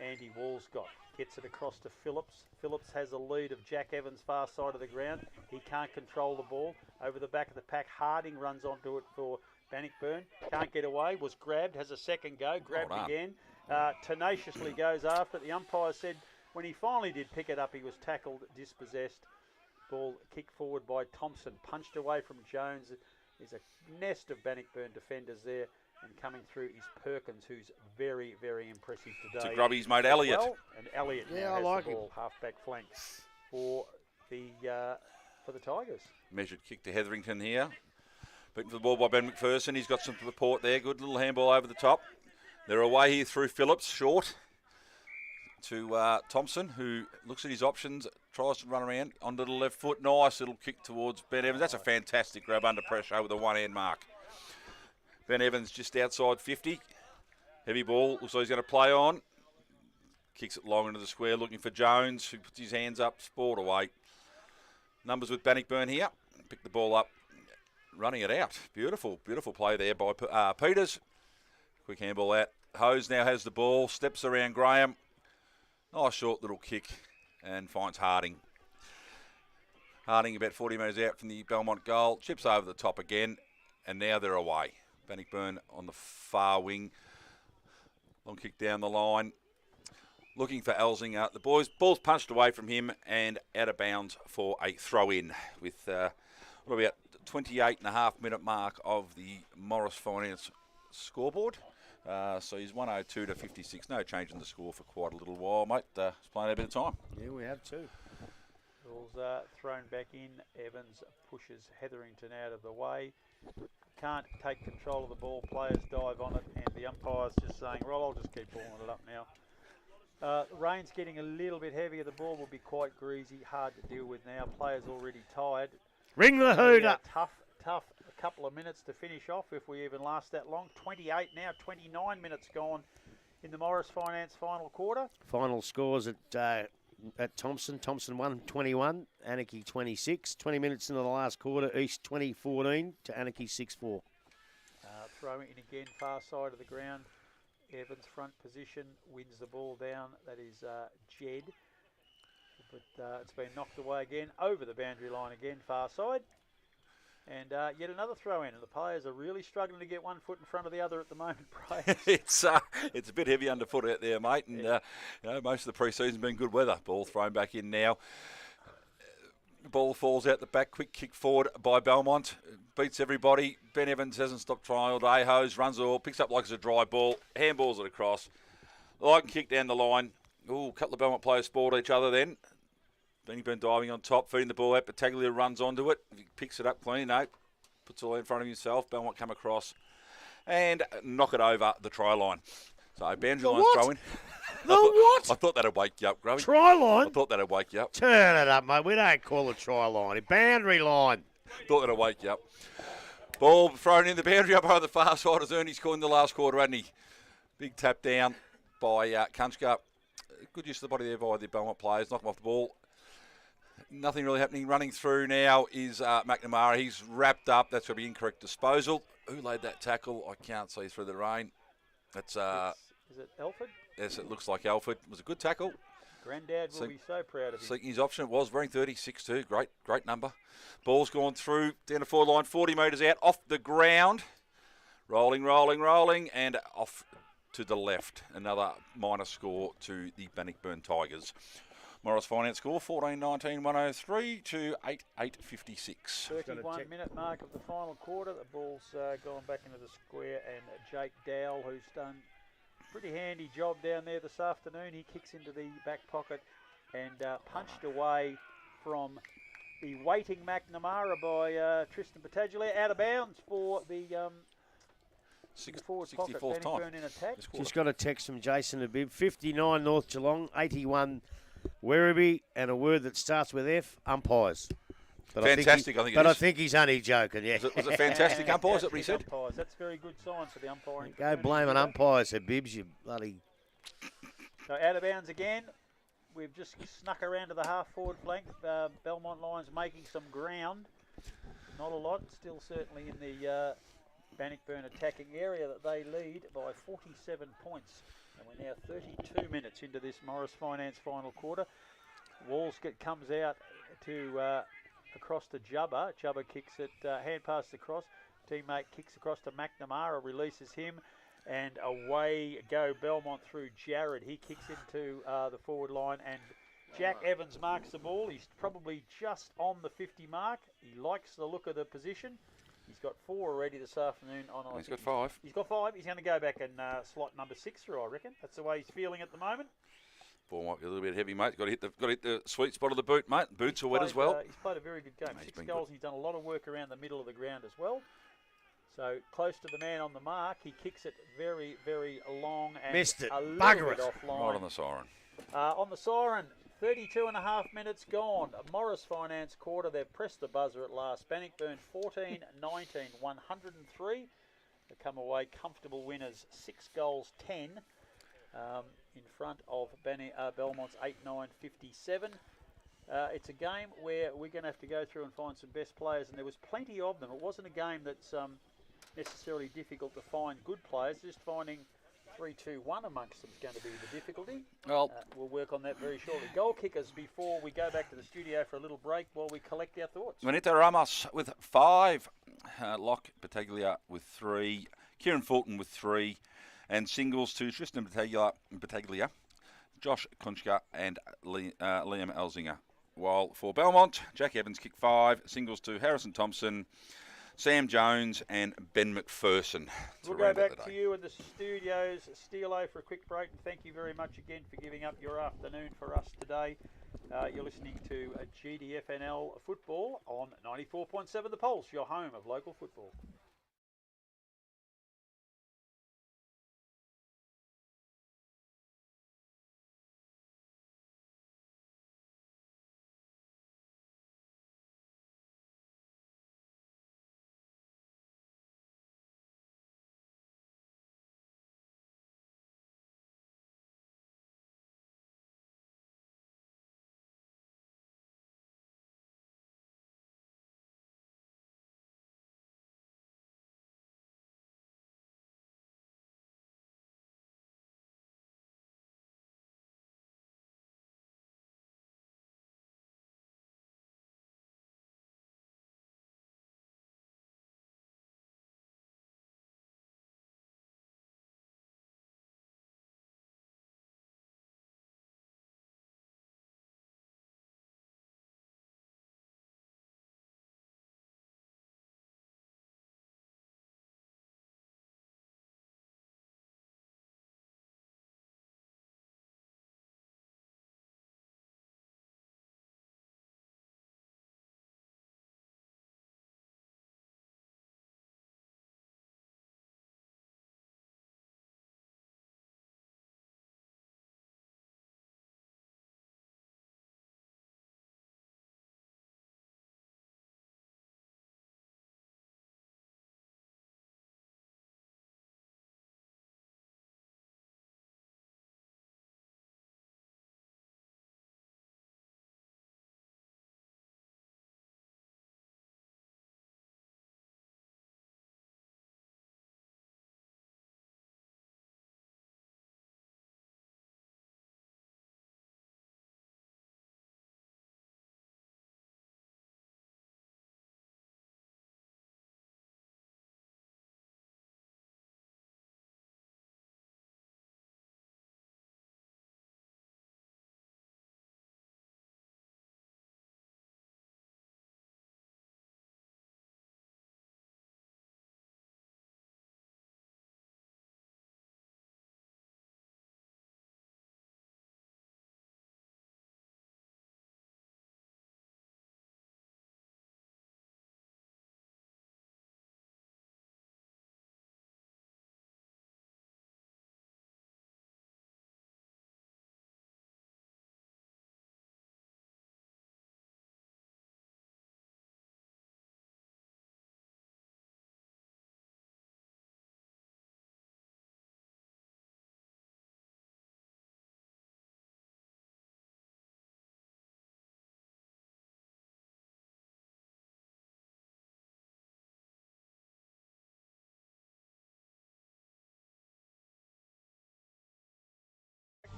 Andy Walscott. Gets it across to Phillips. Phillips has a lead of Jack Evans far side of the ground. He can't control the ball. Over the back of the pack, Harding runs onto it for Bannockburn. Can't get away. Was grabbed. Has a second go. Grabbed again. Tenaciously goes after it. The umpire said when he finally did pick it up, he was tackled, dispossessed. Ball kicked forward by Thompson. Punched away from Jones. There's a nest of Bannockburn defenders there. And coming through is Perkins, who's very, very impressive today. To Grubby's mate Elliott. Well, and Elliott now has like the ball, half-back flank for the Tigers. Measured kick to Hetherington here. Beaten for the ball by Ben McPherson. He's got some support there. Good little handball over the top. They're away here through Phillips, short to Thompson, who looks at his options, tries to run around onto the left foot. Nice little kick towards Ben Evans. That's a fantastic grab under pressure with a one-hand mark. Ben Evans just outside 50. Heavy ball, looks like he's going to play on. Kicks it long into the square, looking for Jones, who puts his hands up, sport away. Numbers with Bannockburn here. Pick the ball up, running it out. Beautiful, beautiful play there by Peters. Quick handball out. Hose now has the ball, steps around Graham. Nice short little kick and finds Harding. Harding about 40 metres out from the Belmont goal. Chips over the top again, and now they're away. Bannockburn on the far wing. Long kick down the line. Looking for Elsinger. The ball's punched away from him and out of bounds for a throw-in with about 28.5-minute mark of the Morris Finance scoreboard. So he's 102 to 56. No change in the score for quite a little while, mate. He's playing a bit of time. Yeah, we have too. Ball's thrown back in. Evans pushes Hetherington out of the way. Can't take control of the ball. Players dive on it, and the umpire's just saying, well, I'll just keep balling it up now. Rain's getting a little bit heavier. The ball will be quite greasy, hard to deal with now. Players already tired. Ring the hood up. Tough a couple of minutes to finish off, if we even last that long. 28 now, 29 minutes gone in the Morris Finance final quarter. Final scores at Thompson. Thompson 1-21, Anarchy 26. 20 minutes into the last quarter, East 20-14 to Anarchy 6-4. Throw in again, far side of the ground. Evans front position, wins the ball down. That is Jed. But it's been knocked away again, over the boundary line again, far side. And yet another throw in. And the players are really struggling to get one foot in front of the other at the moment, Bryce. It's a bit heavy underfoot out there, mate. And most of the pre-season's been good weather. Ball thrown back in now. Ball falls out the back. Quick kick forward by Belmont. Beats everybody. Ben Evans hasn't stopped trying all day. Hose runs the ball. Picks up like it's a dry ball. Handballs it across. Light and kick down the line. Ooh, a couple of Belmont players sport each other then. Bannockburn diving on top, feeding the ball out. Battaglia runs onto it. He picks it up clean. No, puts it all in front of himself. Belmont come across and knock it over the try line. So boundary line throw in. What? I thought that'd wake you up, Grubby. Try line? I thought that'd wake you up. Turn it up, mate. We don't call it try line. A boundary line. Thought that'd wake you up. Ball thrown in the boundary up over the far side as Ernie's scored in the last quarter, hadn't he? Big tap down by Kunchka. Good use of the body there by the Belmont players. Knock him off the ball. Nothing really happening. Running through now is McNamara. He's wrapped up. That's going to be incorrect disposal. Who laid that tackle? I can't see through the rain. That's Is it Elford? Yes, it looks like Alford. It was a good tackle. Granddad will be so proud of him. Seeking his option. It was wearing 36 too. Great number. Ball's gone through down the forward line, 40 metres out, off the ground. Rolling, and off to the left. Another minor score to the Bannockburn Tigers. Morris Finance score 14-19-103 to 8-8-56. 31-minute mark of the final quarter. The ball's gone back into the square, and Jake Dowell, who's done a pretty handy job down there this afternoon, he kicks into the back pocket and punched away from the waiting McNamara by Tristan Battaglia, out of bounds for the forward pocket. 64th time. Bannockburn in attack. Just got a text from Jason Abib. 59 North Geelong, 81 Werribee, and a word that starts with F, umpires. But Fantastic, I think it is. I think he's only joking, yeah. Was it fantastic umpires that we said? Umpires. That's very good sign for the umpiring. Go blaming umpires, Abibs, you bloody... So out of bounds again. We've just snuck around to the half-forward flank. Belmont Lions making some ground. Not a lot. Still certainly in the Bannockburn attacking area that they lead by 47 points. And we're now 32 minutes into this Morris Finance final quarter. Walsgate comes out to across to Jubba. Jubba kicks it, hand pass across. Teammate kicks across to McNamara, releases him. And away go Belmont through Jared. He kicks into the forward line, and Jack Evans marks the ball. He's probably just on the 50 mark. He likes the look of the position. He's got 4 already this afternoon. He's got 5. He's got 5. He's going to go back and slot number 6 through, I reckon. That's the way he's feeling at the moment. Ball might be a little bit heavy, mate. Got to hit the sweet spot of the boot, mate. Boots are wet as well. He's played a very good game. He's 6 goals. And he's done a lot of work around the middle of the ground as well. So close to the man on the mark. He kicks it very, very long and missed it. A little Bugger bit it. offline. Right on the siren. On the siren, 32 and a half minutes gone. Morris Finance quarter. They've pressed the buzzer at last. Bannockburn 14-19, 103. They come away comfortable winners, 6 goals, 10 in front of Belmont's 8-9, 57. It's a game where we're going to have to go through and find some best players, and there was plenty of them. It wasn't a game that's necessarily difficult to find good players. Just finding 3-2-1 amongst them is going to be the difficulty. Well, we'll work on that very shortly. Goal kickers before we go back to the studio for a little break while we collect our thoughts. Manita Ramos with 5, Locke Battaglia with 3, Kieran Fulton with 3, and singles to Tristan Battaglia, Josh Kunchka, and Liam Elzinger. While for Belmont, Jack Evans kicked 5, singles to Harrison Thompson, Sam Jones, and Ben McPherson. We'll go back to you in the studios, Steelo, for a quick break, and thank you very much again for giving up your afternoon for us today. You're listening to GDFNL football on 94.7 The Pulse, your home of local football.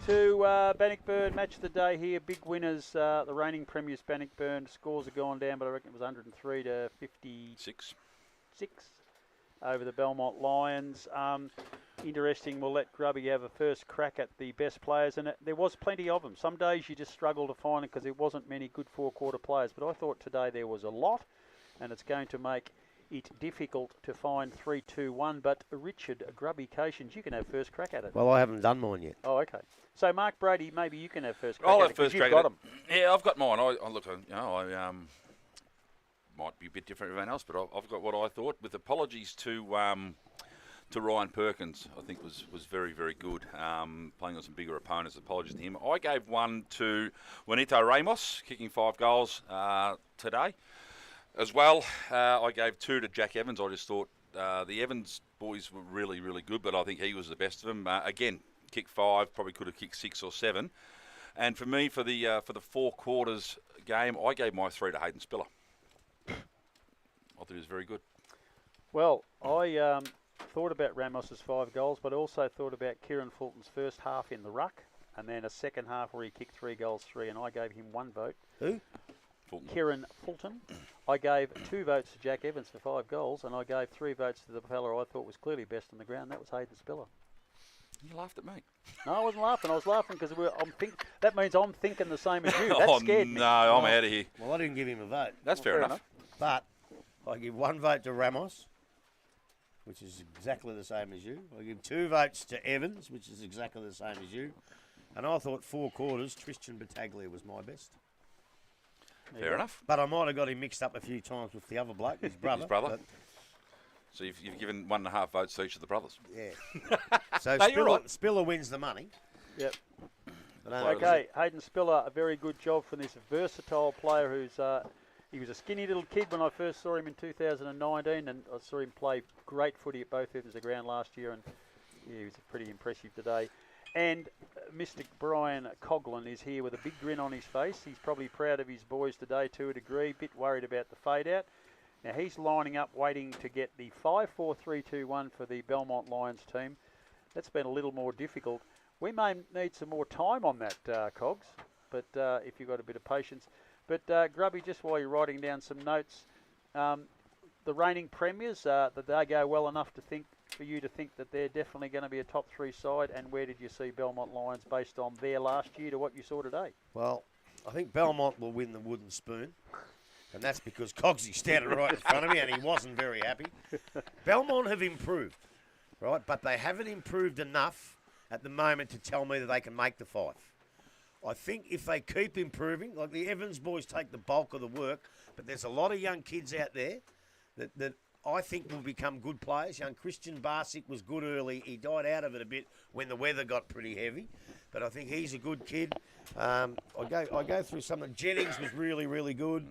to Bannockburn, match of the day here. Big winners, the reigning premiers Bannockburn. Scores have gone down, but I reckon it was 103 to 56 over the Belmont Lions. Interesting, we'll let Grubby have a first crack at the best players, and there was plenty of them. Some days you just struggle to find it because there wasn't many good four-quarter players, but I thought today there was a lot, and it's going to make it difficult to find 3, 2, 1. But Richard, Grubby Cations, you can have first crack at it. Well, I haven't done mine yet. Oh, okay. So Mark Brady, maybe you can have first crack. I'll at have first it, crack. You've got them. Yeah, I've got mine. I look, I might be a bit different from everyone else, but I've got what I thought. With apologies to Ryan Perkins, I think was very, very good. Playing on some bigger opponents. Apologies to him. I gave one to Juanito Ramos, kicking 5 goals today. As well, I gave 2 to Jack Evans. I just thought the Evans boys were really, really good, but I think he was the best of them. Again, kicked 5, probably could have kicked 6 or 7. And for me, for the 4 quarters game, I gave my 3 to Hayden Spiller. I thought he was very good. Well, I thought about Ramos's 5 goals, but I also thought about Kieran Fulton's first half in the ruck, and then a second half where he kicked 3 goals, 3, and I gave him 1 vote. Who? Fulton. Kieran Fulton. I gave 2 votes to Jack Evans for 5 goals, and I gave 3 votes to the fella I thought was clearly best on the ground. That was Hayden Spiller. You laughed at me. No, I wasn't laughing. I was laughing because that means I'm thinking the same as you. That scared me. No, I'm out of here. Well, I didn't give him a vote. That's fair enough. But I give 1 vote to Ramos, which is exactly the same as you. I give 2 votes to Evans, which is exactly the same as you. And I thought 4 quarters, Tristan Battaglia was my best. Fair enough. But I might have got him mixed up a few times with the other bloke, his brother. His brother. So you've given 1.5 votes to each of the brothers. Yeah. So No, you're right. Spiller wins the money. Yep. But Okay, Hayden Spiller, a very good job from this versatile player who's he was a skinny little kid when I first saw him in 2019, and I saw him play great footy at both ends of the ground last year, and yeah, he was pretty impressive today. And Mr. Brian Coughlin is here with a big grin on his face. He's probably proud of his boys today to a degree, bit worried about the fade out. Now he's lining up waiting to get the 5-4-3-2-1 for the Belmont Lions team. That's been a little more difficult. We may need some more time on that, Cogs, but if you've got a bit of patience. But Grubby, just while you're writing down some notes, the reigning premiers, that they go well enough for you to think that they're definitely going to be a top 3 side, and where did you see Belmont Lions based on their last year to what you saw today? Well, I think Belmont will win the wooden spoon, and that's because Cogsy's standing right in front of me, and he wasn't very happy. Belmont have improved, right, but they haven't improved enough at the moment to tell me that they can make the 5. I think if they keep improving, like the Evans boys take the bulk of the work, but there's a lot of young kids out there that I think will become good players. Young Christian Barsic was good early. He died out of it a bit when the weather got pretty heavy, but I think he's a good kid. I go through some of Jennings was really, really good.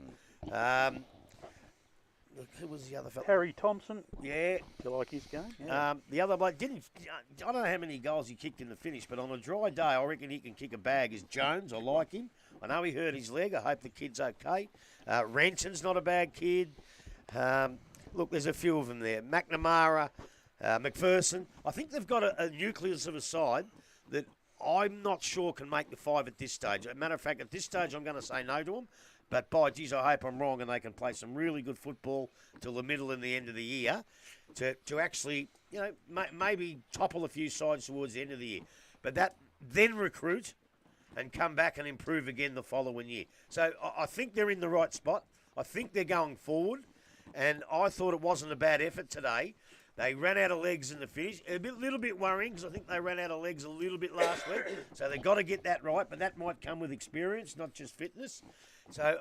Who was the other fellow? Harry Thompson. Yeah. Do you like his game? Yeah. The other bloke didn't. I don't know how many goals he kicked in the finish, but on a dry day, I reckon he can kick a bag. Is Jones? I like him. I know he hurt his leg. I hope the kid's okay. Renson's not a bad kid. Look, there's a few of them there. McNamara, McPherson. I think they've got a nucleus of a side that I'm not sure can make the 5 at this stage. As a matter of fact, at this stage, I'm going to say no to them. But by geez, I hope I'm wrong and they can play some really good football till the middle and the end of the year to actually, maybe topple a few sides towards the end of the year. But then recruit and come back and improve again the following year. So I think they're in the right spot. I think they're going forward. And I thought it wasn't a bad effort today. They ran out of legs in the finish. A little bit worrying because I think they ran out of legs a little bit last week. So they've got to get that right, but that might come with experience, not just fitness. So,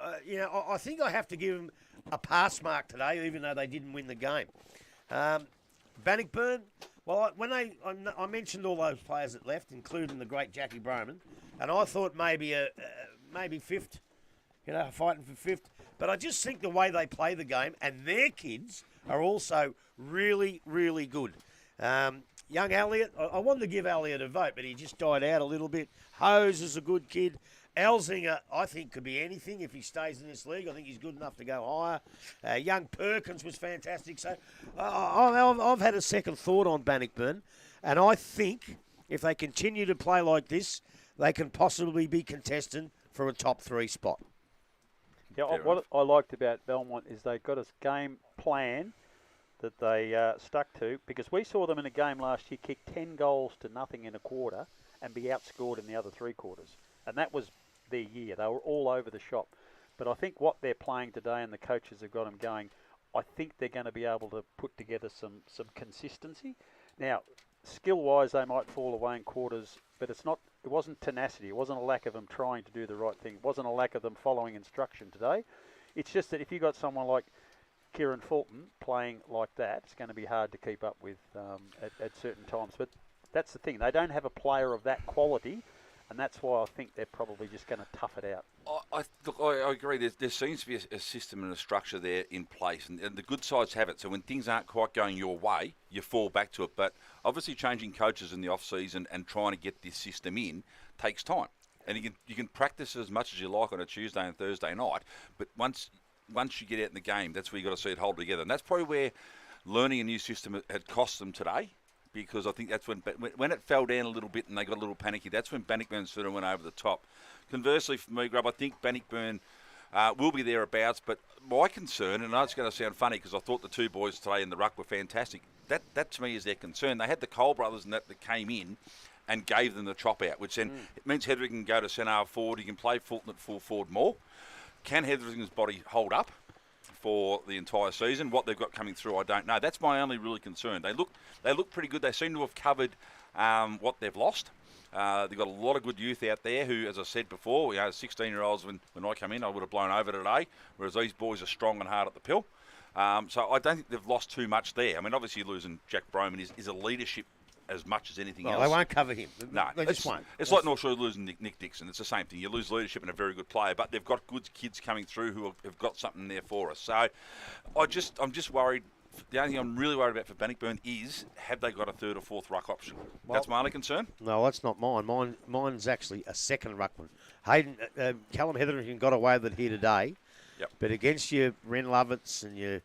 I think I have to give them a pass mark today, even though they didn't win the game. Bannockburn, well, when I mentioned all those players that left, including the great Jackie Broman, and I thought maybe maybe 5th, fighting for 5th. But I just think the way they play the game and their kids are also really, really good. Young Elliott, I wanted to give Elliott a vote, but he just died out a little bit. Hose is a good kid. Elzinger, I think, could be anything if he stays in this league. I think he's good enough to go higher. Young Perkins was fantastic. So I've had a second thought on Bannockburn, and I think if they continue to play like this, they can possibly be contesting for a top 3 spot. Yeah, what I liked about Belmont is they got a game plan that they stuck to, because we saw them in a game last year kick 10 goals to nothing in a quarter and be outscored in the other 3 quarters. And that was their year. They were all over the shop. But I think what they're playing today and the coaches have got them going, I think they're going to be able to put together some consistency. Now, skill-wise, they might fall away in quarters, but it wasn't tenacity. It wasn't a lack of them trying to do the right thing. It wasn't a lack of them following instruction today. It's just that if you've got someone like Kieran Fulton playing like that, it's going to be hard to keep up with at certain times. But that's the thing. They don't have a player of that quality, and that's why I think they're probably just going to tough it out. I agree. There seems to be a system and a structure there in place, and the good sides have it. So when things aren't quite going your way, you fall back to it. But obviously changing coaches in the off-season and trying to get this system in takes time. And you can practice as much as you like on a Tuesday and Thursday night, but once you get out in the game, that's where you've got to see it hold together. And that's probably where learning a new system had cost them today, because I think that's when it fell down a little bit and they got a little panicky, that's when Bannockburn sort of went over the top. Conversely, for me, Grub, I think Bannockburn will be thereabouts, but my concern, and I know it's going to sound funny because I thought the 2 boys today in the ruck were fantastic, that to me is their concern. They had the Cole brothers and that came in and gave them the chop out, which then it means Hetherington can go to centre forward, he can play Fulton at full forward more. Can Hetherington's body hold up for the entire season? What they've got coming through, I don't know. That's my only really concern. They look pretty good. They seem to have covered what they've lost. They've got a lot of good youth out there who, as I said before, 16-year-olds, when I come in, I would have blown over today, whereas these boys are strong and hard at the pill. So I don't think they've lost too much there. I mean, obviously losing Jack Broman is a leadership as much as anything else. They won't cover him. No, they just won't. It's like North Shore losing Nick Dixon. It's the same thing. You lose leadership and a very good player, but they've got good kids coming through who have got something there for us. So I'm just worried. The only thing I'm really worried about for Bannockburn is, have they got a 3rd or 4th ruck option? That's my only concern. No, that's not mine. Mine's actually a second ruckman. Callum Hetherington got away with it here today. Yep. But against your Ren Lovitz and your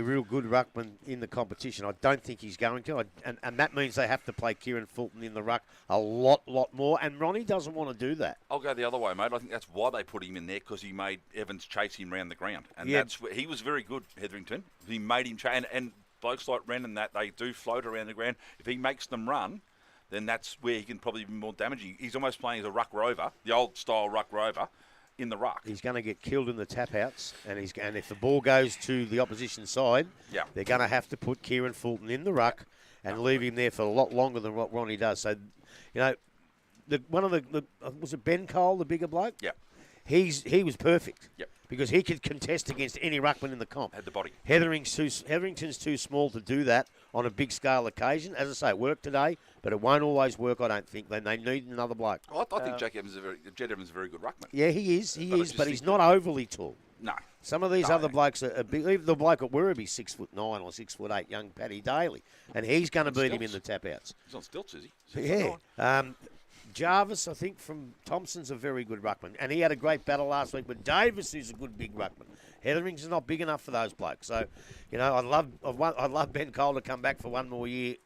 real good ruckman in the competition, I don't think he's going to. And that means they have to play Kieran Fulton in the ruck a lot more. And Ronnie doesn't want to do that. I'll go the other way, mate. I think that's why they put him in there, because he made Evans chase him round the ground. And he was very good, Hetherington. He made him chase. And blokes like Ren and that, they do float around the ground. If he makes them run, then that's where he can probably be more damaging. He's almost playing as a ruck rover, the old style ruck rover, in the ruck. He's going to get killed in the tap-outs, and if the ball goes to the opposition side, they're going to have to put Kieran Fulton in the ruck and leave him there for a lot longer than what Ronnie does. So, was it Ben Cole, the bigger bloke? Yeah. He was perfect. Yep. Because he could contest against any ruckman in the comp. Had the body. Hetherington's too small to do that on a big scale occasion. As I say, it worked today, but it won't always work, I don't think. They need another bloke. I think Jed Evans is a very good ruckman. Yeah, he is, but he's not overly tall. No. Some of these other blokes are big. Even the bloke at Werribee, 6'9" or 6'8", young Paddy Daly, and he's going to beat him in the tap-outs. He's on stilts, is he? Yeah. Jarvis, I think, from Thompson's a very good ruckman, and he had a great battle last week. But Davis is a good big ruckman. Hetherington's not big enough for those blokes. So, I'd love Ben Cole to come back for one more year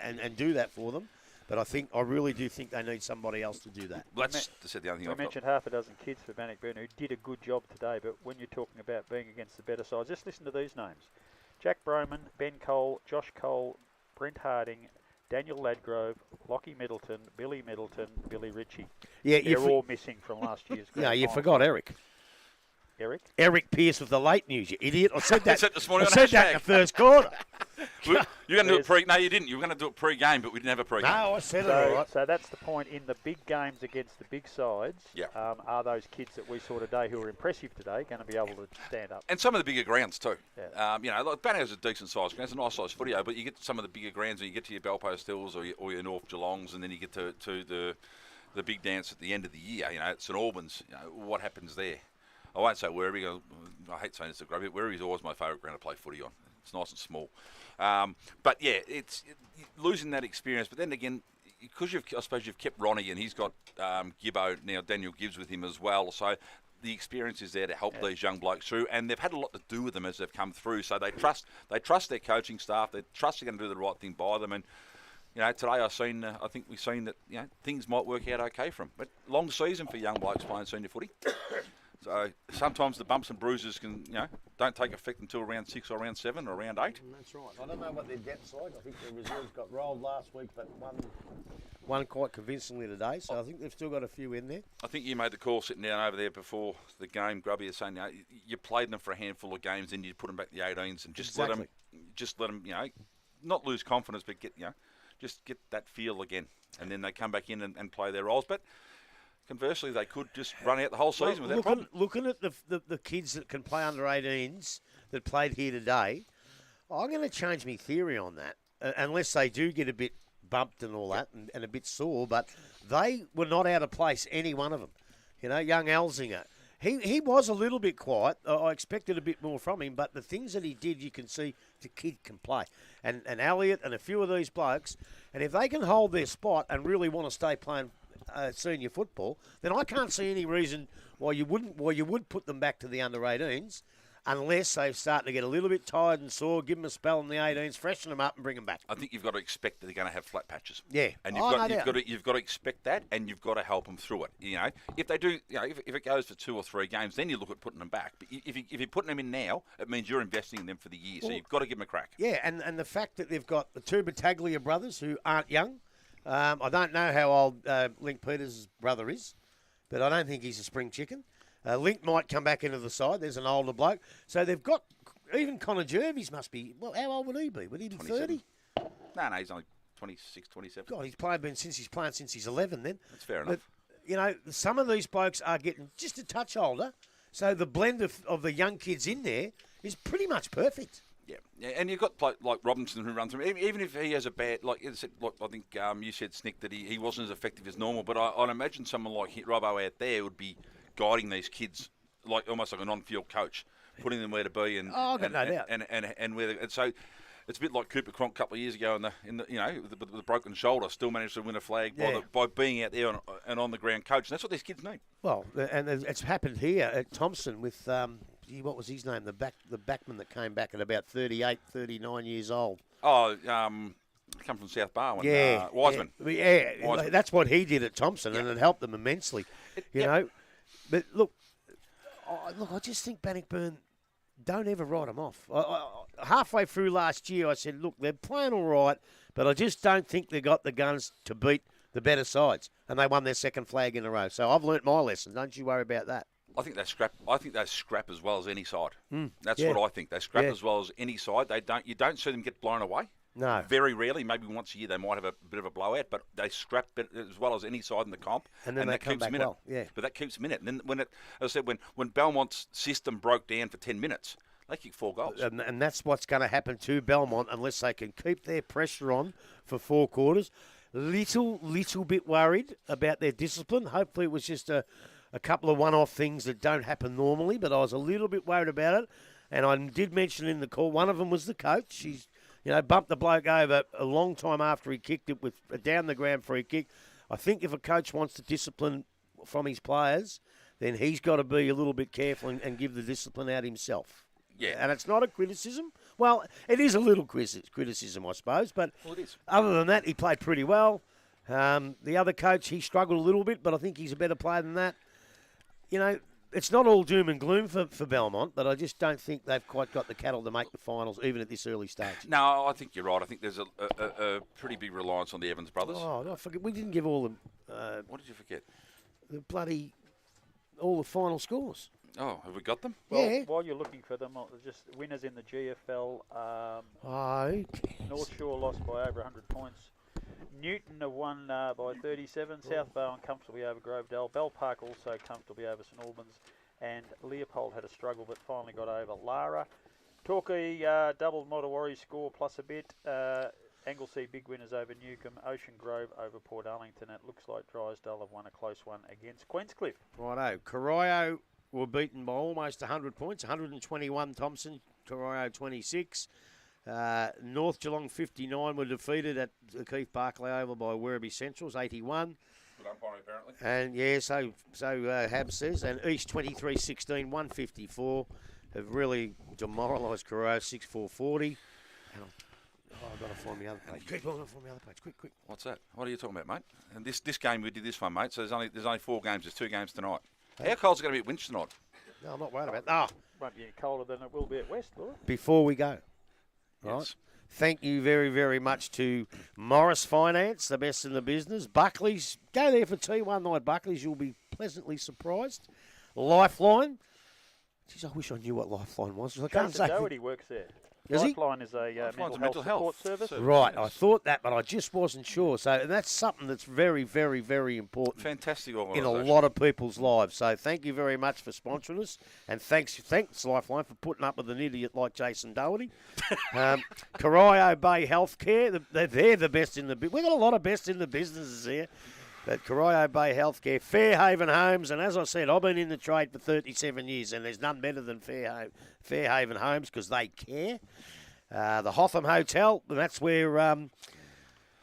and do that for them. But I really do think they need somebody else to do that. Well, that's the other thing. We mentioned half a dozen kids for Bannockburn who did a good job today. But when you're talking about being against the better sides, just listen to these names: Jack Broman, Ben Cole, Josh Cole, Brent Harding, Daniel Ladgrove, Lockie Middleton, Billy Middleton, Billy Ritchie. Yeah, they're all missing from last year's grand you final. forgot Eric. Eric Pearce with the late news, you idiot. I said that this morning. I said that in the first quarter. You're going to do it pre... No, you didn't. You were going to do it pre-game, but we didn't have a pre-game. No, I said it all right. So that's the point. In the big games against the big sides, are those kids that we saw today who were impressive today going to be able to stand up? And some of the bigger grounds too. Yeah. Like Banno's a decent-sized ground. It's a nice-sized footy, but you get some of the bigger grounds when you get to your Belpost Hills or your North Geelongs, and then you get to the big dance at the end of the year. At St Albans. What happens there? I won't say Werribee. I hate saying this to Grubby. Werribee's always my favourite ground to play footy on. It's nice and small. But yeah, it's losing that experience. But then again, because I suppose you've kept Ronnie and he's got Gibbo now, Daniel Gibbs with him as well. So the experience is there to help these young blokes through, and they've had a lot to do with them as they've come through. So they trust their coaching staff. They trust they're going to do the right thing by them. And today I think we've seen that things might work out okay for him. But long season for young blokes playing senior footy. So sometimes the bumps and bruises don't take effect until round 6 or round 7 or round 8. That's right. I don't know what their depth's like. I think the reserves got rolled last week, but won quite convincingly today. So I think they've still got a few in there. I think you made the call sitting down over there before the game, Grubby, is saying you played them for a handful of games, then you put them back to the 18s and just let them, not lose confidence, but just get that feel again, and then they come back in and play their roles. But conversely, they could just run out the whole season without problem. Looking at the kids that can play under 18s that played here today, I'm going to change my theory on that, unless they do get a bit bumped and all that and a bit sore, but they were not out of place, any one of them. Young Elzinger, he was a little bit quiet. I expected a bit more from him, but the things that he did, you can see the kid can play. And Elliott and a few of these blokes, and if they can hold their spot and really want to stay playing senior football, then I can't see any reason why you would put them back to the under 18s, unless they start to get a little bit tired and sore. Give them a spell in the 18s, freshen them up, and bring them back. I think you've got to expect that they're going to have flat patches. Yeah, and you've got to expect that, and you've got to help them through it. If they do, if it goes for 2 or 3 games, then you look at putting them back. But if you're putting them in now, it means you're investing in them for the year. So you've got to give them a crack. Yeah, and the fact that they've got the 2 Battaglia brothers who aren't young. I don't know how old Link Peters' brother is, but I don't think he's a spring chicken. Link might come back into the side. There's an older bloke. So they've got, even Connor Jervis must be, well, how old would he be? Would he be 30? No, he's only 26, 27. God, he's playing since he's 11 then. That's fair enough. But, some of these blokes are getting just a touch older. So the blend of the young kids in there is pretty much perfect. Yeah, and you've got like Robinson who runs through. Even if he has a bad, I think you said, Snick, that he wasn't as effective as normal. But I'd imagine someone like Robbo out there would be guiding these kids, almost like a non-field coach, putting them where to be and I've got no doubt. And where. And so it's a bit like Cooper Cronk a couple of years ago with the broken shoulder, still managed to win a flag by being out there and on the ground coach. And that's what these kids need. Well, and it's happened here at Thompson with. What was his name? The backman that came back at about 38, 39 years old. Oh, come from South Barwon. Wiseman. Yeah, Wiseman. That's what he did at Thompson, and it helped them immensely. You know, but look, I just think Bannockburn, don't ever write them off. Halfway through last year, I said, look, they're playing all right, but I just don't think they got the guns to beat the better sides, and they won their 2nd flag in a row. So I've learnt my lesson. Don't you worry about that. I think they scrap. I think they scrap as well as any side. That's what I think. They scrap as well as any side. You don't see them get blown away. No. Very rarely. Maybe once a year they might have a bit of a blowout, but they scrap as well as any side in the comp. And then they come back well. Yeah. But that keeps them in it. And then as I said, when Belmont's system broke down for 10 minutes, they kicked 4 goals. And that's what's going to happen to Belmont unless they can keep their pressure on for 4 quarters. Little bit worried about their discipline. Hopefully it was just a couple of one-off things that don't happen normally, but I was a little bit worried about it. And I did mention in the call, one of them was the coach. He's, bumped the bloke over a long time after he kicked it with a down-the-ground free kick. I think if a coach wants to discipline from his players, then he's got to be a little bit careful and give the discipline out himself. Yeah. And it's not a criticism. Well, it is a little criticism, I suppose. But it is. Other than that, he played pretty well. The other coach, he struggled a little bit, but I think he's a better player than that. It's not all doom and gloom for Belmont, but I just don't think they've quite got the cattle to make the finals, even at this early stage. No, I think you're right. I think there's a pretty big reliance on the Evans brothers. Oh, no, forget. We didn't give all the... what did you forget? All the final scores. Oh, have we got them? Yeah. While you're looking for them, just winners in the GFL. North Shore lost by over 100 points. Newton have won by 37. South Barwon comfortably over Grovedale. Bell Park also comfortably over St Albans. And Leopold had a struggle but finally got over Lara. Torquay doubled Mottawarri score plus a bit. Anglesea big winners over Newcombe. Ocean Grove over Port Arlington. It looks like Drysdale have won a close one against Queenscliff. Righto. Corio were beaten by almost 100 points. 121 Thompson. Corio 26. North Geelong 59 were defeated at the Keith Barclay Oval by Werribee Centrals 81. Good umpiring, apparently. And yeah, so Hab says. And East 23-16, 154 have really demoralised Corio 6-4-40. I've got to find the other page. Quick, log on, find the other page. Quick. What's that? What are you talking about, mate? And this game, we did this one, mate. So there's only 4 games. There's 2 games tonight. Hey. How cold's it going to be at Winch tonight? No, I'm not worried about that. Won't be any colder than it will be at West, will it? Before we go, right? Yes. Thank you very, very much to Morris Finance, the best in the business. Buckley's, go there for tea one night, Buckley's. You'll be pleasantly surprised. Lifeline. Jeez, I wish I knew what Lifeline was. I can't Jason say. Doherty works there. Does he? Lifeline is a Lifeline's mental health support service. Right, Yes. I thought that, but I just wasn't sure. So that's something that's very, very, very important Fantastic in a organisation. lot of people's lives. So thank you very much for sponsoring us, and thanks Lifeline for putting up with an idiot like Jason Doherty. Corio Bay Healthcare, they're the best in the business. We've got a lot of best in the businesses here. But Corio Bay Healthcare, Fairhaven Homes, and as I said, I've been in the trade for 37 years, and there's none better than Fairhaven Homes because they care. The Hotham Hotel, that's where,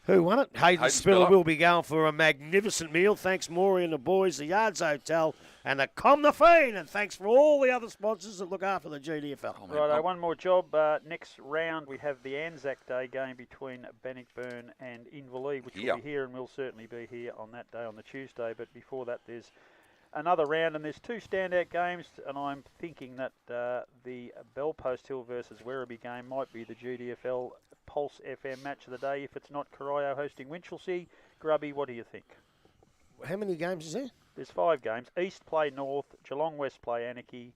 who won it? Hayden Spiller will be going for a magnificent meal. Thanks, Maury and the boys, the Yards Hotel, and the Com the Fiend, and thanks for all the other sponsors that look after the GDFL. Right, one more job. Next round, we have the Anzac Day game between Bannockburn and Inverleigh, which will be here, and will certainly be here on that day, on the Tuesday. But before that, there's another round, and there's 2 standout games, and I'm thinking that the Belpost Hill versus Werribee game might be the GDFL Pulse FM match of the day. If it's not Corio hosting Winchelsea, Grubby, what do you think? How many games is there? There's 5 games. East play North, Geelong West play Anarchy,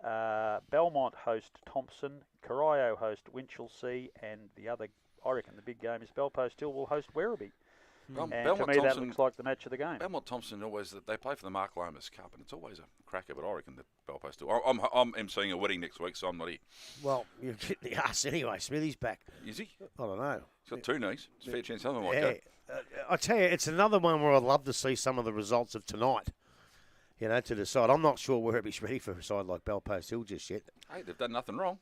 Belmont host Thompson, Corio host Winchelsea, and the other, I reckon the big game is Belpost Hill will host Werribee. And Belmont to me, that looks like the match of the game. Belmont Thompson always, they play for the Mark Lomas Cup, and it's always a cracker, but I reckon that Belpost Hill. I'm emceeing a wedding next week, so I'm not here. Well, you're getting the arse anyway. Smithy's back. Is he? I don't know. He's got 2 knees. It's a fair chance someone might go. I tell you, it's another one where I'd love to see some of the results of tonight, to decide. I'm not sure Werribee's ready for a side like Belpost Hill just yet. Hey, they've done nothing wrong.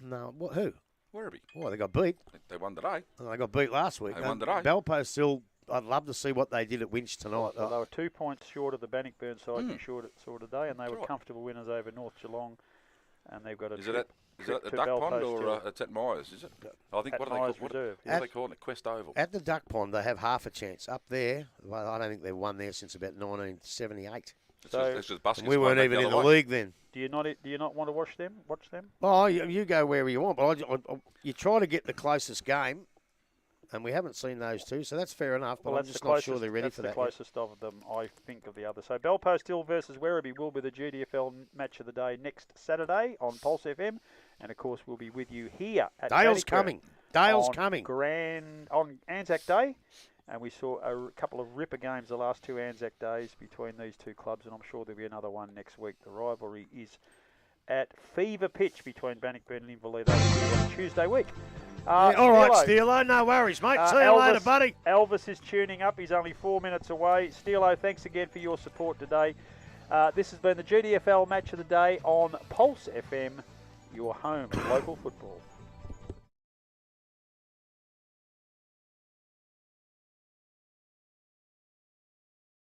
No, who? Werribee. Well, they got beat. They won today. And they got beat last week. They won today. Belpost Hill, I'd love to see what they did at Winch tonight. Well, they were 2 points short of the Bannockburn side you saw today, and they were comfortable winners over North Geelong, and they've got a trip. Is it at the Duck Pond or it's at Myers, is it? I think, what do they call it? Quest Oval. At the Duck Pond, they have half a chance. Up there, well, I don't think they've won there since about 1978. It's just busing. We weren't even in the league then. Do you not want to watch them? Oh, you go wherever you want, but you try to get the closest game, and we haven't seen those 2, so that's fair enough, but I'm just not sure they're ready for that. That's the closest of them, I think, of the other. So Belpost Hill versus Werribee will be the GDFL match of the day next Saturday on Pulse FM, and of course we'll be with you here at Dale's coming. Dale's coming. On Anzac Day, and we saw a couple of ripper games the last 2 Anzac Days between these 2 clubs, and I'm sure there'll be another one next week. The rivalry is at fever pitch between Bannockburn and Inverleigh. That'll be Tuesday week. All right, Steelo, no worries, mate. See you later, buddy. Elvis is tuning up. He's only 4 minutes away. Steelo, thanks again for your support today. This has been the GDFL Match of the Day on Pulse FM, your home of local football.